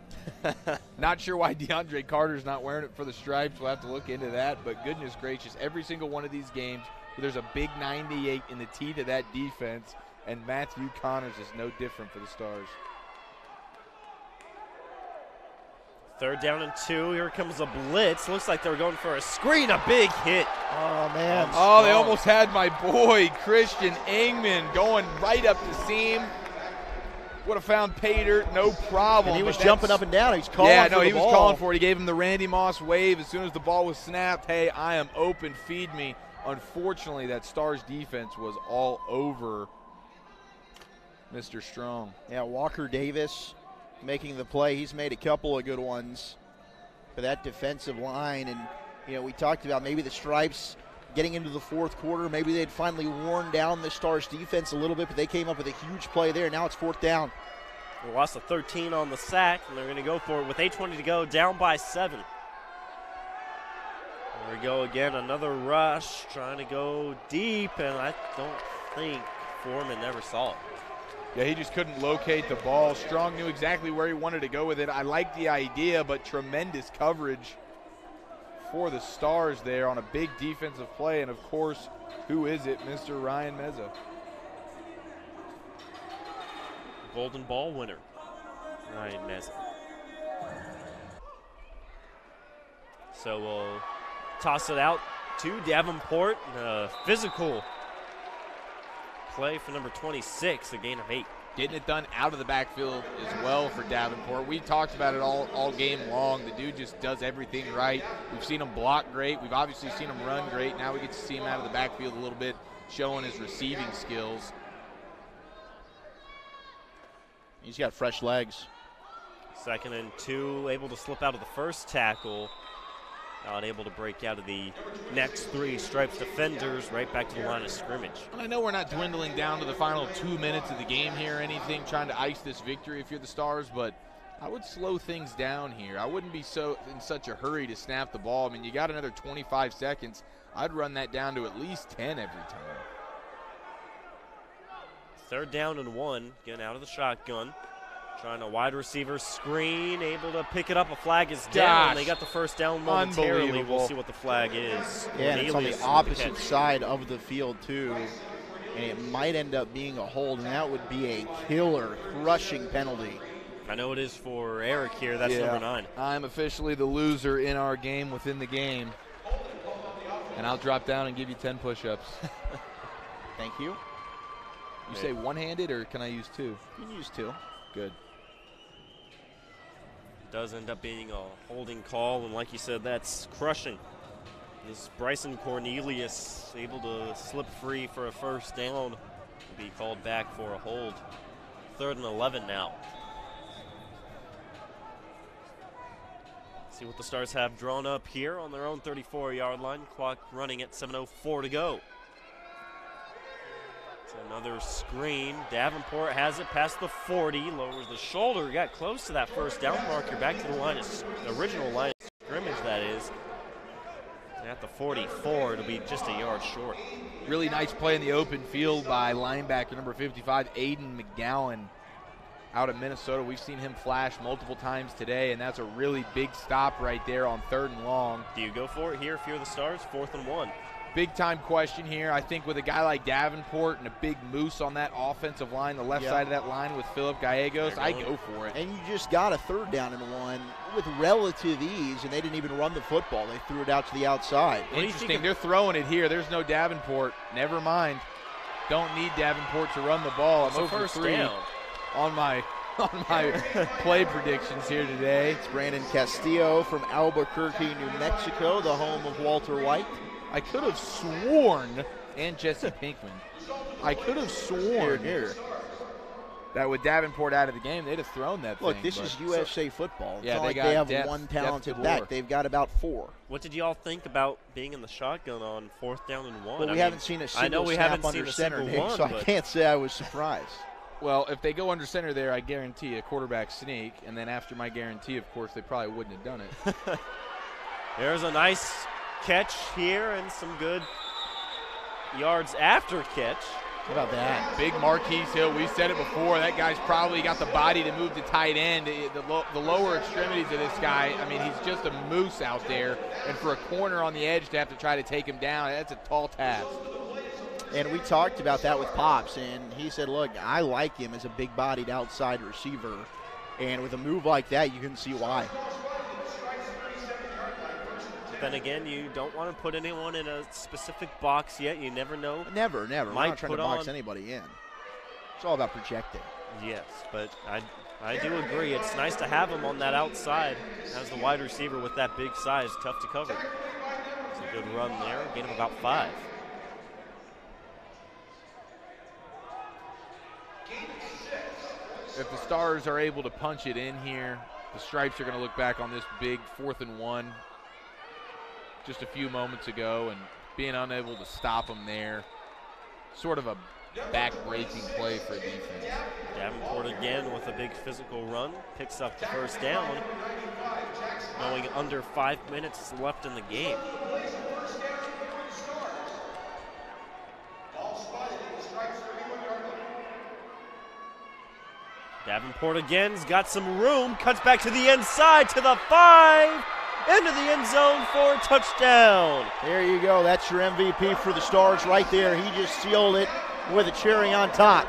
Not sure why DeAndre Carter's not wearing it for the Stripes. We'll have to look into that. But goodness gracious, every single one of these games, there's a big 98 in the teeth of that defense. And Matthew Connors is no different for the Stars. 3rd down and 2. Here comes a blitz. Looks like they're going for a screen. A big hit. Oh, man. Oh, they almost had my boy, Christian Ingman, going right up the seam. Would have found pay dirt, no problem. And he was jumping up and down. He's calling for the ball. Yeah, no, he was calling for it. He gave him the Randy Moss wave as soon as the ball was snapped. Hey, I am open. Feed me. Unfortunately, that Stars defense was all over Mr. Strong. Yeah, Walker Davis making the play. He's made a couple of good ones for that defensive line. And, you know, we talked about maybe the Stripes getting into the fourth quarter. Maybe they'd finally worn down the Stars defense a little bit, but they came up with a huge play there. Now it's 4th down. They lost a 13 on the sack, and they're going to go for it with 8:20 to go, down by 7. There we go again, another rush, trying to go deep, and I don't think Foreman ever saw it. Yeah, he just couldn't locate the ball. Strong knew exactly where he wanted to go with it. I like the idea, but tremendous coverage for the Stars there on a big defensive play. And, of course, who is it? Mr. Ryan Meza. Golden Ball winner, Ryan Meza. So we'll toss it out to Davenport. Physical play for number 26, a gain of 8. Getting it done out of the backfield as well for Davenport. We talked about it all game long. The dude just does everything right. We've seen him block great. We've obviously seen him run great. Now we get to see him out of the backfield a little bit, showing his receiving skills. He's got fresh legs. 2nd and 2, able to slip out of the first tackle. Not able to break out of the next 3 Stripes defenders, right back to the line of scrimmage. I know we're not dwindling down to the final 2 minutes of the game here or anything, trying to ice this victory if you're the Stars, but I would slow things down here. I wouldn't be so in such a hurry to snap the ball. I mean, you got another 25 seconds. I'd run that down to at least 10 every time. 3rd down and 1, getting out of the shotgun. Trying a wide receiver screen, able to pick it up. A flag is down. They got the first down momentarily. We'll see what the flag is. Yeah, and it's on the opposite side of the field, too. And it might end up being a hold, and that would be a killer, crushing penalty. I know it is for Eric here. That's number 9. I'm officially the loser in our game within the game. And I'll drop down and give you 10 push-ups. Thank you. You say one-handed, or can I use 2? You can use 2. Good. Does end up being a holding call, and like you said, that's crushing. This Bryson Cornelius able to slip free for a first down, be called back for a hold. 3rd and 11 now. See what the Stars have drawn up here on their own 34-yard line. Clock running at 7:04 to go. Another screen. Davenport has it past the 40, lowers the shoulder, got close to that first down marker, back to the line of the original line of scrimmage, that is. And at the 44, it'll be just a yard short. Really nice play in the open field by linebacker number 55, Aiden McGowan, out of Minnesota. We've seen him flash multiple times today, and that's a really big stop right there on 3rd and long. Do you go for it here if you're the Stars? 4th and 1. big-time question here. I think with a guy like Davenport and a big moose on that offensive line, the left side of that line with Philip Gallegos, I go for it. And you just got a 3rd down and 1 with relative ease, and they didn't even run the football. They threw it out to the outside. Interesting. They're throwing it here. There's no Davenport. Never mind. Don't need Davenport to run the ball. I'm over 3 on my play predictions here today. It's Brandon Castillo from Albuquerque, New Mexico, the home of Walter White. I could have sworn, and Jesse Pinkman, I could have sworn that with Davenport out of the game, they'd have thrown that Look, thing. this is USA football. It's Yeah, not they like got they have depth, one talented depth back. galore. They've got about 4. What did y'all think about being in the shotgun on 4th down and 1? Well, we haven't seen a single snap under center, Nick, so I can't say I was surprised. Well, if they go under center there, I guarantee a quarterback sneak, and then after my guarantee, of course, they probably wouldn't have done it. There's a nice catch here and some good yards after catch. How about that? Big Marquise Hill. We said it before. That guy's probably got the body to move to tight end. The lower extremities of this guy, I mean, he's just a moose out there. And for a corner on the edge to have to try to take him down, that's a tall task. And we talked about that with Pops, and he said, look, I like him as a big-bodied outside receiver. And with a move like that, you can see why. Then again, you don't want to put anyone in a specific box yet. You never know. Never. We're not trying to box on anybody in. It's all about projecting. Yes, but I do agree. It's nice to have him on that outside as the wide receiver with that big size, tough to cover. It's a good run there. Gain him about 5. If the Stars are able to punch it in here, the Stripes are going to look back on this big 4th and 1 just a few moments ago and being unable to stop them there. Sort of a back-breaking play for defense. Davenport again with a big physical run, picks up the 1st down. Going under 5 minutes left in the game. Davenport again's got some room, cuts back to the inside to the 5, into the end zone for a touchdown. There you go. That's your MVP for the Stars right there. He just sealed it with a cherry on top.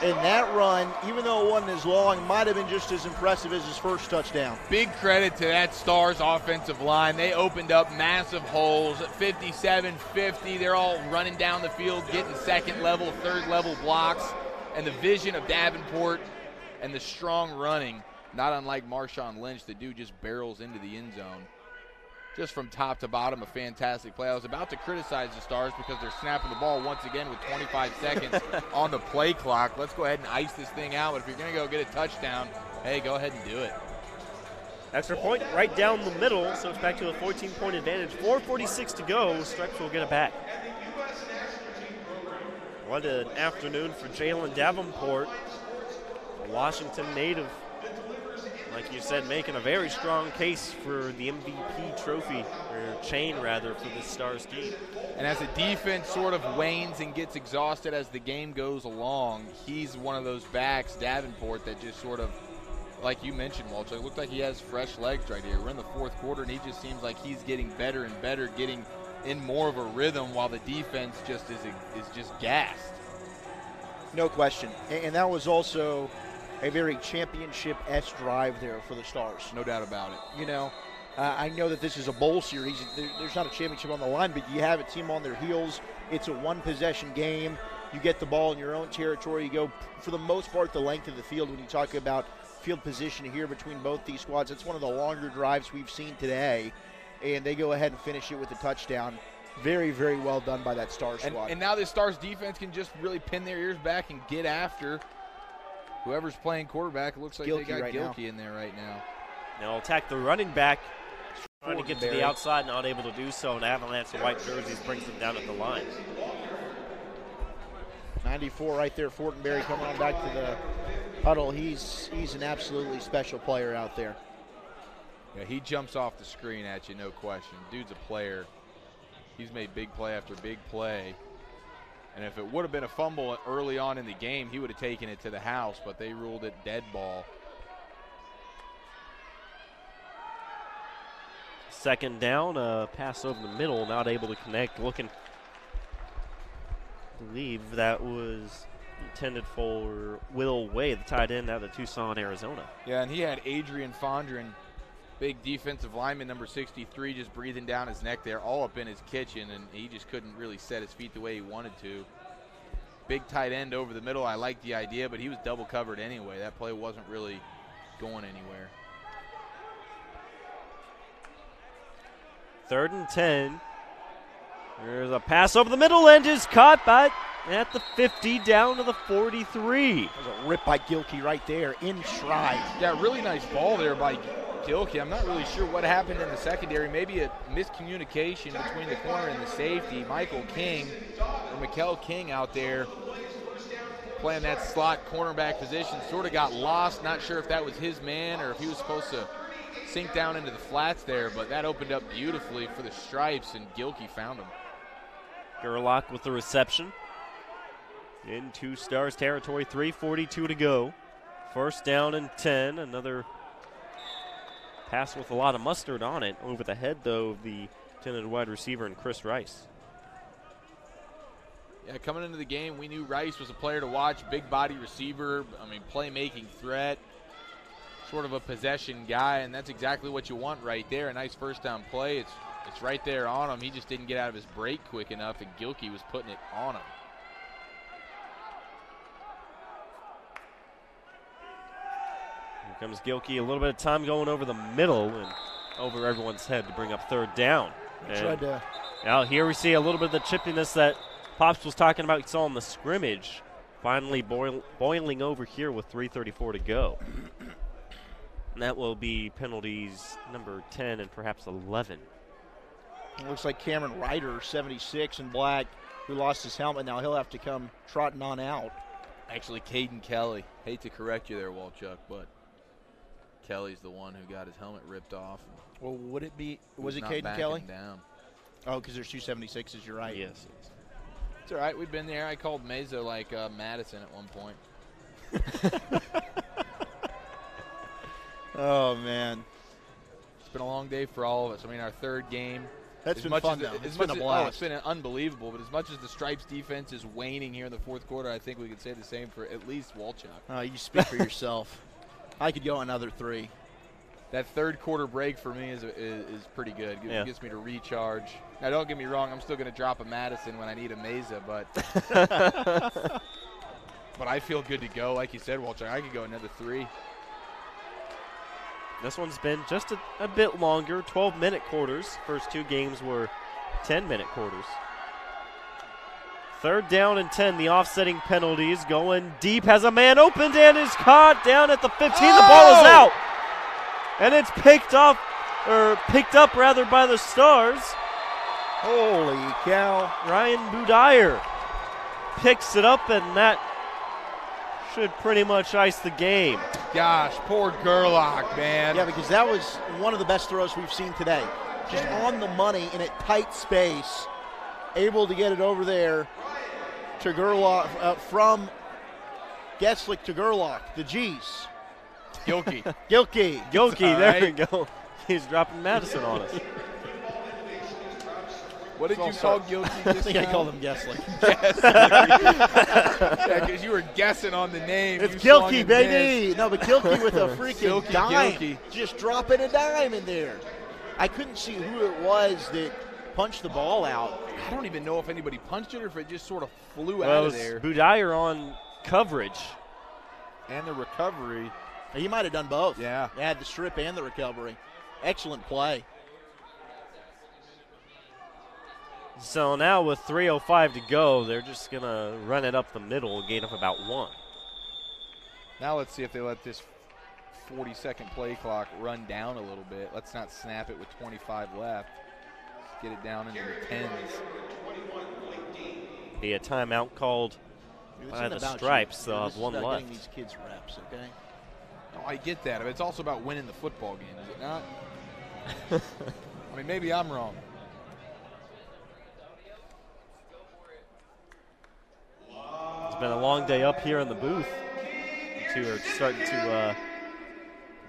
And that run, even though it wasn't as long, might have been just as impressive as his first touchdown. Big credit to that Stars offensive line. They opened up massive holes at 57, 50. They're all running down the field, getting 2nd level, 3rd level blocks. And the vision of Davenport and the strong running, not unlike Marshawn Lynch, the dude just barrels into the end zone. Just from top to bottom, a fantastic play. I was about to criticize the Stars because they're snapping the ball once again with 25 seconds on the play clock. Let's go ahead and ice this thing out. But if you're going to go get a touchdown, hey, go ahead and do it. Extra point right down the middle, so it's back to a 14-point advantage. 4:46 to go. Stripes will get it back. What an afternoon for Jalen Davenport, a Washington native. Like you said, making a very strong case for the MVP trophy, or chain rather, for the Stars team. And as the defense sort of wanes and gets exhausted as the game goes along, he's one of those backs, Davenport, that just sort of, like you mentioned, Walter, it looked like he has fresh legs right here. We're in the 4th quarter, and he just seems like he's getting better and better, getting in more of a rhythm, while the defense just is just gassed. No question. And that was also a very championship-esque drive there for the Stars. No doubt about it. You know, I know that this is a bowl series. There's not a championship on the line, but you have a team on their heels. It's a one-possession game. You get the ball in your own territory. You go, for the most part, the length of the field. When you talk about field position here between both these squads, it's one of the longer drives we've seen today. And they go ahead and finish it with a touchdown. Very, very well done by that Stars squad. And now this Stars defense can just really pin their ears back and get after whoever's playing quarterback. It looks like they got Gilkey in there right now. They'll attack the running back, trying to get to the outside, not able to do so. An avalanche of white jerseys brings them down at the line. 94 right there, Fortenberry coming on back to the huddle. He's an absolutely special player out there. Yeah, he jumps off the screen at you, no question. Dude's a player. He's made big play after big play. And if it would have been a fumble early on in the game, he would have taken it to the house, but they ruled it dead ball. Second down, pass over the middle, not able to connect. I believe that was intended for Will Wade, the tight end out of Tucson, Arizona. Yeah, and he had Adrian Fondren, big defensive lineman, number 63, just breathing down his neck there, all up in his kitchen, and he just couldn't really set his feet the way he wanted to. Big tight end over the middle. I like the idea, but he was double covered anyway. That play wasn't really going anywhere. 3rd and 10. There's a pass over the middle and is caught by at the 50 down to the 43. There's a rip by Gilkey right there in stride. Yeah, really nice ball there by Gilkey. I'm not really sure what happened in the secondary. Maybe a miscommunication between the corner and the safety. Michael King, or Mikel King out there playing that slot cornerback position, sort of got lost. Not sure if that was his man or if he was supposed to sink down into the flats there, but that opened up beautifully for the Stripes, and Gilkey found him. Gerlach with the reception. Into Stars territory, 3:42 to go. 1st down and 10. Another pass with a lot of mustard on it. Over the head, though, of the intended wide receiver and Chris Rice. Yeah, coming into the game, we knew Rice was a player to watch, big body receiver, playmaking threat, sort of a possession guy, and that's exactly what you want right there. A nice first down play. It's right there on him. He just didn't get out of his break quick enough, and Gilkey was putting it on him. Here comes Gilkey. A little bit of time going over the middle and over everyone's head to bring up 3rd down. Now here we see a little bit of the chippiness that Pops was talking about. You saw in the scrimmage. Finally boiling over here with 3:34 to go. And that will be penalties number 10 and perhaps 11. It looks like Cameron Ryder, 76 in black, who lost his helmet. Now he'll have to come trotting on out. Actually, Caden Kelly. Hate to correct you there, Walchuk, but Kelly's the one who got his helmet ripped off. Well, would it be? Was it Caden Kelly? Down. Oh, because there's 2 76s. You're right. Yes. It's all right. We've been there. I called Mesa like Madison at one point. Oh, man. It's been a long day for all of us. Our 3rd game. That's been fun, though. It's been a blast. It's been unbelievable, but as much as the Stripes defense is waning here in the 4th quarter, I think we could say the same for at least Walchuk. You speak for yourself. I could go another 3. That 3rd quarter break for me is pretty good. It gets me to recharge. Now, don't get me wrong. I'm still going to drop a Madison when I need a Mesa, but but I feel good to go. Like you said, Walchuk, I could go another 3. This one's been just a bit longer, 12-minute quarters. First 2 games were 10-minute quarters. 3rd down and 10, the offsetting penalties going deep, has a man opened and is caught down at the 15. The ball is out. And it's picked up by the Stars. Holy cow. Ryan Budire picks it up, and that should pretty much ice the game. Gosh, poor Gerlach, man. Yeah, because that was one of the best throws we've seen today. Just on the money in a tight space, able to get it over there to Gerlach, from Geslick to Gerlach, the G's. Gilkey. Gilkey, there we go. He's dropping Madison on us. What did you call Gilkey? I think I called him Geslick. Yeah, because you were guessing on the name. It's Gilkey, baby. No, but Gilkey with a freaking dime. Gilkey. Just dropping a dime in there. I couldn't see who it was that punched the ball out. I don't even know if anybody punched it or if it just sort of flew out of there. Budire on coverage. And the recovery. He might have done both. Yeah. He had the strip and the recovery. Excellent play. So now with 3:05 to go, they're just going to run it up the middle, gain of about 1. Now let's see if they let this 40-second play clock run down a little bit. Let's not snap it with 25 left. Let's get it down into the 10s. Be a timeout called by the Stripes. They'll have 1 left. Getting these kids reps, okay? Oh, I get that. But it's also about winning the football game, is it not? Maybe I'm wrong. It's been a long day up here in the booth. The two are starting to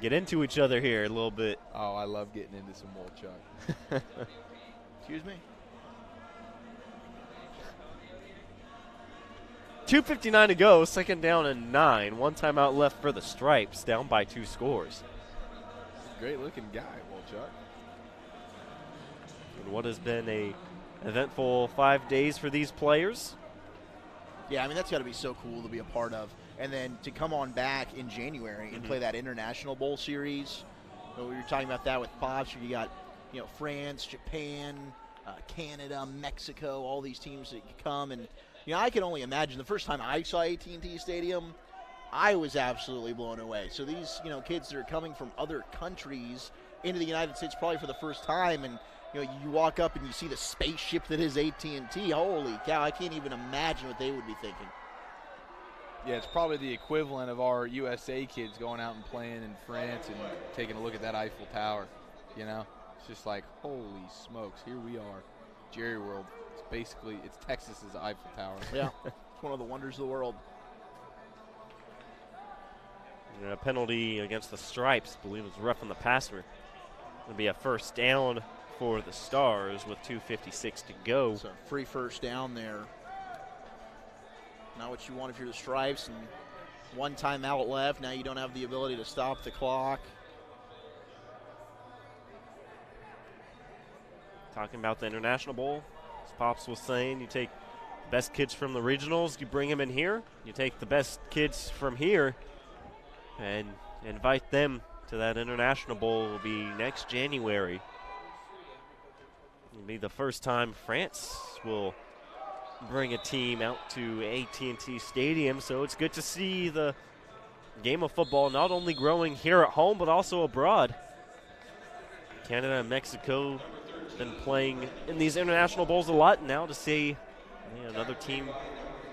get into each other here a little bit. Oh, I love getting into some Wolchuk. Excuse me? 2:59 to go, second down and 9. One timeout left for the Stripes, down by 2 scores. Great looking guy, Wolchuk. And what has been a eventful 5 days for these players. Yeah, I mean, that's got to be so cool to be a part of. And then to come on back in January and play that International Bowl series. We were talking about that with Pops. You got, France, Japan, Canada, Mexico, all these teams that come. And, I can only imagine the first time I saw AT&T Stadium, I was absolutely blown away. So these, kids that are coming from other countries into the United States probably for the first time, and you walk up and you see the spaceship that is AT&T. Holy cow, I can't even imagine what they would be thinking. Yeah, it's probably the equivalent of our USA kids going out and playing in France and taking a look at that Eiffel Tower, It's just like, holy smokes, here we are, Jerry World. It's Texas's Eiffel Tower. Yeah, it's one of the wonders of the world. And a penalty against the Stripes, I believe it was rough on the passer. It'll be a first down for the Stars with 2:56 to go. So free first down there. Not what you want if you're the Stripes, and one timeout left. Now you don't have the ability to stop the clock. Talking about the International Bowl, as Pops was saying, you take the best kids from the regionals, you bring them in here. You take the best kids from here and invite them to that International Bowl. It will be next January. It'll be the first time France will bring a team out to AT&T Stadium, so it's good to see the game of football not only growing here at home but also abroad. Canada and Mexico been playing in these international bowls a lot. Now to see another team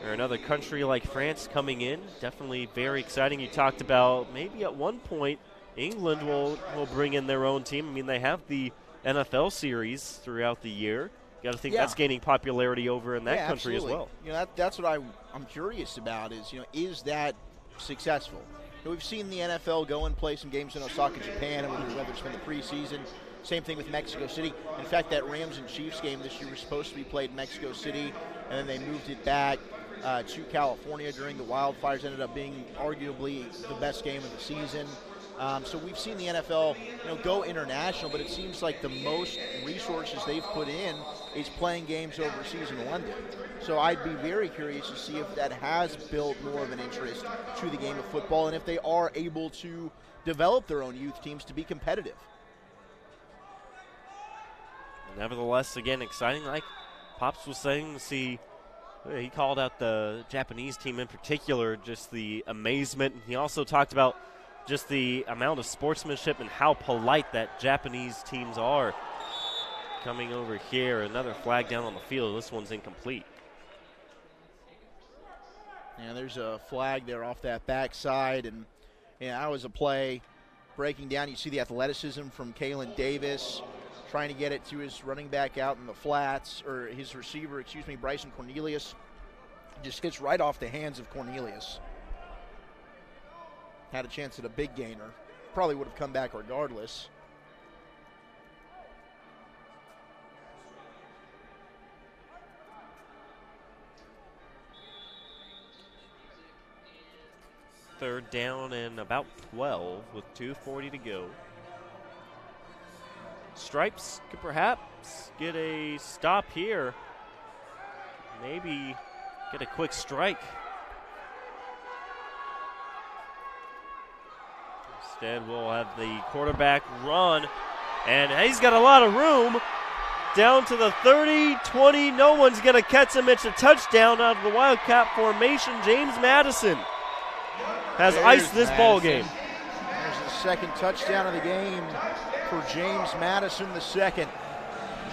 or another country like France coming in, definitely very exciting. You talked about maybe at one point England will bring in their own team. I mean, they have the NFL series throughout the year. Got to think that's gaining popularity over in that country absolutely. As well. That's what I'm curious about is that successful? We've seen the NFL go and play some games in Osaka, Japan, and whether it's been the preseason. Same thing with Mexico City. In fact, that Rams and Chiefs game this year was supposed to be played in Mexico City, and then they moved it back to California during the wildfires. Ended up being arguably the best game of the season. So we've seen the NFL, go international, but it seems like the most resources they've put in is playing games overseas in London. So I'd be very curious to see if that has built more of an interest to the game of football, and if they are able to develop their own youth teams to be competitive. Nevertheless, again, exciting. Like Pops was saying, to see, he called out the Japanese team in particular, just the amazement. He also talked about just the amount of sportsmanship and how polite that Japanese teams are. Coming over here, another flag down on the field. This one's incomplete. Yeah, there's a flag there off that backside, and that was a play breaking down. You see the athleticism from Kalen Davis, trying to get it to his running back out in the flats, or his receiver, Bryson Cornelius. Just gets right off the hands of Cornelius. Had a chance at a big gainer. Probably would have come back regardless. Third down and about 12 with 2:40 to go. Stripes could perhaps get a stop here. Maybe get a quick strike. Instead, we'll have the quarterback run, and he's got a lot of room. Down to the 30, 20, no one's going to catch him. It's a touchdown out of the Wildcat formation. James Madison has iced this ball game. There's the second touchdown of the game for James Madison, the second.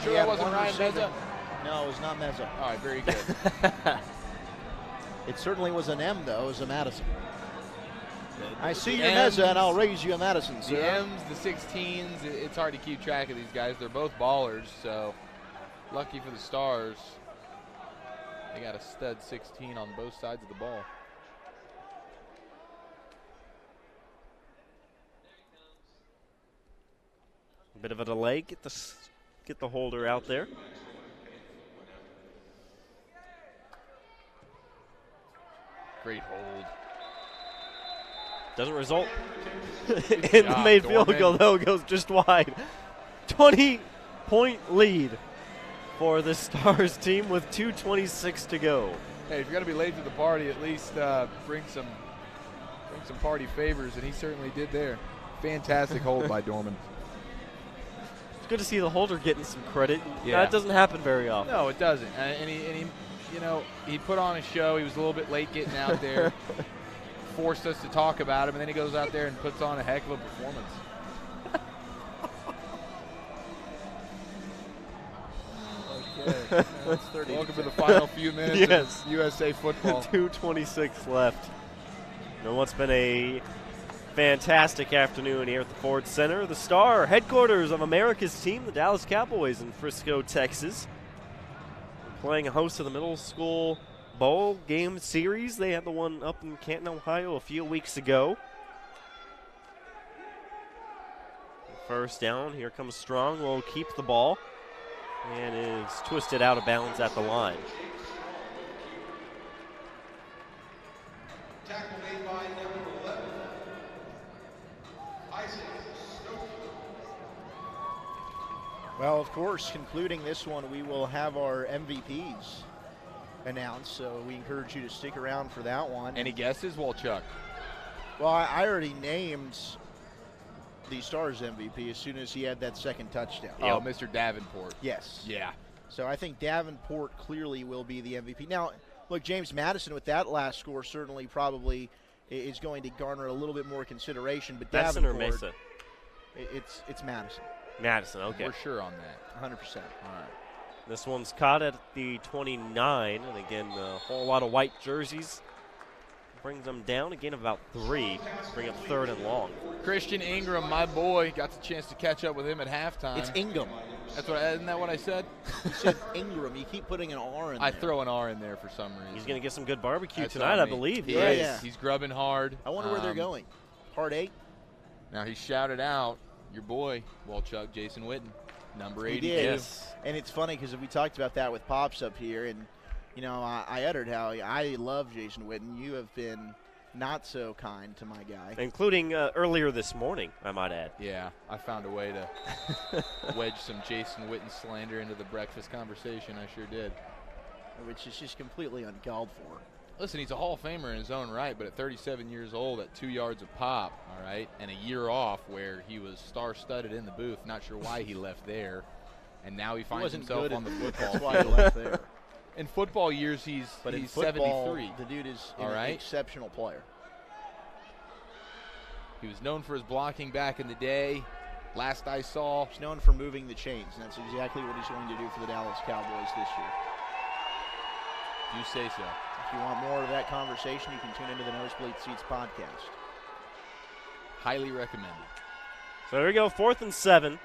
Sure that wasn't Ryan Meza? No, it was not Meza. All right, very good. It certainly was an M, though. It was a Madison. I see your Meza, and I'll raise you a Madison, sir. The M's, the 16s, it's hard to keep track of these guys. They're both ballers, so lucky for the Stars. They got a stud 16 on both sides of the ball. Bit of a delay. Get the holder out there. Great hold. Doesn't result in the made field goal, though. It goes just wide. 20-point lead for the Stars team with 2:26 to go. Hey, if you're going to be late to the party, at least bring some party favors, and he certainly did there. Fantastic hold by Dorman. It's good to see the holder getting some credit. Yeah. That doesn't happen very often. No, it doesn't. And he, you know, he put on a show. He was a little bit late getting out there. Forced us to talk about him, and then he goes out there and puts on a heck of a performance. Okay. That's 30. Welcome to the final few minutes of USA football. 2:26 left. And what's been a fantastic afternoon here at the Ford Center, the Star headquarters of America's team, the Dallas Cowboys in Frisco, Texas. Playing a host of the middle school bowl game series. They had the one up in Canton, Ohio a few weeks ago. First down, here comes Strong, will keep the ball and is twisted out of bounds at the line. Tackle made by number 11, Isaac Stokes. Well, of course, concluding this one, we will have our MVPs announced, so we encourage you to stick around for that one. Any guesses, Walchuk? Well, I already named the Stars MVP as soon as he had that second touchdown. Oh, Mr. Davenport. Yes. Yeah. So I think Davenport clearly will be the MVP. Now, look, James Madison with that last score certainly probably is going to garner a little bit more consideration. But Madison Davenport, or Mesa? It's Madison. Madison, okay. We're sure on that. 100%. All right. This one's caught at the 29, and again, a whole lot of white jerseys. Brings them down again about 3. Bring up 3rd and long. Christian Ingram, my boy, got the chance to catch up with him at halftime. It's Ingham. Isn't that what I said? You said Ingram. You keep putting an R in there. I throw an R in there for some reason. He's going to get some good barbecue That's tonight, on I me. believe. He is. He's grubbing hard. I wonder where they're going. Part 8? Now he shouted out your boy, Walchuk, Jason Witten, number 82. Yes. And it's funny because we talked about that with Pops up here, and, you know, I uttered how I love Jason Witten. You have been not so kind to my guy. Including earlier this morning, I might add. Yeah, I found a way to wedge some Jason Witten slander into the breakfast conversation. I sure did. Which is just completely uncalled for. Listen, he's a Hall of Famer in his own right, but at 37 years old, at 2 yards of pop, all right, and a year off where he was star-studded in the booth, not sure why he left there, and now he finds himself on the football field. That's why he left there. In football years, he's in football, 73. The dude is all right? An exceptional player. He was known for his blocking back in the day. Last I saw, he's known for moving the chains, and that's exactly what he's going to do for the Dallas Cowboys this year. You say so. If you want more of that conversation, you can tune into the Nosebleed Seats podcast. Highly recommended. So there we go, 4th and 7.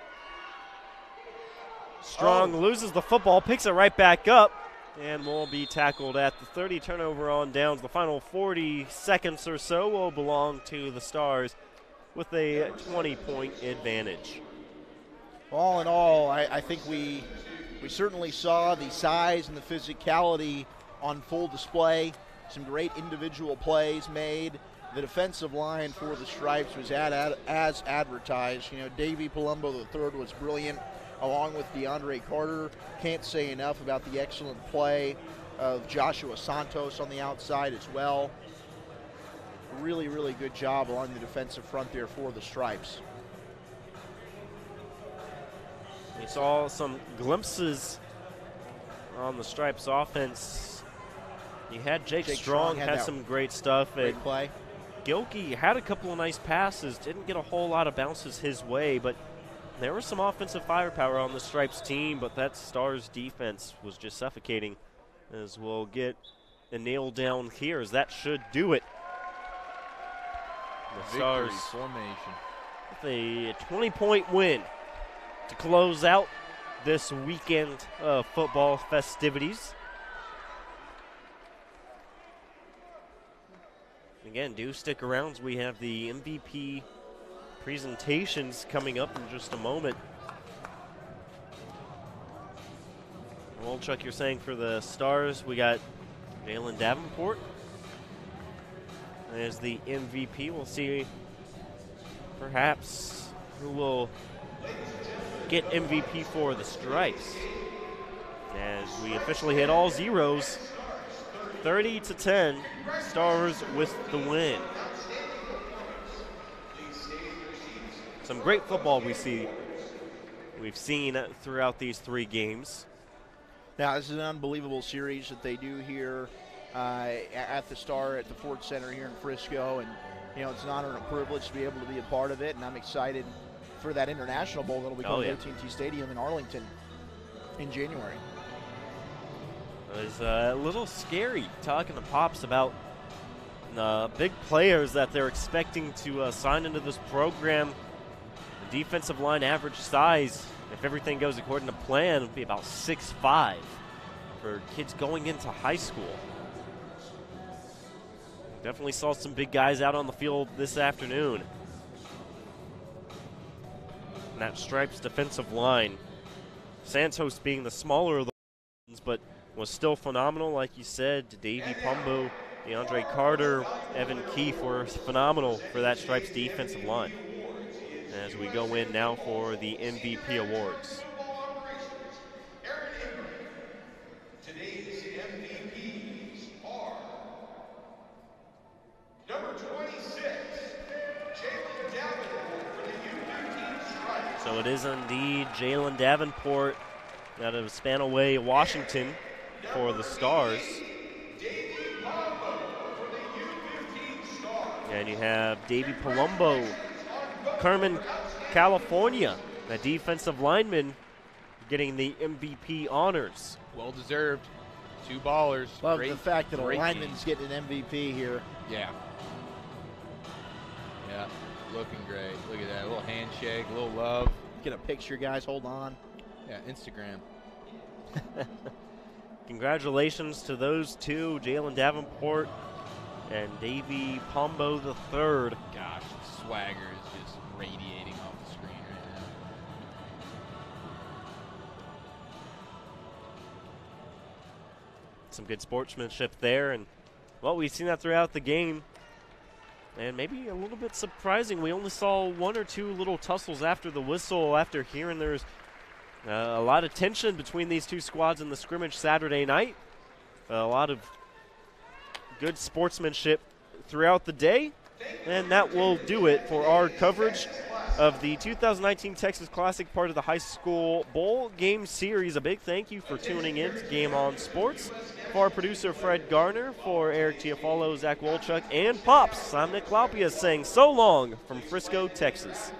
Strong loses the football, picks it right back up, and will be tackled at the 30. Turnover on downs. The final 40 seconds or so will belong to the Stars with a 20-point advantage. All in all, I think we certainly saw the size and the physicality on full display. Some great individual plays made. The defensive line for the Stripes was as advertised. You know, Davey Palumbo III was brilliant, along with DeAndre Carter. Can't say enough about the excellent play of Joshua Santos on the outside as well. Really, really good job along the defensive front there for the Stripes. We saw some glimpses on the Stripes offense. You had Jake Strong had some great stuff. Great play. Gilkey had a couple of nice passes, didn't get a whole lot of bounces his way, but there was some offensive firepower on the Stripes team, but that Stars defense was just suffocating, as we'll get a nail down here, as that should do it. The Stars formation with a 20-point win to close out this weekend of football festivities. Again, do stick around. We have the MVP presentations coming up in just a moment. Wolchuk, you're saying for the Stars, we got Jalen Davenport as the MVP. We'll see perhaps who will get MVP for the Stripes. As we officially hit all zeros, 30-10, Stars with the win. Some great football we've seen throughout these 3 games. Now, this is an unbelievable series that they do here at the Star at the Ford Center here in Frisco, and it's an honor and a privilege to be able to be a part of it, and I'm excited for that International Bowl that'll be coming to AT&T Stadium in Arlington in January. It was a little scary talking to Pops about the big players that they're expecting to sign into this program. The defensive line average size, if everything goes according to plan, would be about 6'5" for kids going into high school. Definitely saw some big guys out on the field this afternoon. And that Stripes defensive line, Santos being the smaller of the ones, but was still phenomenal, like you said. Davey Pumbo, DeAndre Carter, Evan Keefe were phenomenal for that Stripes defensive line. As we go in now for the MVP awards. Today's MVPs are number 26, Jalen Davenport for the U15 Stripes. So it is indeed Jalen Davenport out of Spanaway, Washington, for the Stars. And you have Davey Palumbo, Carmen, California, a defensive lineman, getting the MVP honors. Well deserved. 2 ballers. Love the fact that a lineman's game. getting an MVP here. Yeah. Yeah, looking great. Look at that. A little handshake, a little love. Get a picture, guys. Hold on. Yeah, Instagram. Congratulations to those two, Jalen Davenport and Davey Pombo III. Gosh, the swagger is just radiating off the screen right now. Some good sportsmanship there, and well, we've seen that throughout the game. And maybe a little bit surprising, we only saw 1 or 2 little tussles after the whistle, after hearing there's a lot of tension between these 2 squads in the scrimmage Saturday night. A lot of good sportsmanship throughout the day. And that will do it for our coverage of the 2019 Texas Classic, part of the High School Bowl Game Series. A big thank you for tuning in to Game On Sports. For our producer, Fred Garner, for Eric Tiafalo, Zach Wolchuk, and Pops, I'm Nick Laupia saying so long from Frisco, Texas.